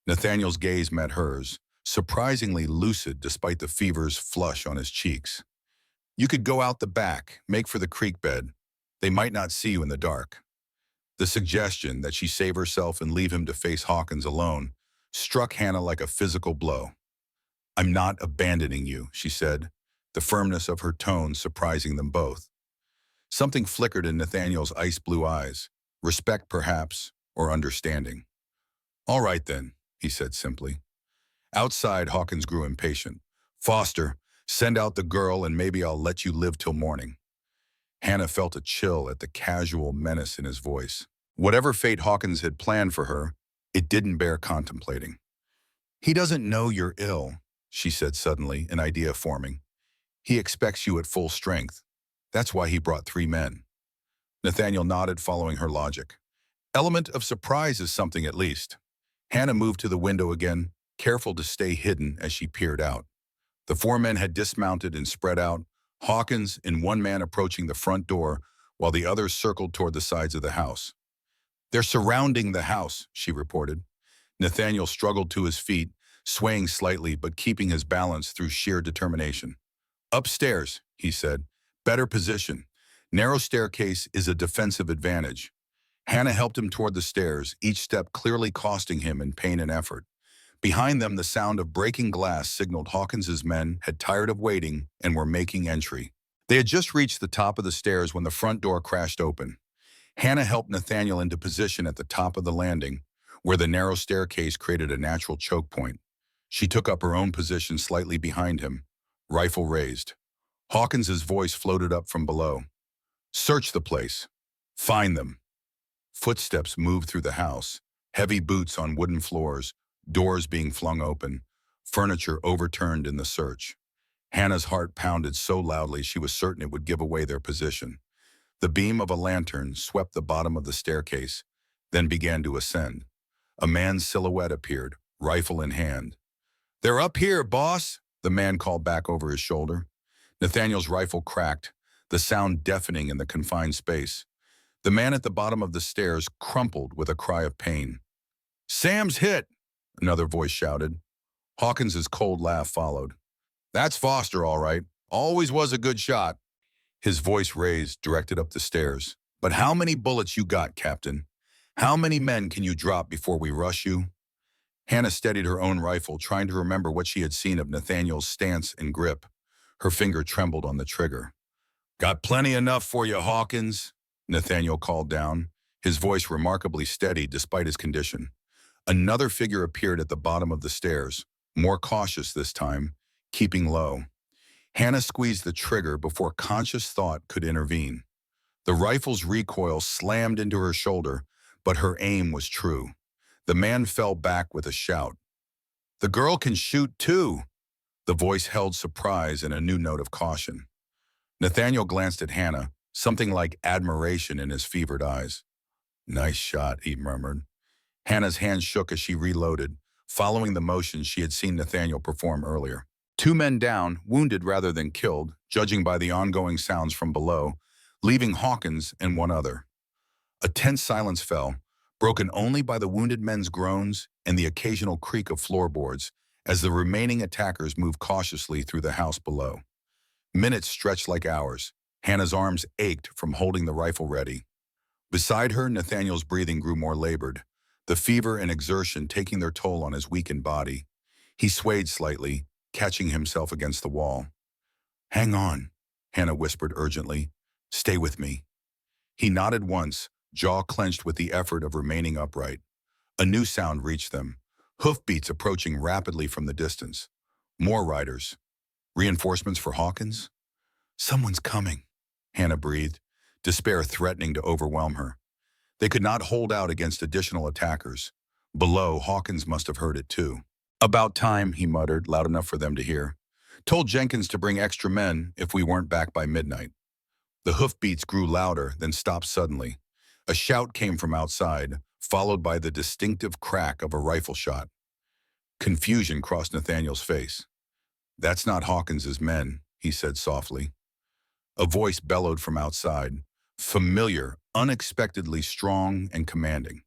Nathaniel's gaze met hers, surprisingly lucid despite the fever's flush on his cheeks. "You could go out the back, make for the creek bed. They might not see you in the dark." The suggestion that she save herself and leave him to face Hawkins alone struck Hannah like a physical blow. I'm not abandoning you, she said, the firmness of her tone surprising them both. Something flickered in Nathaniel's ice-blue eyes, respect perhaps, or understanding. All right then, he said simply. Outside, Hawkins grew impatient. Foster, send out the girl and maybe I'll let you live till morning. Hannah felt a chill at the casual menace in his voice. Whatever fate Hawkins had planned for her, it didn't bear contemplating. He doesn't know you're ill, she said suddenly, an idea forming. He expects you at full strength. That's why he brought 3 men. Nathaniel nodded, following her logic. Element of surprise is something at least. Hannah moved to the window again, careful to stay hidden as she peered out. The 4 men had dismounted and spread out, Hawkins and 1 man approaching the front door, while the others circled toward the sides of the house. They're surrounding the house, she reported. Nathaniel struggled to his feet, swaying slightly but keeping his balance through sheer determination. Upstairs, he said. Better position. Narrow staircase is a defensive advantage. Hannah helped him toward the stairs, each step clearly costing him in pain and effort. Behind them, the sound of breaking glass signaled Hawkins's men had tired of waiting and were making entry. They had just reached the top of the stairs when the front door crashed open. Hannah helped Nathaniel into position at the top of the landing, where the narrow staircase created a natural choke point. She took up her own position slightly behind him, rifle raised. Hawkins's voice floated up from below. Search the place. Find them. Footsteps moved through the house, heavy boots on wooden floors, doors being flung open, furniture overturned in the search. Hannah's heart pounded so loudly she was certain it would give away their position. The beam of a lantern swept the bottom of the staircase, then began to ascend. A man's silhouette appeared, rifle in hand. They're up here, boss, the man called back over his shoulder. Nathaniel's rifle cracked, the sound deafening in the confined space. The man at the bottom of the stairs crumpled with a cry of pain. Sam's hit, another voice shouted. Hawkins's cold laugh followed. That's Foster, all right. Always was a good shot. His voice raised, directed up the stairs. But how many bullets you got, Captain? How many men can you drop before we rush you? Hannah steadied her own rifle, trying to remember what she had seen of Nathaniel's stance and grip. Her finger trembled on the trigger. Got plenty enough for you, Hawkins, Nathaniel called down, his voice remarkably steady despite his condition. Another figure appeared at the bottom of the stairs, more cautious this time, keeping low. Hannah squeezed the trigger before conscious thought could intervene. The rifle's recoil slammed into her shoulder, but her aim was true. The man fell back with a shout. The girl can shoot too. The voice held surprise and a new note of caution. Nathaniel glanced at Hannah, something like admiration in his fevered eyes. Nice shot, he murmured. Hannah's hand shook as she reloaded, following the motion she had seen Nathaniel perform earlier. 2 men down, wounded rather than killed, judging by the ongoing sounds from below, leaving Hawkins and 1 other. A tense silence fell, broken only by the wounded men's groans and the occasional creak of floorboards as the remaining attackers moved cautiously through the house below. Minutes stretched like hours. Hannah's arms ached from holding the rifle ready. Beside her, Nathaniel's breathing grew more labored, the fever and exertion taking their toll on his weakened body. He swayed slightly, catching himself against the wall. Hang on, Hannah whispered urgently. Stay with me. He nodded once, jaw clenched with the effort of remaining upright. A new sound reached them, hoofbeats approaching rapidly from the distance. More riders. Reinforcements for Hawkins? Someone's coming, Hannah breathed, despair threatening to overwhelm her. They could not hold out against additional attackers. Below, Hawkins must have heard it too. About time, he muttered, loud enough for them to hear. Told Jenkins to bring extra men if we weren't back by midnight. The hoofbeats grew louder, then stopped suddenly. A shout came from outside, followed by the distinctive crack of a rifle shot. Confusion crossed Nathaniel's face. That's not Hawkins's men, he said softly. A voice bellowed from outside, familiar, unexpectedly strong and commanding.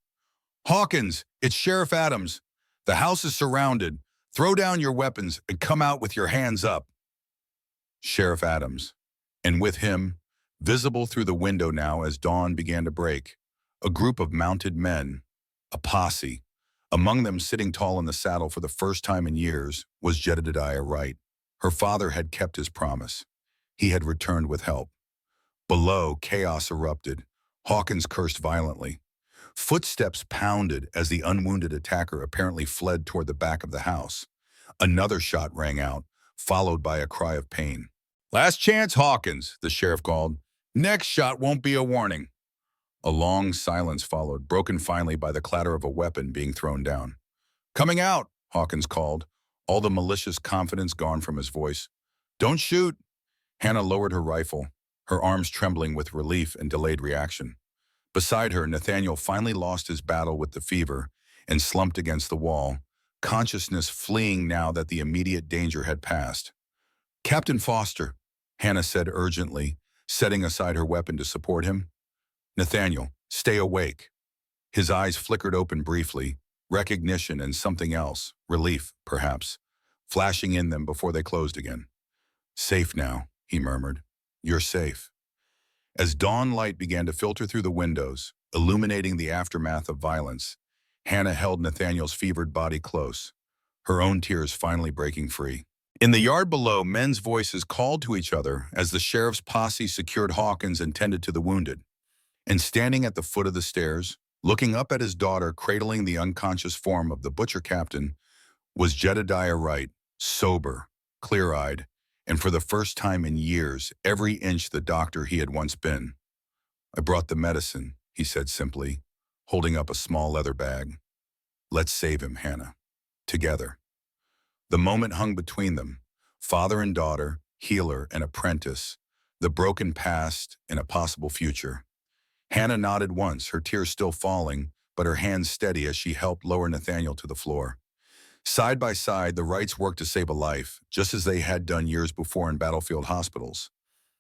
Hawkins, it's Sheriff Adams. The house is surrounded. Throw down your weapons and come out with your hands up. Sheriff Adams, and with him, visible through the window now as dawn began to break, a group of mounted men, a posse, Among them, sitting tall in the saddle for the first time in years, was Jedediah Wright. Her father had kept his promise. He had returned with help. Below, chaos erupted. Hawkins cursed violently. Footsteps pounded as the unwounded attacker apparently fled toward the back of the house. Another shot rang out, followed by a cry of pain. "Last chance, Hawkins," the sheriff called. "Next shot won't be a warning." A long silence followed, broken finally by the clatter of a weapon being thrown down. "Coming out," Hawkins called, all the malicious confidence gone from his voice. "Don't shoot." Hannah lowered her rifle, her arms trembling with relief and delayed reaction. Beside her, Nathaniel finally lost his battle with the fever and slumped against the wall, consciousness fleeing now that the immediate danger had passed. "Captain Foster," Hannah said urgently, setting aside her weapon to support him. "Nathaniel, stay awake." His eyes flickered open briefly, recognition and something else, relief, perhaps, flashing in them before they closed again. "Safe now," he murmured. "You're safe." As dawn light began to filter through the windows, illuminating the aftermath of violence, Hannah held Nathaniel's fevered body close, her own tears finally breaking free. In the yard below, men's voices called to each other as the sheriff's posse secured Hawkins and tended to the wounded. And standing at the foot of the stairs, looking up at his daughter cradling the unconscious form of the butcher captain, was Jedediah Wright, sober, clear-eyed, and for the first time in years, every inch the doctor he had once been. "I brought the medicine," he said simply, holding up a small leather bag. "Let's save him, Hannah. Together." The moment hung between them, father and daughter, healer and apprentice, the broken past and a possible future. Hannah nodded once, her tears still falling, but her hands steady as she helped lower Nathaniel to the floor. Side by side, the Wrights worked to save a life, just as they had done years before in battlefield hospitals.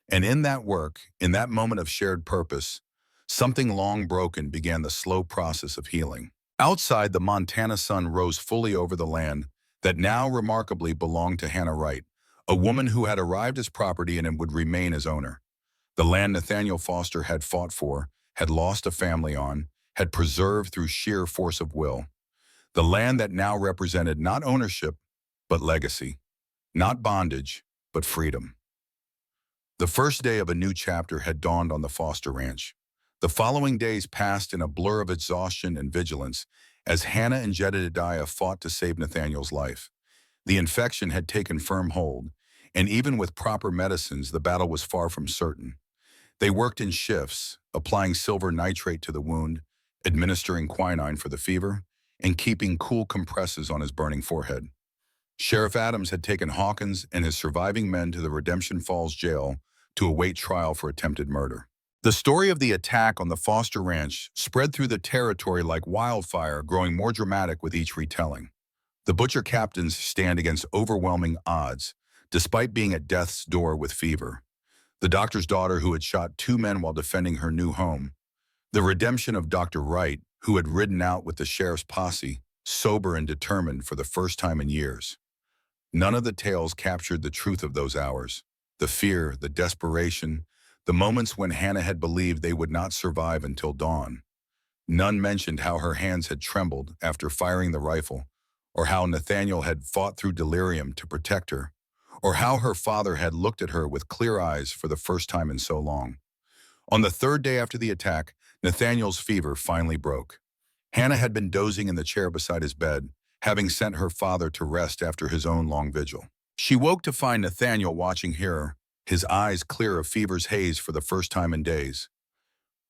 And in that work, in that moment of shared purpose, something long broken began the slow process of healing. Outside, the Montana sun rose fully over the land that now remarkably belonged to Hannah Wright, a woman who had arrived as property and would remain as owner. The land Nathaniel Foster had fought for, had lost a family on, had preserved through sheer force of will. The land that now represented not ownership, but legacy. Not bondage, but freedom. The first day of a new chapter had dawned on the Foster Ranch. The following days passed in a blur of exhaustion and vigilance as Hannah and Jedediah fought to save Nathaniel's life. The infection had taken firm hold, and even with proper medicines, the battle was far from certain. They worked in shifts, applying silver nitrate to the wound, administering quinine for the fever, and keeping cool compresses on his burning forehead. Sheriff Adams had taken Hawkins and his surviving men to the Redemption Falls jail to await trial for attempted murder. The story of the attack on the Foster Ranch spread through the territory like wildfire, growing more dramatic with each retelling. The butcher captains stand against overwhelming odds, despite being at death's door with fever. The doctor's daughter who had shot 2 men while defending her new home. The redemption of Dr. Wright, who had ridden out with the sheriff's posse, sober and determined for the first time in years. None of the tales captured the truth of those hours, the fear, the desperation, the moments when Hannah had believed they would not survive until dawn. None mentioned how her hands had trembled after firing the rifle, or how Nathaniel had fought through delirium to protect her, or how her father had looked at her with clear eyes for the first time in so long. On the third day after the attack, Nathaniel's fever finally broke. Hannah had been dozing in the chair beside his bed, having sent her father to rest after his own long vigil. She woke to find Nathaniel watching her, his eyes clear of fever's haze for the first time in days.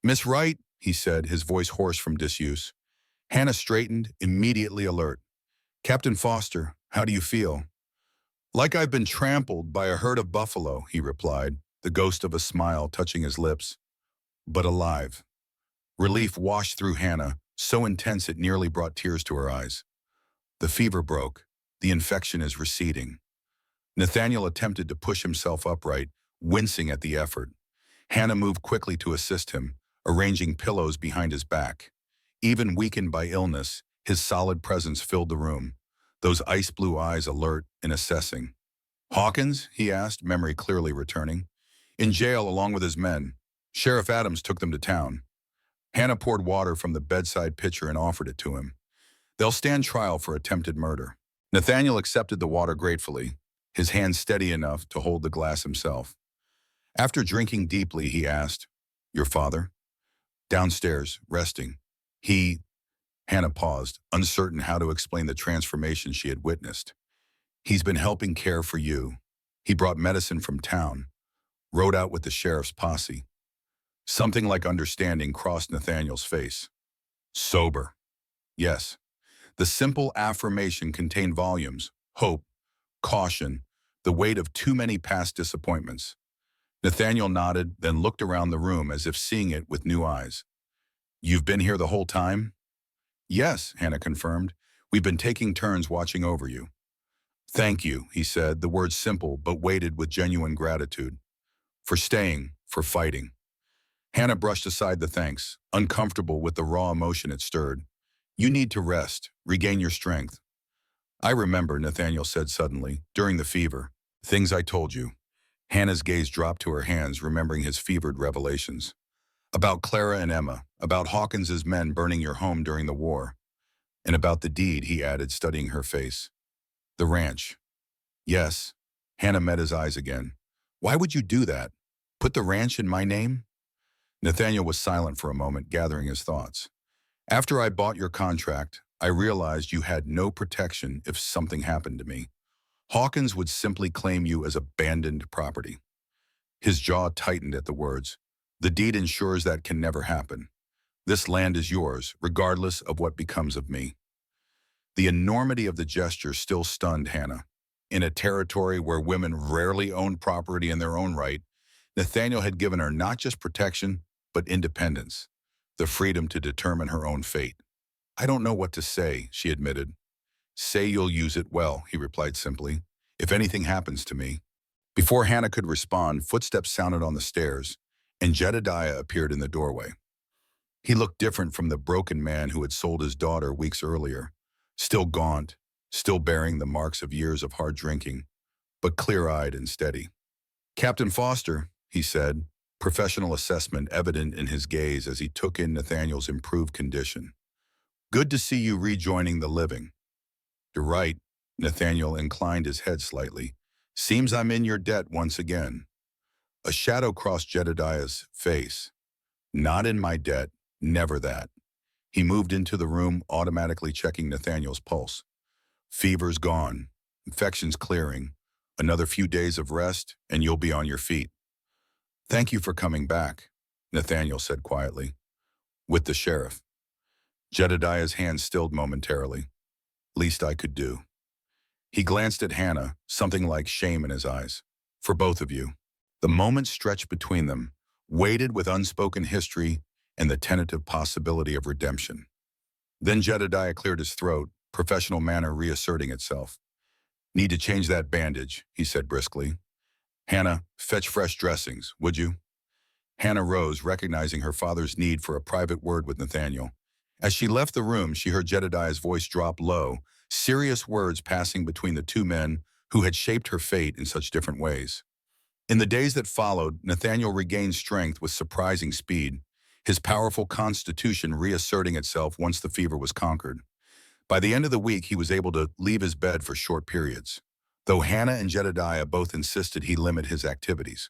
"Miss Wright," he said, his voice hoarse from disuse. Hannah straightened, immediately alert. "Captain Foster, how do you feel?" "Like I've been trampled by a herd of buffalo," he replied, the ghost of a smile touching his lips. "But alive." Relief washed through Hannah, so intense it nearly brought tears to her eyes. "The fever broke. The infection is receding." Nathaniel attempted to push himself upright, wincing at the effort. Hannah moved quickly to assist him, arranging pillows behind his back. Even weakened by illness, his solid presence filled the room, those ice-blue eyes alert and assessing. "Hawkins?" he asked, memory clearly returning. "In jail along with his men. Sheriff Adams took them to town." Hannah poured water from the bedside pitcher and offered it to him. They'll stand trial for attempted murder. Nathaniel accepted the water gratefully, his hand steady enough to hold the glass himself. After drinking deeply, he asked, "Your father?" "Downstairs, resting. He—" Hannah paused, uncertain how to explain the transformation she had witnessed. "He's been helping care for you. He brought medicine from town, rode out with the sheriff's posse." Something like understanding crossed Nathaniel's face. Sober. Yes. The simple affirmation contained volumes, hope, caution, the weight of too many past disappointments. Nathaniel nodded, then looked around the room as if seeing it with new eyes. "You've been here the whole time?" "Yes," Hannah confirmed. "We've been taking turns watching over you." "Thank you," he said, the words simple but weighted with genuine gratitude. "For staying, for fighting." Hannah brushed aside the thanks, uncomfortable with the raw emotion it stirred. "You need to rest, regain your strength." "I remember," Nathaniel said suddenly, "during the fever. Things I told you." Hannah's gaze dropped to her hands, remembering his fevered revelations. "About Clara and Emma, about Hawkins's men burning your home during the war. And about the deed," he added, studying her face. "The ranch." "Yes." Hannah met his eyes again. "Why would you do that? Put the ranch in my name?" Nathaniel was silent for a moment, gathering his thoughts. "After I bought your contract, I realized you had no protection if something happened to me. Hawkins would simply claim you as abandoned property." His jaw tightened at the words. "The deed ensures that can never happen. This land is yours, regardless of what becomes of me." The enormity of the gesture still stunned Hannah. In a territory where women rarely owned property in their own right, Nathaniel had given her not just protection, but independence, the freedom to determine her own fate. "I don't know what to say," she admitted. "Say you'll use it well," he replied simply. "If anything happens to me." Before Hannah could respond, footsteps sounded on the stairs, and Jedediah appeared in the doorway. He looked different from the broken man who had sold his daughter weeks earlier, still gaunt, still bearing the marks of years of hard drinking, but clear-eyed and steady. "Captain Foster," he said, professional assessment evident in his gaze as he took in Nathaniel's improved condition. "Good to see you rejoining the living." "You're right." Nathaniel inclined his head slightly. "Seems I'm in your debt once again." A shadow crossed Jedediah's face. "Not in my debt, never that." He moved into the room, automatically checking Nathaniel's pulse. "Fever's gone, infection's clearing. Another few days of rest, and you'll be on your feet." "Thank you for coming back," Nathaniel said quietly. "With the sheriff." Jedediah's hand stilled momentarily. "Least I could do." He glanced at Hannah, something like shame in his eyes. "For both of you." The moment stretched between them, weighted with unspoken history and the tentative possibility of redemption. Then Jedediah cleared his throat, professional manner reasserting itself. "Need to change that bandage," he said briskly. "Hannah, fetch fresh dressings, would you?" Hannah rose, recognizing her father's need for a private word with Nathaniel. As she left the room, she heard Jedediah's voice drop low, serious words passing between the two men who had shaped her fate in such different ways. In the days that followed, Nathaniel regained strength with surprising speed, his powerful constitution reasserting itself once the fever was conquered. By the end of the week, he was able to leave his bed for short periods, though Hannah and Jedediah both insisted he limit his activities.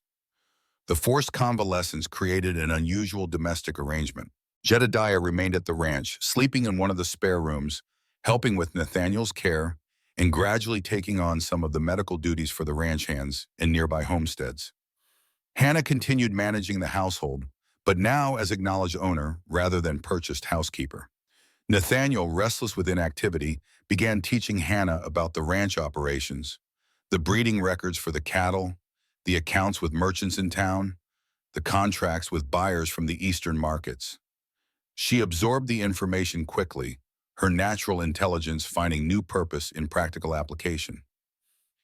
The forced convalescence created an unusual domestic arrangement. Jedediah remained at the ranch, sleeping in one of the spare rooms, helping with Nathaniel's care, and gradually taking on some of the medical duties for the ranch hands in nearby homesteads. Hannah continued managing the household, but now as acknowledged owner rather than purchased housekeeper. Nathaniel, restless with inactivity, began teaching Hannah about the ranch operations, the breeding records for the cattle, the accounts with merchants in town, the contracts with buyers from the eastern markets. She absorbed the information quickly, her natural intelligence finding new purpose in practical application.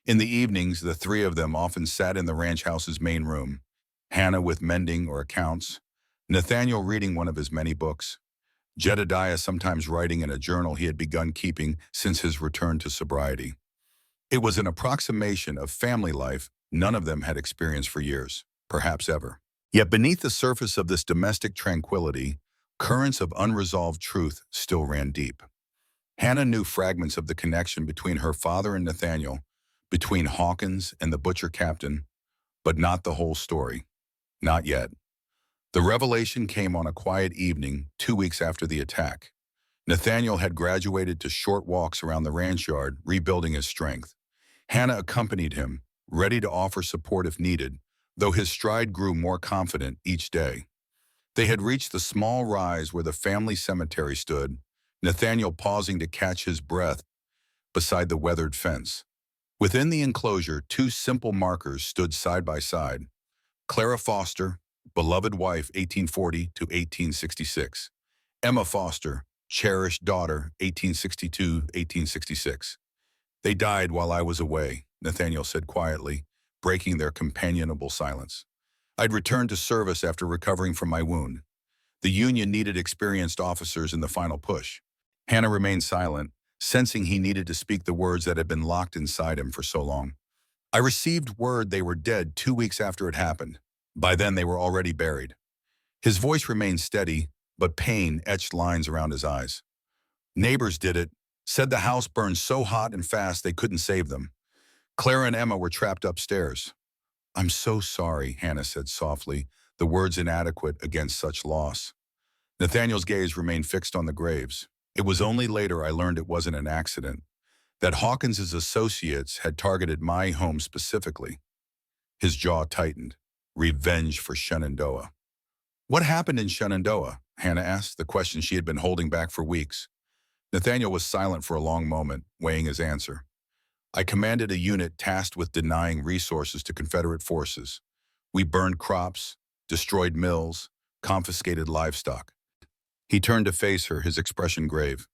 In the evenings, the three of them often sat in the ranch house's main room, Hannah with mending or accounts, Nathaniel reading one of his many books, Jedediah sometimes writing in a journal he had begun keeping since his return to sobriety. It was an approximation of family life none of them had experienced for years, perhaps ever. Yet beneath the surface of this domestic tranquility, currents of unresolved truth still ran deep. Hannah knew fragments of the connection between her father and Nathaniel, between Hawkins and the butcher captain, but not the whole story. Not yet. The revelation came on a quiet evening 2 weeks after the attack. Nathaniel had graduated to short walks around the ranch yard, rebuilding his strength. Hannah accompanied him, ready to offer support if needed, though his stride grew more confident each day. They had reached the small rise where the family cemetery stood, Nathaniel pausing to catch his breath beside the weathered fence. Within the enclosure, two simple markers stood side by side. Clara Foster, beloved wife 1840 to 1866. Emma Foster, cherished daughter 1862-1866. They died while I was away, Nathaniel said quietly, breaking their companionable silence. I'd returned to service after recovering from my wound. The Union needed experienced officers in the final push. Hannah remained silent, sensing he needed to speak the words that had been locked inside him for so long. I received word they were dead 2 weeks after it happened. By then, they were already buried. His voice remained steady, but pain etched lines around his eyes. Neighbors did it, said the house burned so hot and fast they couldn't save them. Clara and Emma were trapped upstairs. I'm so sorry, Hannah said softly, the words inadequate against such loss. Nathaniel's gaze remained fixed on the graves. It was only later I learned it wasn't an accident, that Hawkins's associates had targeted my home specifically. His jaw tightened. Revenge for Shenandoah. What happened in Shenandoah? Hannah asked, the question she had been holding back for weeks. Nathaniel was silent for a long moment, weighing his answer. I commanded a unit tasked with denying resources to Confederate forces. We burned crops, destroyed mills, confiscated livestock. He turned to face her, his expression grave.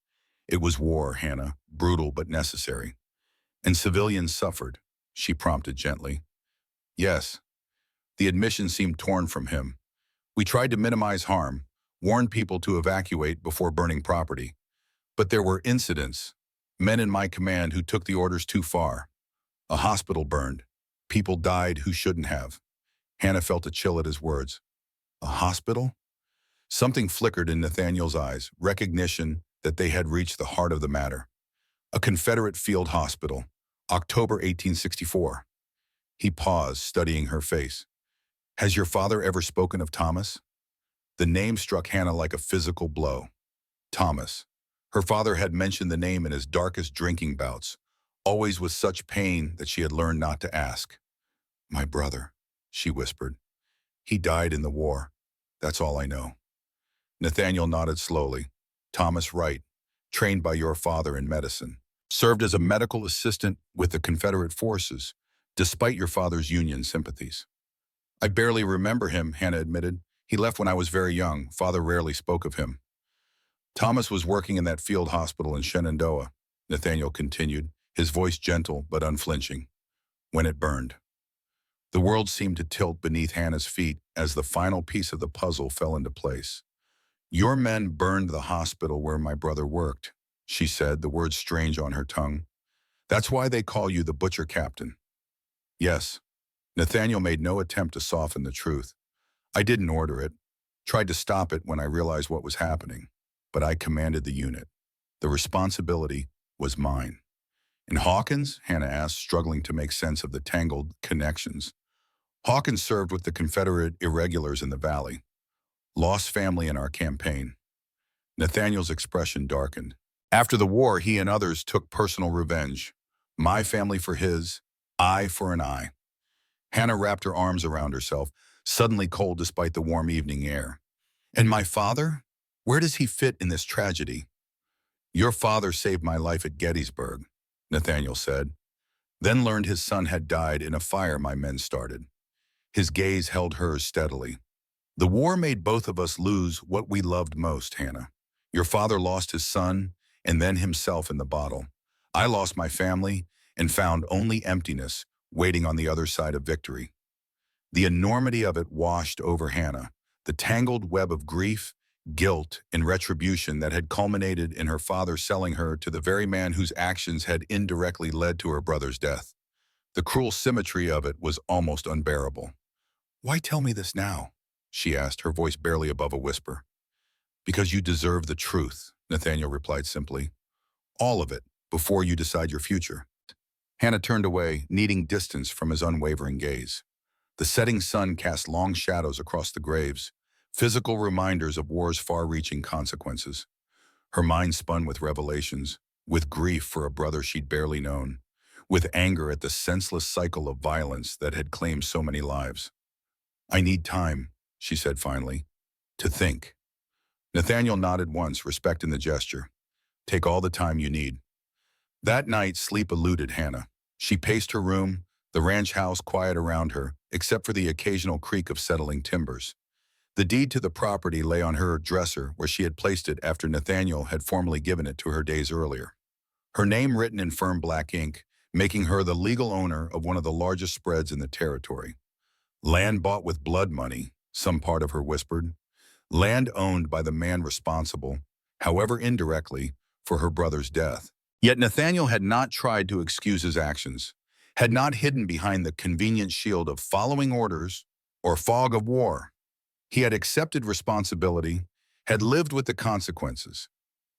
It was war, Hannah, brutal but necessary. And civilians suffered, she prompted gently. Yes. The admission seemed torn from him. We tried to minimize harm, warned people to evacuate before burning property. But there were incidents, men in my command who took the orders too far. A hospital burned. People died who shouldn't have. Hannah felt a chill at his words. A hospital? Something flickered in Nathaniel's eyes, recognition that they had reached the heart of the matter. A Confederate field hospital, October 1864. He paused, studying her face. Has your father ever spoken of Thomas? The name struck Hannah like a physical blow. Thomas. Her father had mentioned the name in his darkest drinking bouts, always with such pain that she had learned not to ask. My brother, she whispered. He died in the war. That's all I know. Nathaniel nodded slowly. Thomas Wright, trained by your father in medicine, served as a medical assistant with the Confederate forces, despite your father's Union sympathies. I barely remember him, Hannah admitted. He left when I was very young. Father rarely spoke of him. Thomas was working in that field hospital in Shenandoah, Nathaniel continued, his voice gentle but unflinching, when it burned. The world seemed to tilt beneath Hannah's feet as the final piece of the puzzle fell into place. Your men burned the hospital where my brother worked, she said, the words strange on her tongue. That's why they call you the butcher captain. Yes. Nathaniel made no attempt to soften the truth. I didn't order it, tried to stop it when I realized what was happening, but I commanded the unit. The responsibility was mine. And Hawkins? Hannah asked, struggling to make sense of the tangled connections. Hawkins served with the Confederate irregulars in the valley. Lost family in our campaign. Nathaniel's expression darkened. After the war, he and others took personal revenge. My family for his, eye for an eye. Hannah wrapped her arms around herself, suddenly cold despite the warm evening air. And my father? Where does he fit in this tragedy? Your father saved my life at Gettysburg, Nathaniel said, then learned his son had died in a fire my men started. His gaze held hers steadily. The war made both of us lose what we loved most, Hannah. Your father lost his son and then himself in the bottle. I lost my family and found only emptiness waiting on the other side of victory. The enormity of it washed over Hannah, the tangled web of grief, guilt, and retribution that had culminated in her father selling her to the very man whose actions had indirectly led to her brother's death. The cruel symmetry of it was almost unbearable. Why tell me this now? She asked, her voice barely above a whisper. Because you deserve the truth, Nathaniel replied simply. All of it, before you decide your future. Hannah turned away, needing distance from his unwavering gaze. The setting sun cast long shadows across the graves, physical reminders of war's far-reaching consequences. Her mind spun with revelations, with grief for a brother she'd barely known, with anger at the senseless cycle of violence that had claimed so many lives. "I need time," she said finally, "to think." Nathaniel nodded once, respecting the gesture. "Take all the time you need." That night, sleep eluded Hannah. She paced her room, the ranch house quiet around her, except for the occasional creak of settling timbers. The deed to the property lay on her dresser where she had placed it after Nathaniel had formally given it to her days earlier. Her name written in firm black ink, making her the legal owner of one of the largest spreads in the territory. Land bought with blood money, some part of her whispered. Land owned by the man responsible, however indirectly, for her brother's death. Yet Nathaniel had not tried to excuse his actions, had not hidden behind the convenient shield of following orders or fog of war. He had accepted responsibility, had lived with the consequences.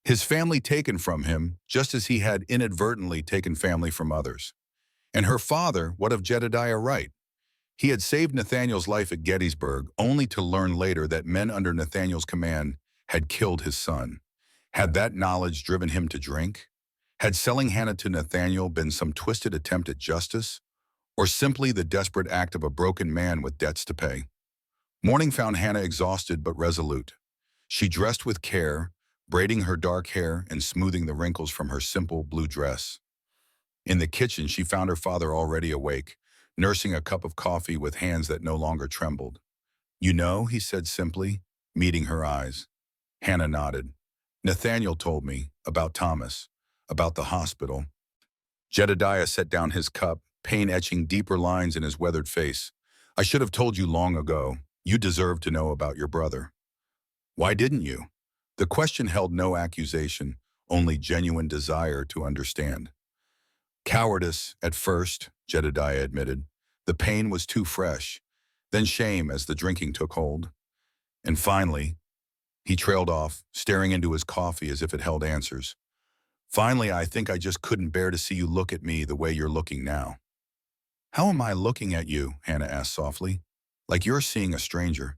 His family taken from him, just as he had inadvertently taken family from others. And her father, what of Jedediah Wright? He had saved Nathaniel's life at Gettysburg, only to learn later that men under Nathaniel's command had killed his son. Had that knowledge driven him to drink? Had selling Hannah to Nathaniel been some twisted attempt at justice, or simply the desperate act of a broken man with debts to pay? Morning found Hannah exhausted but resolute. She dressed with care, braiding her dark hair and smoothing the wrinkles from her simple blue dress. In the kitchen, she found her father already awake, nursing a cup of coffee with hands that no longer trembled. "You know," he said simply, meeting her eyes. Hannah nodded. "Nathaniel told me about Thomas, about the hospital." Jedediah set down his cup, pain etching deeper lines in his weathered face. "I should have told you long ago. You deserve to know about your brother." "Why didn't you?" The question held no accusation, only genuine desire to understand. "Cowardice, at first," Jedediah admitted. "The pain was too fresh. Then shame as the drinking took hold. And finally," he trailed off, staring into his coffee as if it held answers. "Finally, I think I just couldn't bear to see you look at me the way you're looking now." "How am I looking at you?" Hannah asked softly. "Like you're seeing a stranger."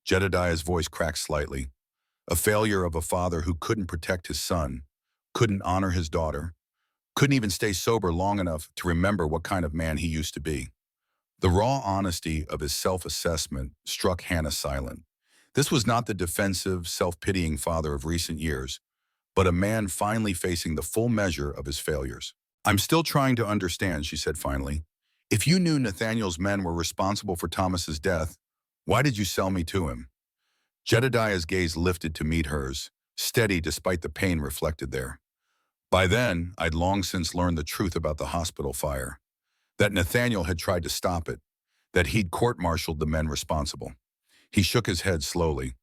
Jedediah's voice cracked slightly. A failure of a father who couldn't protect his son, couldn't honor his daughter, couldn't even stay sober long enough to remember what kind of man he used to be. The raw honesty of his self-assessment struck Hannah silent. This was not the defensive, self-pitying father of recent years, but a man finally facing the full measure of his failures. "I'm still trying to understand," she said finally. "If you knew Nathaniel's men were responsible for Thomas's death, why did you sell me to him?" Jedediah's gaze lifted to meet hers, steady despite the pain reflected there. "By then, I'd long since learned the truth about the hospital fire. That Nathaniel had tried to stop it, that he'd court-martialed the men responsible." He shook his head slowly.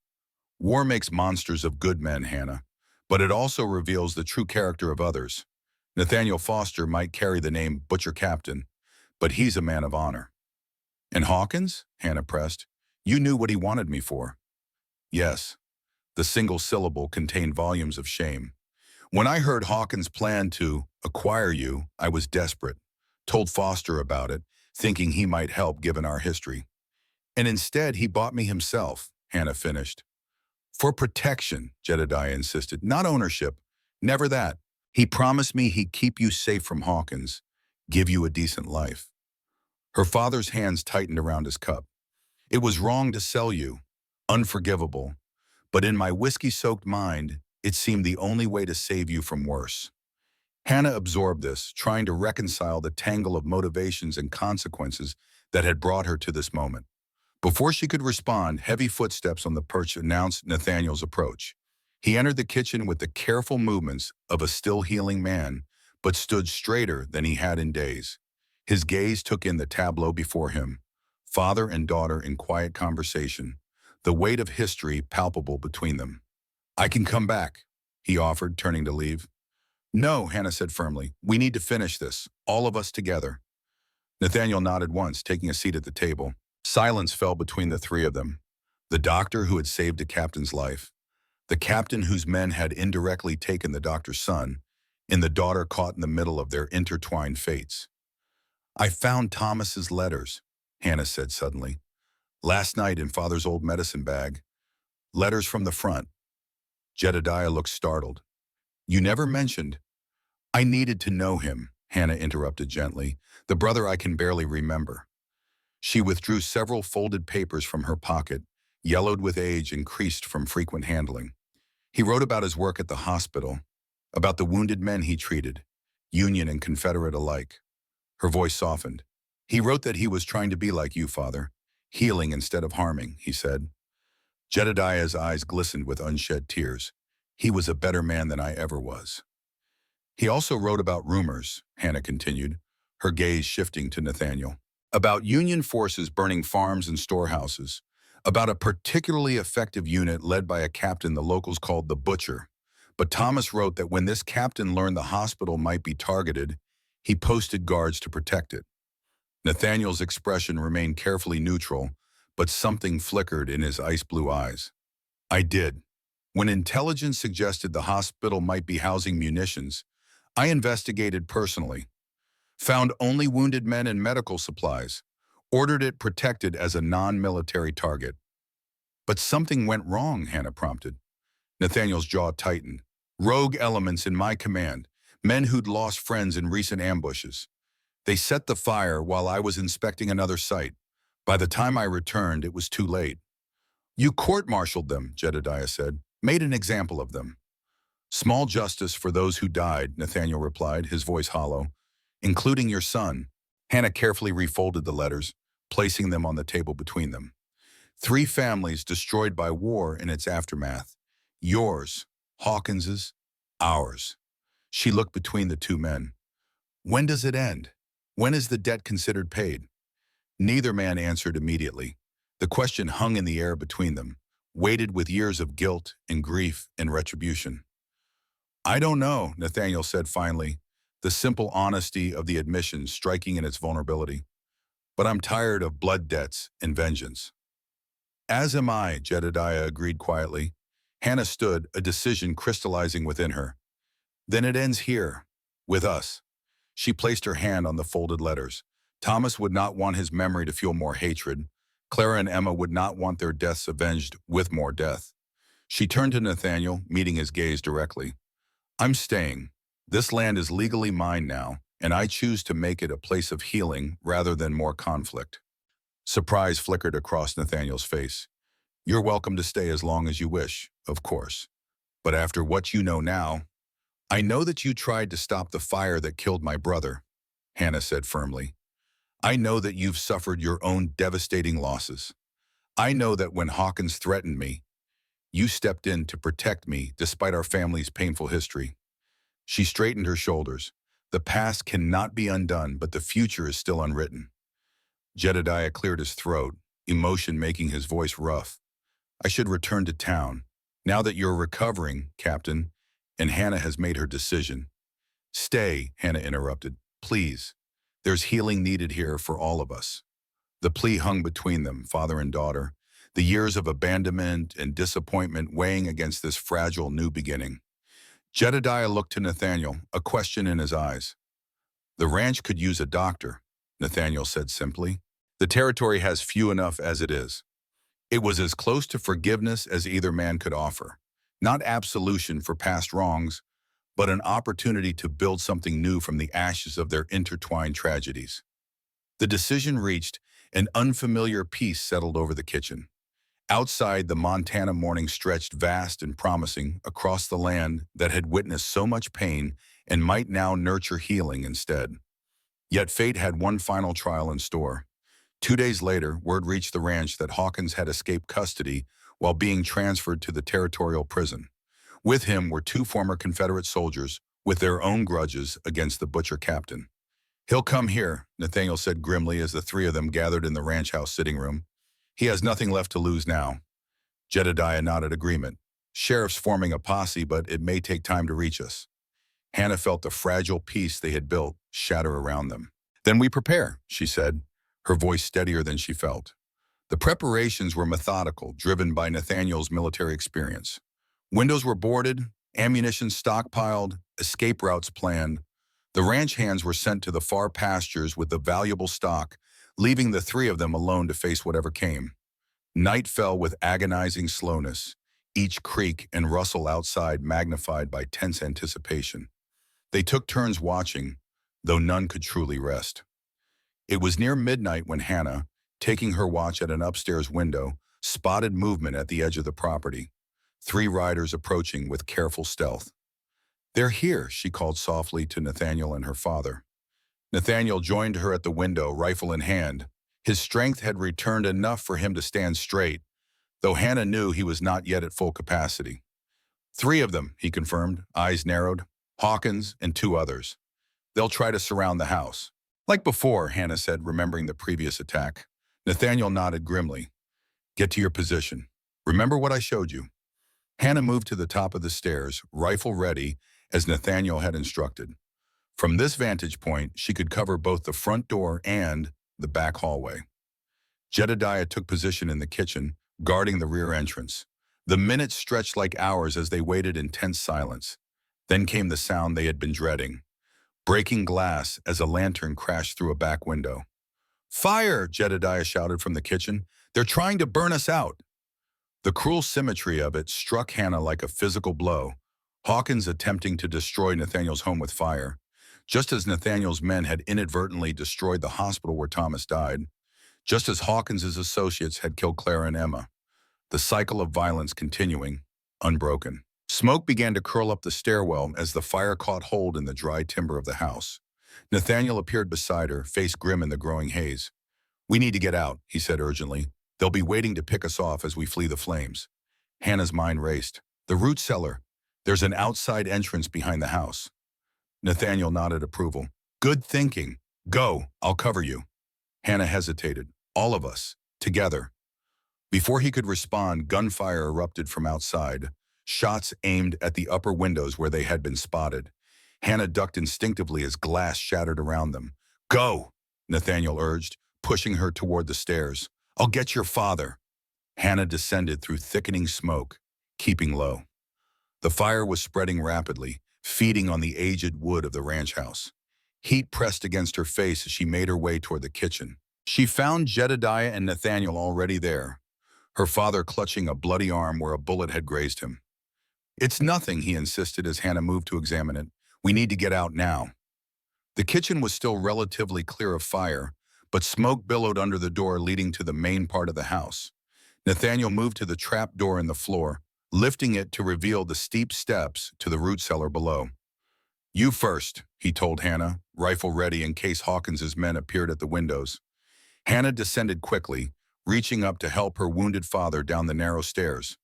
"War makes monsters of good men, Hannah, but it also reveals the true character of others. Nathaniel Foster might carry the name Butcher Captain, but he's a man of honor." "And Hawkins?" Hannah pressed. "You knew what he wanted me for." "Yes." The single syllable contained volumes of shame. "When I heard Hawkins planned to acquire you, I was desperate. Told Foster about it, thinking he might help given our history. And instead, he bought me himself," Hannah finished. "For protection," Jedediah insisted, "not ownership. Never that. He promised me he'd keep you safe from Hawkins, give you a decent life." Her father's hands tightened around his cup. "It was wrong to sell you. Unforgivable. But in my whiskey-soaked mind, it seemed the only way to save you from worse." Hannah absorbed this, trying to reconcile the tangle of motivations and consequences that had brought her to this moment. Before she could respond, heavy footsteps on the porch announced Nathaniel's approach. He entered the kitchen with the careful movements of a still-healing man, but stood straighter than he had in days. His gaze took in the tableau before him, father and daughter in quiet conversation, the weight of history palpable between them. "I can come back," he offered, turning to leave. "No," Hannah said firmly. "We need to finish this, all of us together." Nathaniel nodded once, taking a seat at the table. Silence fell between the three of them. The doctor who had saved a captain's life, the captain whose men had indirectly taken the doctor's son, in the daughter caught in the middle of their intertwined fates. "I found Thomas's letters," Hannah said suddenly. "Last night in Father's old medicine bag. Letters from the front." Jedediah looked startled. "You never mentioned—" "I needed to know him," Hannah interrupted gently, "the brother I can barely remember." She withdrew several folded papers from her pocket, yellowed with age and creased from frequent handling. He wrote about his work at the hospital, about the wounded men he treated, Union and Confederate alike. Her voice softened. "He wrote that he was trying to be like you, Father, healing instead of harming," he said. Jedediah's eyes glistened with unshed tears. "He was a better man than I ever was." "He also wrote about rumors," Hannah continued, her gaze shifting to Nathaniel. "About Union forces burning farms and storehouses. About a particularly effective unit led by a captain the locals called the Butcher. But Thomas wrote that when this captain learned the hospital might be targeted, he posted guards to protect it." Nathaniel's expression remained carefully neutral, but something flickered in his ice-blue eyes. "I did. When intelligence suggested the hospital might be housing munitions, I investigated personally. Found only wounded men and medical supplies. Ordered it protected as a non-military target." "But something went wrong," Hannah prompted. Nathaniel's jaw tightened. "Rogue elements in my command, men who'd lost friends in recent ambushes. They set the fire while I was inspecting another site. By the time I returned, it was too late." "You court-martialed them," Jedediah said. "Made an example of them." "Small justice for those who died," Nathaniel replied, his voice hollow. "Including your son." Hannah carefully refolded the letters, placing them on the table between them. "3 families destroyed by war in its aftermath. Yours, Hawkins's, ours." She looked between the two men. "When does it end? When is the debt considered paid?" Neither man answered immediately. The question hung in the air between them, weighted with years of guilt and grief and retribution. "I don't know," Nathaniel said finally, the simple honesty of the admission striking in its vulnerability. "But I'm tired of blood debts and vengeance." "As am I," Jedediah agreed quietly. Hannah stood, a decision crystallizing within her. "Then it ends here, with us." She placed her hand on the folded letters. Thomas would not want his memory to fuel more hatred. Clara and Emma would not want their deaths avenged with more death. She turned to Nathaniel, meeting his gaze directly. "I'm staying. This land is legally mine now, and I choose to make it a place of healing rather than more conflict." Surprise flickered across Nathaniel's face. "You're welcome to stay as long as you wish, of course. But after what you know now—" "I know that you tried to stop the fire that killed my brother," Hannah said firmly. "I know that you've suffered your own devastating losses. I know that when Hawkins threatened me, you stepped in to protect me despite our family's painful history." She straightened her shoulders. "The past cannot be undone, but the future is still unwritten." Jedediah cleared his throat, emotion making his voice rough. "I should return to town. Now that you're recovering, Captain," and Hannah has made her decision. "Stay," Hannah interrupted. "Please. There's healing needed here for all of us." The plea hung between them, father and daughter, the years of abandonment and disappointment weighing against this fragile new beginning. Jedediah looked to Nathaniel, a question in his eyes. "The ranch could use a doctor," Nathaniel said simply. "The territory has few enough as it is." It was as close to forgiveness as either man could offer. Not absolution for past wrongs, but an opportunity to build something new from the ashes of their intertwined tragedies. The decision reached, an unfamiliar peace settled over the kitchen. Outside, the Montana morning stretched vast and promising across the land that had witnessed so much pain and might now nurture healing instead. Yet fate had one final trial in store. 2 days later, word reached the ranch that Hawkins had escaped custody while being transferred to the territorial prison. With him were 2 former Confederate soldiers with their own grudges against the butcher captain. "He'll come here," Nathaniel said grimly as the 3 of them gathered in the ranch house sitting room. "He has nothing left to lose now." Jedediah nodded agreement. "Sheriff's forming a posse, but it may take time to reach us." Hannah felt the fragile peace they had built shatter around them. "Then we prepare," she said, her voice steadier than she felt. The preparations were methodical, driven by Nathaniel's military experience. Windows were boarded, ammunition stockpiled, escape routes planned. The ranch hands were sent to the far pastures with the valuable stock, leaving the three of them alone to face whatever came. Night fell with agonizing slowness, each creak and rustle outside magnified by tense anticipation. They took turns watching, though none could truly rest. It was near midnight when Hannah, taking her watch at an upstairs window, spotted movement at the edge of the property. Three riders approaching with careful stealth. "They're here," she called softly to Nathaniel and her father. Nathaniel joined her at the window, rifle in hand. His strength had returned enough for him to stand straight, though Hannah knew he was not yet at full capacity. "Three of them," he confirmed, eyes narrowed. "Hawkins and two others. They'll try to surround the house." "Like before," Hannah said, remembering the previous attack. Nathaniel nodded grimly. "Get to your position. Remember what I showed you." Hannah moved to the top of the stairs, rifle ready, as Nathaniel had instructed. From this vantage point, she could cover both the front door and the back hallway. Jedediah took position in the kitchen, guarding the rear entrance. The minutes stretched like hours as they waited in tense silence. Then came the sound they had been dreading. Breaking glass as a lantern crashed through a back window. "Fire!" Jedediah shouted from the kitchen. "They're trying to burn us out." The cruel symmetry of it struck Hannah like a physical blow. Hawkins attempting to destroy Nathaniel's home with fire, just as Nathaniel's men had inadvertently destroyed the hospital where Thomas died, just as Hawkins's associates had killed Clara and Emma. The cycle of violence continuing, unbroken. Smoke began to curl up the stairwell as the fire caught hold in the dry timber of the house. Nathaniel appeared beside her, face grim in the growing haze. "We need to get out," he said urgently. "They'll be waiting to pick us off as we flee the flames." Hannah's mind raced. "The root cellar. There's an outside entrance behind the house." Nathaniel nodded approval. "Good thinking. Go, I'll cover you." Hannah hesitated. "All of us. Together." Before he could respond, gunfire erupted from outside, shots aimed at the upper windows where they had been spotted. Hannah ducked instinctively as glass shattered around them. "Go," Nathaniel urged, pushing her toward the stairs. "I'll get your father." Hannah descended through thickening smoke, keeping low. The fire was spreading rapidly, feeding on the aged wood of the ranch house. Heat pressed against her face as she made her way toward the kitchen. She found Jedediah and Nathaniel already there, her father clutching a bloody arm where a bullet had grazed him. "It's nothing," he insisted as Hannah moved to examine it. "We need to get out now." The kitchen was still relatively clear of fire, but smoke billowed under the door leading to the main part of the house. Nathaniel moved to the trap door in the floor, lifting it to reveal the steep steps to the root cellar below. "You first," he told Hannah, rifle ready in case Hawkins's men appeared at the windows. Hannah descended quickly, reaching up to help her wounded father down the narrow stairs.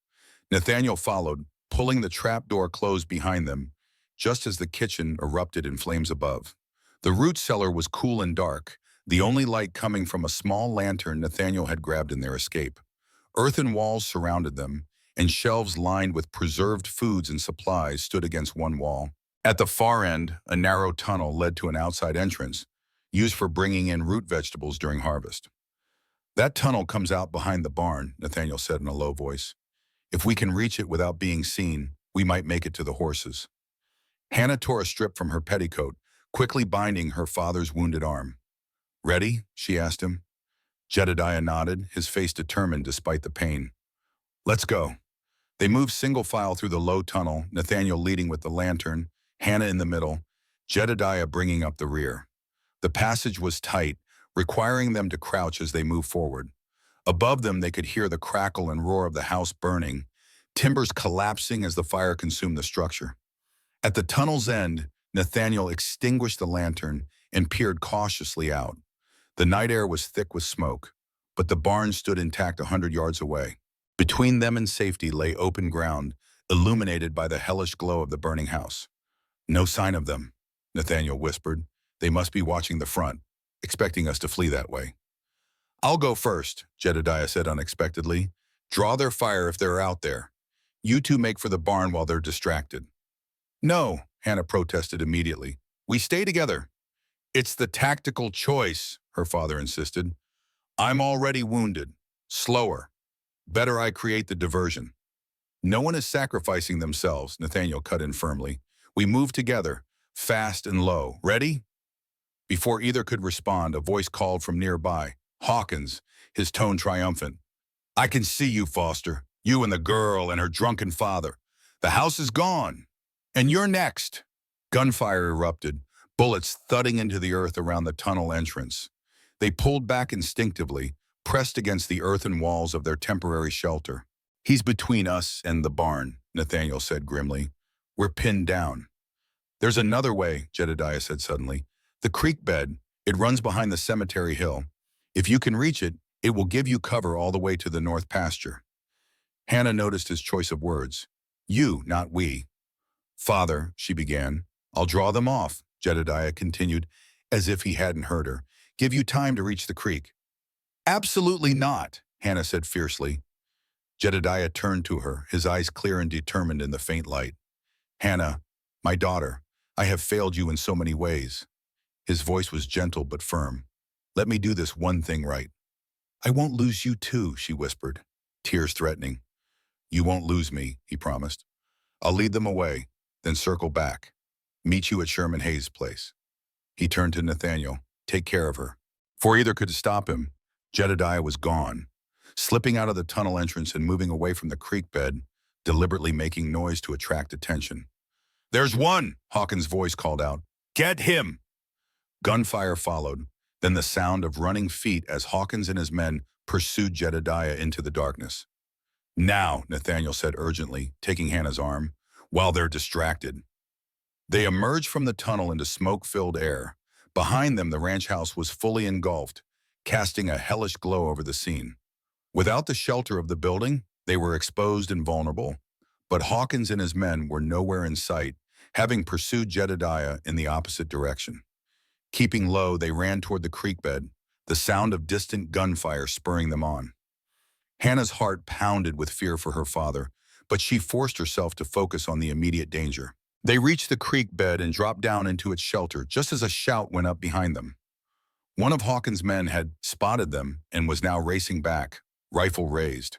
Nathaniel followed, pulling the trap door closed behind them, just as the kitchen erupted in flames above. The root cellar was cool and dark, the only light coming from a small lantern Nathaniel had grabbed in their escape. Earthen walls surrounded them, and shelves lined with preserved foods and supplies stood against one wall. At the far end, a narrow tunnel led to an outside entrance, used for bringing in root vegetables during harvest. "That tunnel comes out behind the barn," Nathaniel said in a low voice. "If we can reach it without being seen, we might make it to the horses." Hannah tore a strip from her petticoat, quickly binding her father's wounded arm. "Ready?" she asked him. Jedediah nodded, his face determined despite the pain. "Let's go." They moved single file through the low tunnel, Nathaniel leading with the lantern, Hannah in the middle, Jedediah bringing up the rear. The passage was tight, requiring them to crouch as they moved forward. Above them, they could hear the crackle and roar of the house burning, timbers collapsing as the fire consumed the structure. At the tunnel's end, Nathaniel extinguished the lantern and peered cautiously out. The night air was thick with smoke, but the barn stood intact 100 yards away. Between them and safety lay open ground, illuminated by the hellish glow of the burning house. "No sign of them," Nathaniel whispered. "They must be watching the front, expecting us to flee that way." "I'll go first," Jedediah said unexpectedly. "Draw their fire if they're out there. You two make for the barn while they're distracted." "No," Hannah protested immediately. "We stay together." "It's the tactical choice," her father insisted. "I'm already wounded. Slower. Better I create the diversion." "No one is sacrificing themselves," Nathaniel cut in firmly. We moved together, fast and low. Ready? Before either could respond, a voice called from nearby. Hawkins, his tone triumphant. I can see you, Foster. You and the girl and her drunken father. The house is gone. And you're next. Gunfire erupted, bullets thudding into the earth around the tunnel entrance. They pulled back instinctively, pressed against the earthen walls of their temporary shelter. He's between us and the barn, Nathaniel said grimly. We're pinned down. There's another way, Jedediah said suddenly. The creek bed, it runs behind the cemetery hill. If you can reach it, it will give you cover all the way to the north pasture. Hannah noticed his choice of words. You, not we. Father, she began. I'll draw them off, Jedediah continued, as if he hadn't heard her. Give you time to reach the creek. Absolutely not, Hannah said fiercely. Jedediah turned to her, his eyes clear and determined in the faint light. Hannah, my daughter, I have failed you in so many ways. His voice was gentle but firm. Let me do this one thing right. I won't lose you too, she whispered, tears threatening. You won't lose me, he promised. I'll lead them away, then circle back. Meet you at Sherman Hayes' place. He turned to Nathaniel. Take care of her. Before either could stop him, Jedediah was gone, slipping out of the tunnel entrance and moving away from the creek bed, deliberately making noise to attract attention. There's one, Hawkins' voice called out. Get him! Gunfire followed, then the sound of running feet as Hawkins and his men pursued Jedediah into the darkness. Now, Nathaniel said urgently, taking Hannah's arm, while they're distracted. They emerged from the tunnel into smoke-filled air. Behind them, the ranch house was fully engulfed, casting a hellish glow over the scene. Without the shelter of the building, they were exposed and vulnerable. But Hawkins and his men were nowhere in sight, having pursued Jedediah in the opposite direction. Keeping low, they ran toward the creek bed, the sound of distant gunfire spurring them on. Hannah's heart pounded with fear for her father, but she forced herself to focus on the immediate danger. They reached the creek bed and dropped down into its shelter just as a shout went up behind them. One of Hawkins' men had spotted them and was now racing back, rifle raised.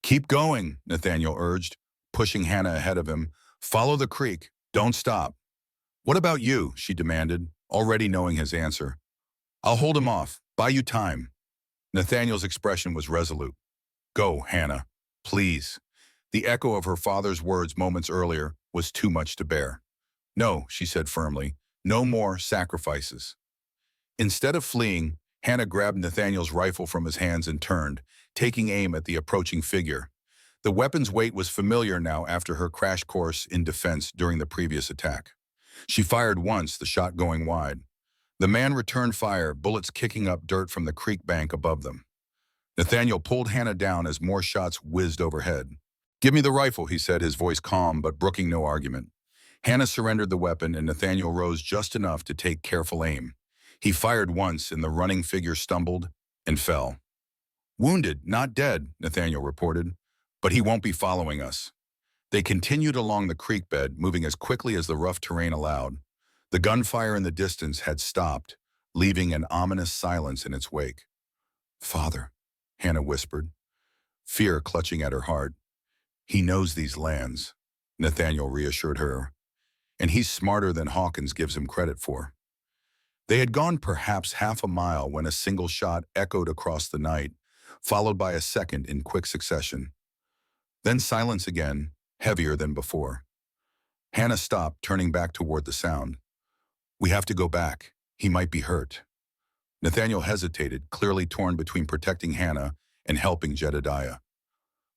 Keep going, Nathaniel urged, pushing Hannah ahead of him. Follow the creek. Don't stop. What about you? She demanded, already knowing his answer. I'll hold him off. Buy you time. Nathaniel's expression was resolute. Go, Hannah. Please. The echo of her father's words moments earlier was too much to bear. No, she said firmly. No more sacrifices. Instead of fleeing, Hannah grabbed Nathaniel's rifle from his hands and turned, taking aim at the approaching figure. The weapon's weight was familiar now after her crash course in defense during the previous attack. She fired once, the shot going wide. The man returned fire, bullets kicking up dirt from the creek bank above them. Nathaniel pulled Hannah down as more shots whizzed overhead. Give me the rifle, he said, his voice calm but brooking no argument. Hannah surrendered the weapon and Nathaniel rose just enough to take careful aim. He fired once and the running figure stumbled and fell. Wounded, not dead, Nathaniel reported, but he won't be following us. They continued along the creek bed, moving as quickly as the rough terrain allowed. The gunfire in the distance had stopped, leaving an ominous silence in its wake. Father, Hannah whispered, fear clutching at her heart. He knows these lands, Nathaniel reassured her, and he's smarter than Hawkins gives him credit for. They had gone perhaps half a mile when a single shot echoed across the night, followed by a second in quick succession. Then silence again, heavier than before. Hannah stopped, turning back toward the sound. We have to go back. He might be hurt. Nathaniel hesitated, clearly torn between protecting Hannah and helping Jedediah.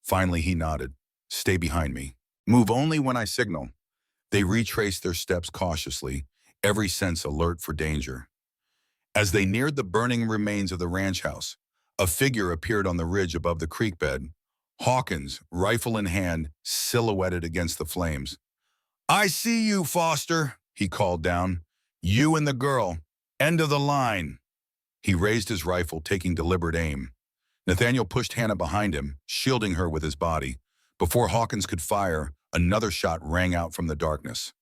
Finally, he nodded. Stay behind me. Move only when I signal. They retraced their steps cautiously, every sense alert for danger. As they neared the burning remains of the ranch house, a figure appeared on the ridge above the creek bed. Hawkins, rifle in hand, silhouetted against the flames. I see you, Foster, he called down. You and the girl. End of the line. He raised his rifle, taking deliberate aim. Nathaniel pushed Hannah behind him, shielding her with his body. Before Hawkins could fire, another shot rang out from the darkness.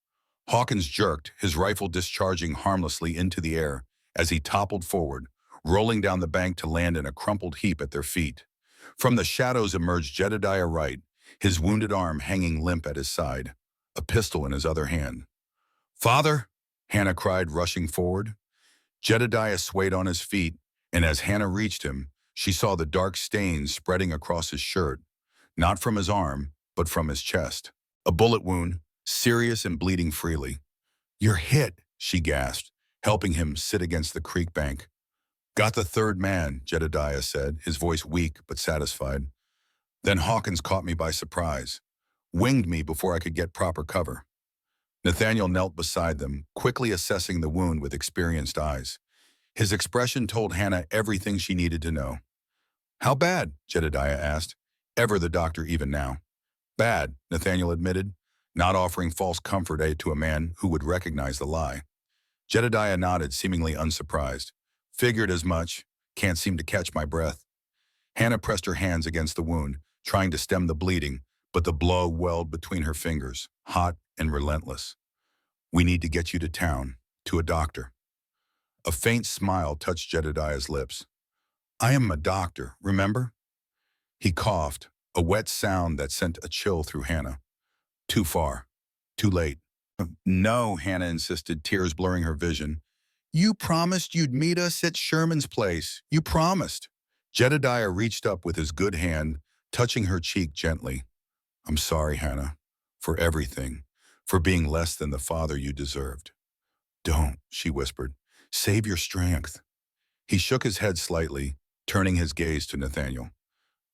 Hawkins jerked, his rifle discharging harmlessly into the air as he toppled forward, rolling down the bank to land in a crumpled heap at their feet. From the shadows emerged Jedediah Wright, his wounded arm hanging limp at his side, a pistol in his other hand. "Father!" Hannah cried, rushing forward. Jedediah swayed on his feet, and as Hannah reached him, she saw the dark stains spreading across his shirt, not from his arm, but from his chest. A bullet wound, serious and bleeding freely. "You're hit," she gasped, helping him sit against the creek bank. "Got the third man," Jedediah said, his voice weak but satisfied. "Then Hawkins caught me by surprise, winged me before I could get proper cover." Nathaniel knelt beside them, quickly assessing the wound with experienced eyes. His expression told Hannah everything she needed to know. "How bad?" Jedediah asked, ever the doctor even now. "Bad," Nathaniel admitted, not offering false comfort to a man who would recognize the lie. Jedediah nodded, seemingly unsurprised. "Figured as much. Can't seem to catch my breath." Hannah pressed her hands against the wound, trying to stem the bleeding, but the blow welled between her fingers, hot and relentless. "We need to get you to town, to a doctor." A faint smile touched Jedediah's lips. "I am a doctor, remember?" He coughed, a wet sound that sent a chill through Hannah. "Too far. Too late." "No," Hannah insisted, tears blurring her vision. "You promised you'd meet us at Sherman's place. You promised." Jedediah reached up with his good hand, touching her cheek gently. "I'm sorry, Hannah, for everything, for being less than the father you deserved." "Don't," she whispered. "Save your strength." He shook his head slightly, turning his gaze to Nathaniel.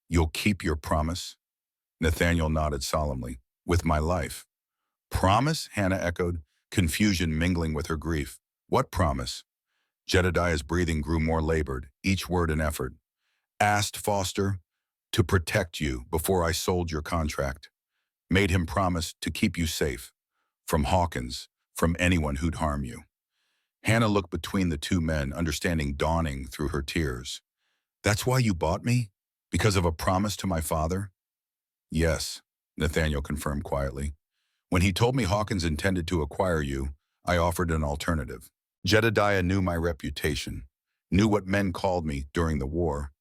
"You'll keep your promise?" Nathaniel nodded solemnly. "With my life." "Promise?" Hannah echoed, confusion mingling with her grief. "What promise?" Jedediah's breathing grew more labored, each word an effort. "Asked Foster to protect you before I sold your contract. Made him promise to keep you safe. From Hawkins, from anyone who'd harm you." Hannah looked between the two men, understanding dawning through her tears. "That's why you bought me? Because of a promise to my father?" "Yes," Nathaniel confirmed quietly. "When he told me Hawkins intended to acquire you, I offered an alternative. Jedediah knew my reputation, knew what men called me during the war,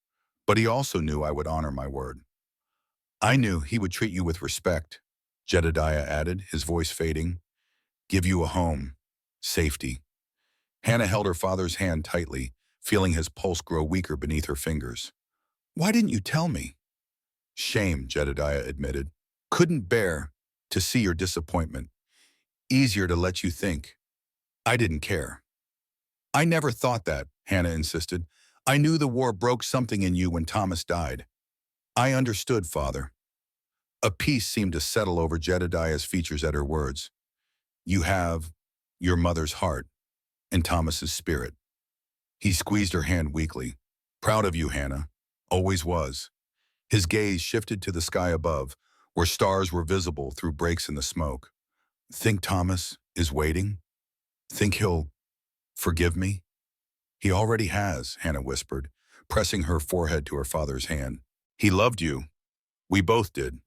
but he also knew I would honor my word. I knew he would treat you with respect," Jedediah added, his voice fading. "Give you a home, safety." Hannah held her father's hand tightly, feeling his pulse grow weaker beneath her fingers. "Why didn't you tell me?" "Shame," Jedediah admitted. "Couldn't bear to see your disappointment. Easier to let you think I didn't care." "I never thought that," Hannah insisted. "I knew the war broke something in you when Thomas died." "I understood, Father." A peace seemed to settle over Jedediah's features at her words. "You have your mother's heart and Thomas's spirit." He squeezed her hand weakly. "Proud of you, Hannah. Always was." His gaze shifted to the sky above, where stars were visible through breaks in the smoke. "Think Thomas is waiting? Think he'll forgive me?" "He already has," Hannah whispered, pressing her forehead to her father's hand. "He loved you. We both did."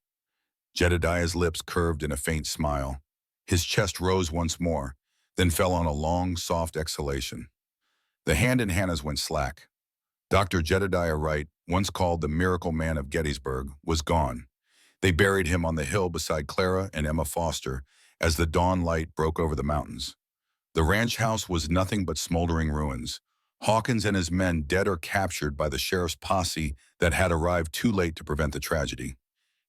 Jedediah's lips curved in a faint smile. His chest rose once more, then fell on a long, soft exhalation. The hand in Hannah's went slack. Dr. Jedediah Wright, once called the Miracle Man of Gettysburg, was gone. They buried him on the hill beside Clara and Emma Foster as the dawn light broke over the mountains. The ranch house was nothing but smoldering ruins. Hawkins and his men dead or captured by the sheriff's posse that had arrived too late to prevent the tragedy.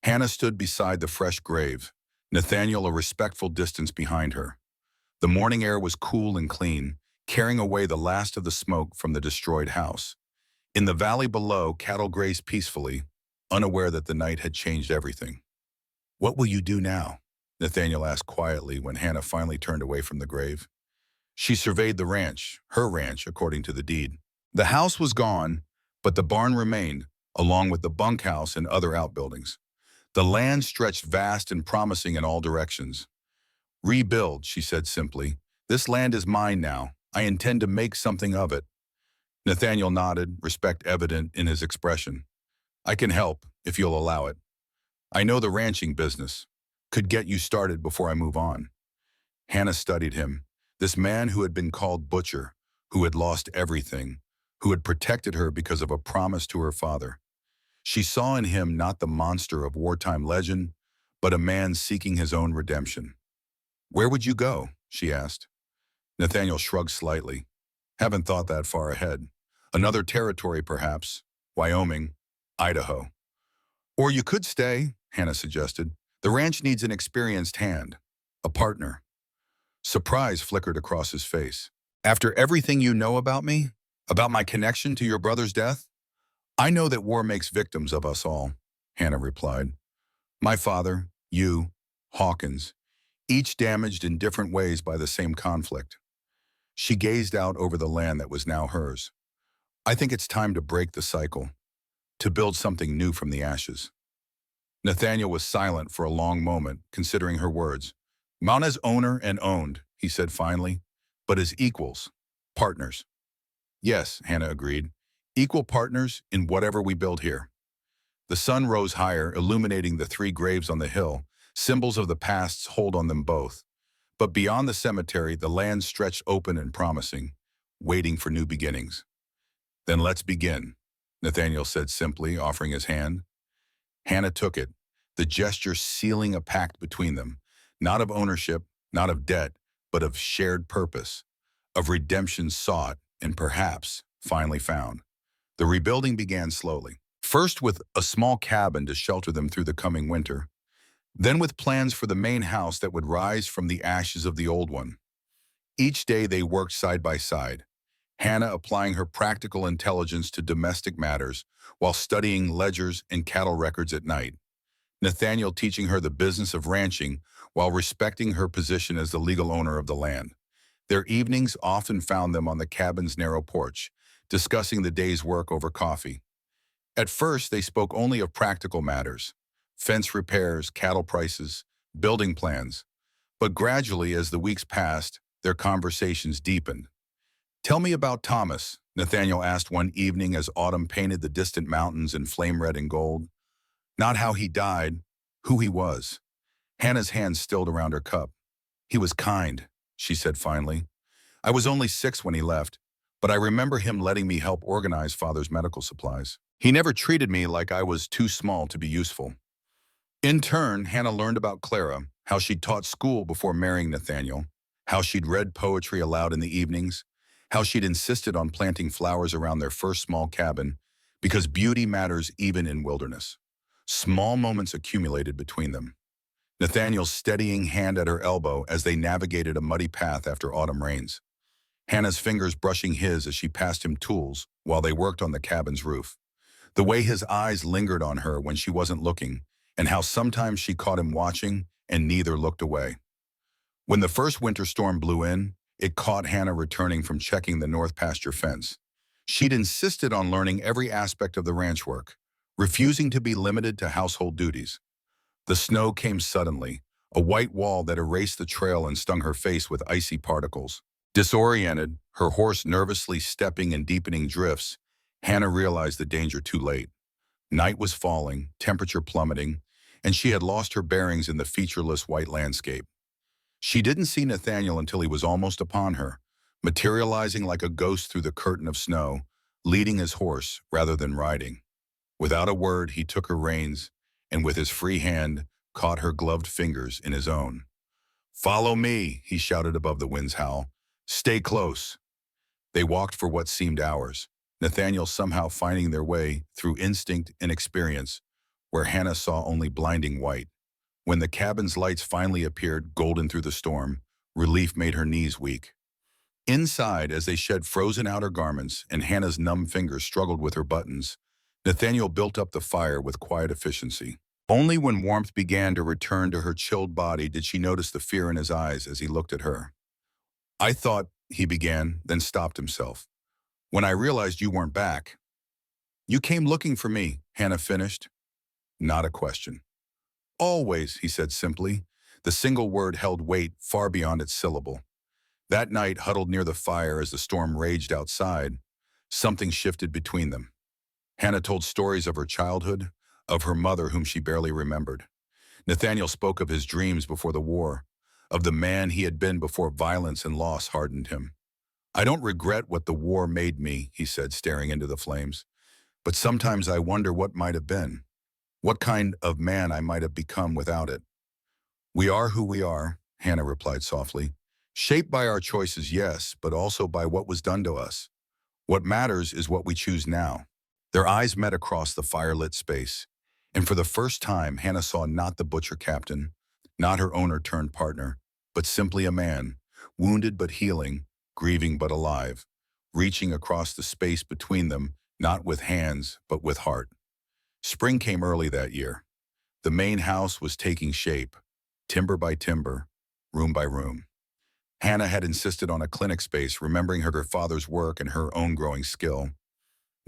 Hannah stood beside the fresh grave, Nathaniel a respectful distance behind her. The morning air was cool and clean, carrying away the last of the smoke from the destroyed house. In the valley below, cattle grazed peacefully, unaware that the night had changed everything. "What will you do now?" Nathaniel asked quietly when Hannah finally turned away from the grave. She surveyed the ranch, her ranch according to the deed. The house was gone, but the barn remained, along with the bunkhouse and other outbuildings. The land stretched vast and promising in all directions. "Rebuild," she said simply. "This land is mine now. I intend to make something of it." Nathaniel nodded, respect evident in his expression. "I can help, if you'll allow it. I know the ranching business. Could get you started before I move on." Hannah studied him, this man who had been called Butcher, who had lost everything, who had protected her because of a promise to her father. She saw in him not the monster of wartime legend, but a man seeking his own redemption. "Where would you go?" she asked. Nathaniel shrugged slightly. Haven't thought that far ahead. Another territory, perhaps. Wyoming, Idaho. Or you could stay, Hannah suggested. The ranch needs an experienced hand, a partner. Surprise flickered across his face. After everything you know about me, about my connection to your brother's death, I know that war makes victims of us all, Hannah replied. My father, you, Hawkins, each damaged in different ways by the same conflict. She gazed out over the land that was now hers. I think it's time to break the cycle, to build something new from the ashes. Nathaniel was silent for a long moment, considering her words. Not as owner and owned, he said finally, but as equals, partners. Yes, Hannah agreed, equal partners in whatever we build here. The sun rose higher, illuminating the three graves on the hill, symbols of the past's hold on them both. But beyond the cemetery, the land stretched open and promising, waiting for new beginnings. Then let's begin, Nathaniel said simply, offering his hand. Hannah took it, the gesture sealing a pact between them, not of ownership, not of debt, but of shared purpose, of redemption sought and perhaps finally found. The rebuilding began slowly, first with a small cabin to shelter them through the coming winter, then with plans for the main house that would rise from the ashes of the old one. Each day they worked side by side, Hannah applying her practical intelligence to domestic matters while studying ledgers and cattle records at night. Nathaniel teaching her the business of ranching while respecting her position as the legal owner of the land. Their evenings often found them on the cabin's narrow porch, discussing the day's work over coffee. At first, they spoke only of practical matters, fence repairs, cattle prices, building plans. But gradually, as the weeks passed, their conversations deepened. Tell me about Thomas, Nathaniel asked one evening as autumn painted the distant mountains in flame red and gold. Not how he died, who he was. Hannah's hand stilled around her cup. He was kind, she said finally. I was only 6 when he left, but I remember him letting me help organize Father's medical supplies. He never treated me like I was too small to be useful. In turn, Hannah learned about Clara, how she'd taught school before marrying Nathaniel, how she'd read poetry aloud in the evenings, how she'd insisted on planting flowers around their first small cabin, because beauty matters even in wilderness. Small moments accumulated between them. Nathaniel's steadying hand at her elbow as they navigated a muddy path after autumn rains. Hannah's fingers brushing his as she passed him tools while they worked on the cabin's roof. The way his eyes lingered on her when she wasn't looking, and how sometimes she caught him watching and neither looked away. When the first winter storm blew in, it caught Hannah returning from checking the north pasture fence. She'd insisted on learning every aspect of the ranch work, refusing to be limited to household duties. The snow came suddenly, a white wall that erased the trail and stung her face with icy particles. Disoriented, her horse nervously stepping in deepening drifts, Hannah realized the danger too late. Night was falling, temperature plummeting, and she had lost her bearings in the featureless white landscape. She didn't see Nathaniel until he was almost upon her, materializing like a ghost through the curtain of snow, leading his horse rather than riding. Without a word, he took her reins, and with his free hand, caught her gloved fingers in his own. Follow me, he shouted above the wind's howl. Stay close. They walked for what seemed hours, Nathaniel somehow finding their way through instinct and experience, where Hannah saw only blinding white. When the cabin's lights finally appeared, golden through the storm, relief made her knees weak. Inside, as they shed frozen outer garments and Hannah's numb fingers struggled with her buttons, Nathaniel built up the fire with quiet efficiency. Only when warmth began to return to her chilled body did she notice the fear in his eyes as he looked at her. I thought, he began, then stopped himself. When I realized you weren't back. You came looking for me, Hannah finished. Not a question. Always, he said simply. The single word held weight far beyond its syllable. That night, huddled near the fire as the storm raged outside, something shifted between them. Hannah told stories of her childhood, of her mother whom she barely remembered. Nathaniel spoke of his dreams before the war, of the man he had been before violence and loss hardened him. I don't regret what the war made me, he said, staring into the flames. But sometimes I wonder what might have been, what kind of man I might have become without it. We are who we are, Hannah replied softly. Shaped by our choices, yes, but also by what was done to us. What matters is what we choose now. Their eyes met across the firelit space, and for the first time, Hannah saw not the butcher captain, not her owner turned partner, but simply a man, wounded but healing, grieving but alive, reaching across the space between them, not with hands, but with heart. Spring came early that year. The main house was taking shape, timber by timber, room by room. Hannah had insisted on a clinic space, remembering her father's work and her own growing skill.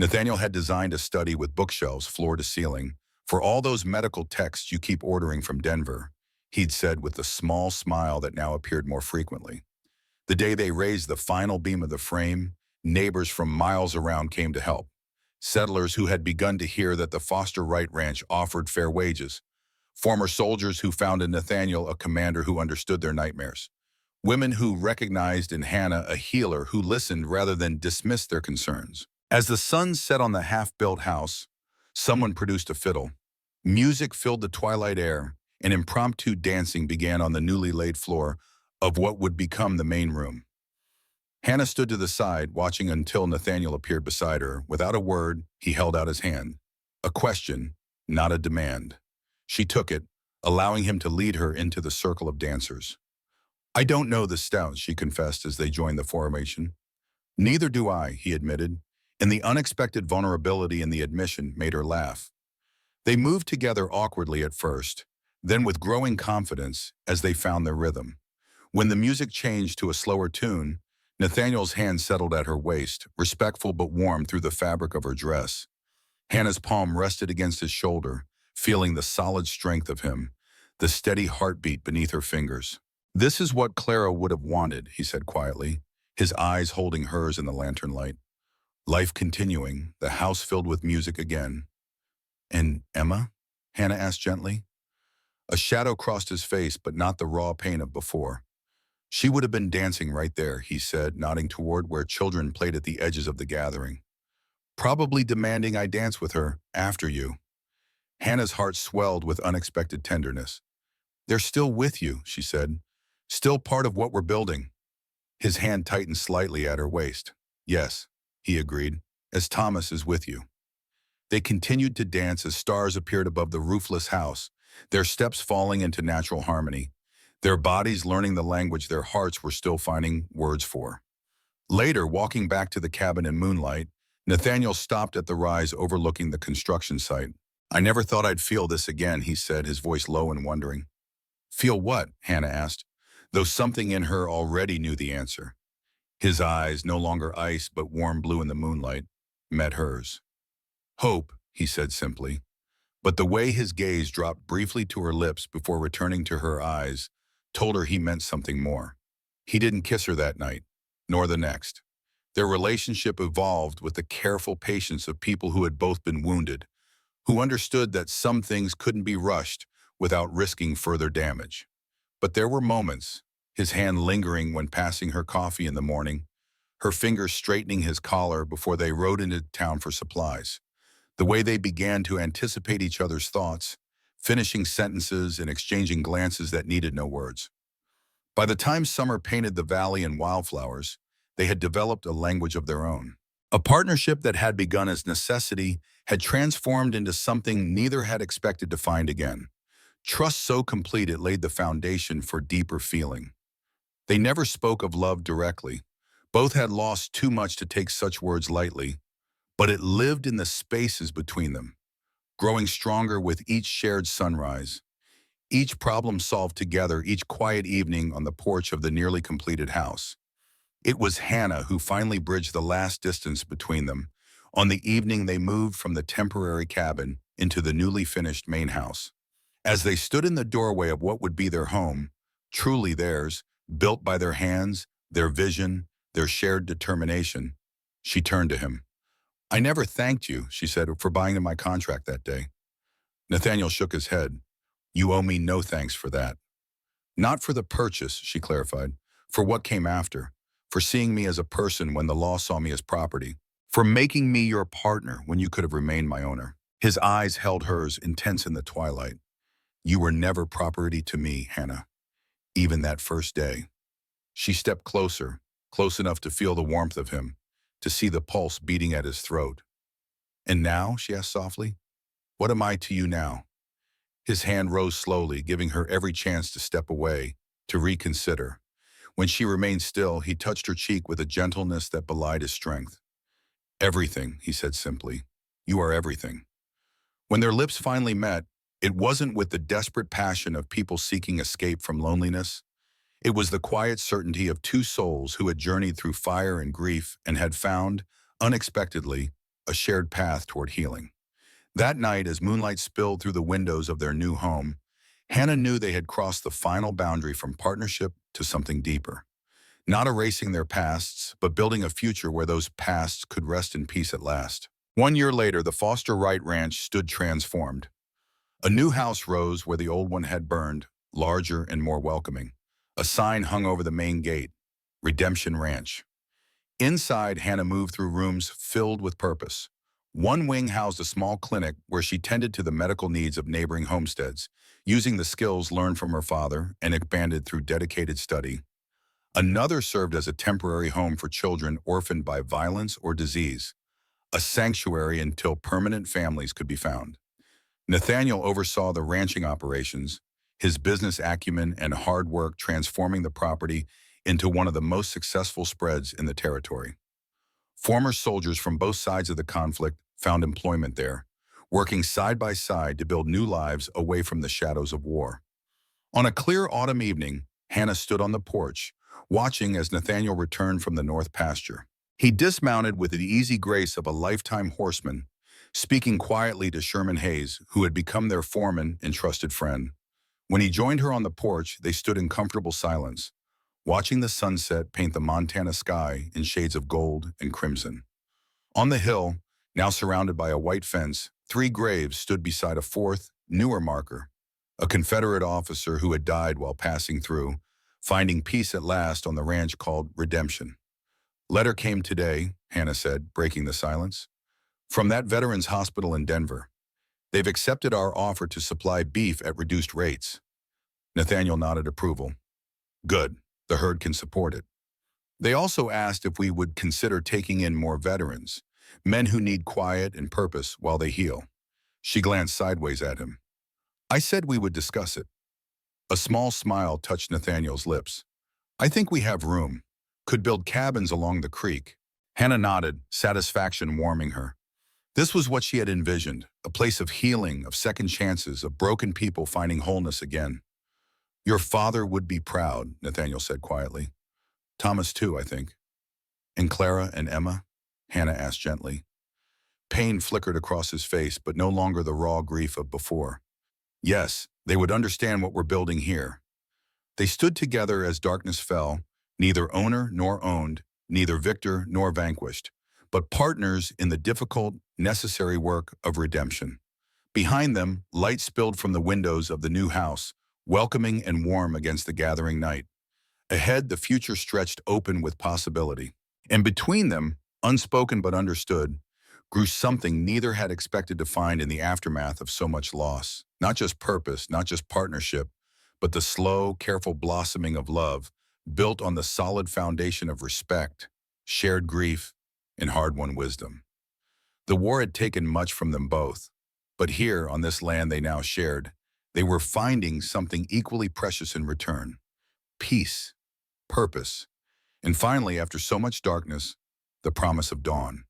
Nathaniel had designed a study with bookshelves floor to ceiling. For all those medical texts you keep ordering from Denver, he'd said with a small smile that now appeared more frequently. The day they raised the final beam of the frame, neighbors from miles around came to help. Settlers who had begun to hear that the Foster Wright Ranch offered fair wages. Former soldiers who found in Nathaniel a commander who understood their nightmares. Women who recognized in Hannah a healer who listened rather than dismissed their concerns. As the sun set on the half-built house, someone produced a fiddle. Music filled the twilight air, and impromptu dancing began on the newly laid floor of what would become the main room. Hannah stood to the side, watching until Nathaniel appeared beside her. Without a word, he held out his hand. A question, not a demand. She took it, allowing him to lead her into the circle of dancers. "I don't know the Stouts," she confessed as they joined the formation. "Neither do I," he admitted, and the unexpected vulnerability in the admission made her laugh. They moved together awkwardly at first, then with growing confidence as they found their rhythm. When the music changed to a slower tune, Nathaniel's hand settled at her waist, respectful but warm through the fabric of her dress. Hannah's palm rested against his shoulder, feeling the solid strength of him, the steady heartbeat beneath her fingers. "This is what Clara would have wanted," he said quietly, his eyes holding hers in the lantern light. Life continuing, the house filled with music again. "And Emma?" Hannah asked gently. A shadow crossed his face, but not the raw pain of before. "She would have been dancing right there," he said, nodding toward where children played at the edges of the gathering. "Probably demanding I dance with her, after you." Hannah's heart swelled with unexpected tenderness. "They're still with you," she said. "Still part of what we're building." His hand tightened slightly at her waist. "Yes," he agreed, "as Thomas is with you." They continued to dance as stars appeared above the roofless house, their steps falling into natural harmony, their bodies learning the language their hearts were still finding words for. Later, walking back to the cabin in moonlight, Nathaniel stopped at the rise overlooking the construction site. "I never thought I'd feel this again," he said, his voice low and wondering. "Feel what?" Hannah asked, though something in her already knew the answer. His eyes, no longer ice but warm blue in the moonlight, met hers. "Hope," he said simply. But the way his gaze dropped briefly to her lips before returning to her eyes told her he meant something more. He didn't kiss her that night, nor the next. Their relationship evolved with the careful patience of people who had both been wounded, who understood that some things couldn't be rushed without risking further damage. But there were moments, his hand lingering when passing her coffee in the morning, her fingers straightening his collar before they rode into town for supplies. The way they began to anticipate each other's thoughts, finishing sentences and exchanging glances that needed no words. By the time summer painted the valley in wildflowers, they had developed a language of their own. A partnership that had begun as necessity had transformed into something neither had expected to find again. Trust so complete it laid the foundation for deeper feeling. They never spoke of love directly. Both had lost too much to take such words lightly, but it lived in the spaces between them, growing stronger with each shared sunrise, each problem solved together, each quiet evening on the porch of the nearly completed house. It was Hannah who finally bridged the last distance between them, on the evening they moved from the temporary cabin into the newly finished main house. As they stood in the doorway of what would be their home, truly theirs, built by their hands, their vision, their shared determination, she turned to him. "I never thanked you," she said, "for buying my contract that day." Nathaniel shook his head. "You owe me no thanks for that." "Not for the purchase," she clarified, "for what came after, for seeing me as a person when the law saw me as property, for making me your partner when you could have remained my owner." His eyes held hers, intense in the twilight. "You were never property to me, Hannah, even that first day." She stepped closer, close enough to feel the warmth of him, to see the pulse beating at his throat. "And now?" she asked softly. "What am I to you now?" His hand rose slowly, giving her every chance to step away, to reconsider. When she remained still, he touched her cheek with a gentleness that belied his strength. "Everything," he said simply. "You are everything." When their lips finally met, it wasn't with the desperate passion of people seeking escape from loneliness. It was the quiet certainty of two souls who had journeyed through fire and grief and had found, unexpectedly, a shared path toward healing. That night, as moonlight spilled through the windows of their new home, Hannah knew they had crossed the final boundary from partnership to something deeper. Not erasing their pasts, but building a future where those pasts could rest in peace at last. 1 year later, the Foster Wright Ranch stood transformed. A new house rose where the old one had burned, larger and more welcoming. A sign hung over the main gate, Redemption Ranch. Inside, Hannah moved through rooms filled with purpose. One wing housed a small clinic where she tended to the medical needs of neighboring homesteads, using the skills learned from her father and expanded through dedicated study. Another served as a temporary home for children orphaned by violence or disease, a sanctuary until permanent families could be found. Nathaniel oversaw the ranching operations, his business acumen and hard work transforming the property into one of the most successful spreads in the territory. Former soldiers from both sides of the conflict found employment there, working side by side to build new lives away from the shadows of war. On a clear autumn evening, Hannah stood on the porch, watching as Nathaniel returned from the north pasture. He dismounted with the easy grace of a lifetime horseman, speaking quietly to Sherman Hayes, who had become their foreman and trusted friend. When he joined her on the porch, they stood in comfortable silence, watching the sunset paint the Montana sky in shades of gold and crimson. On the hill, now surrounded by a white fence, 3 graves stood beside a fourth, newer marker, a Confederate officer who had died while passing through, finding peace at last on the ranch called Redemption. "Letter came today," Hannah said, breaking the silence, "from that veterans hospital in Denver. They've accepted our offer to supply beef at reduced rates." Nathaniel nodded approval. "Good. The herd can support it." They also asked if we would consider taking in more veterans, men who need quiet and purpose while they heal. She glanced sideways at him. "I said we would discuss it." A small smile touched Nathaniel's lips. "I think we have room. Could build cabins along the creek." Hannah nodded, satisfaction warming her. This was what she had envisioned, a place of healing, of second chances, of broken people finding wholeness again. "Your father would be proud," Nathaniel said quietly. "Thomas too, I think." "And Clara and Emma?" Hannah asked gently. Pain flickered across his face, but no longer the raw grief of before. "Yes, they would understand what we're building here." They stood together as darkness fell, neither owner nor owned, neither victor nor vanquished, but partners in the difficult, necessary work of redemption. Behind them, light spilled from the windows of the new house, welcoming and warm against the gathering night. Ahead, the future stretched open with possibility. And between them, unspoken but understood, grew something neither had expected to find in the aftermath of so much loss. Not just purpose, not just partnership, but the slow, careful blossoming of love, built on the solid foundation of respect, shared grief, and hard-won wisdom. The war had taken much from them both, but here, on this land they now shared, they were finding something equally precious in return: peace, purpose, and finally, after so much darkness, the promise of dawn.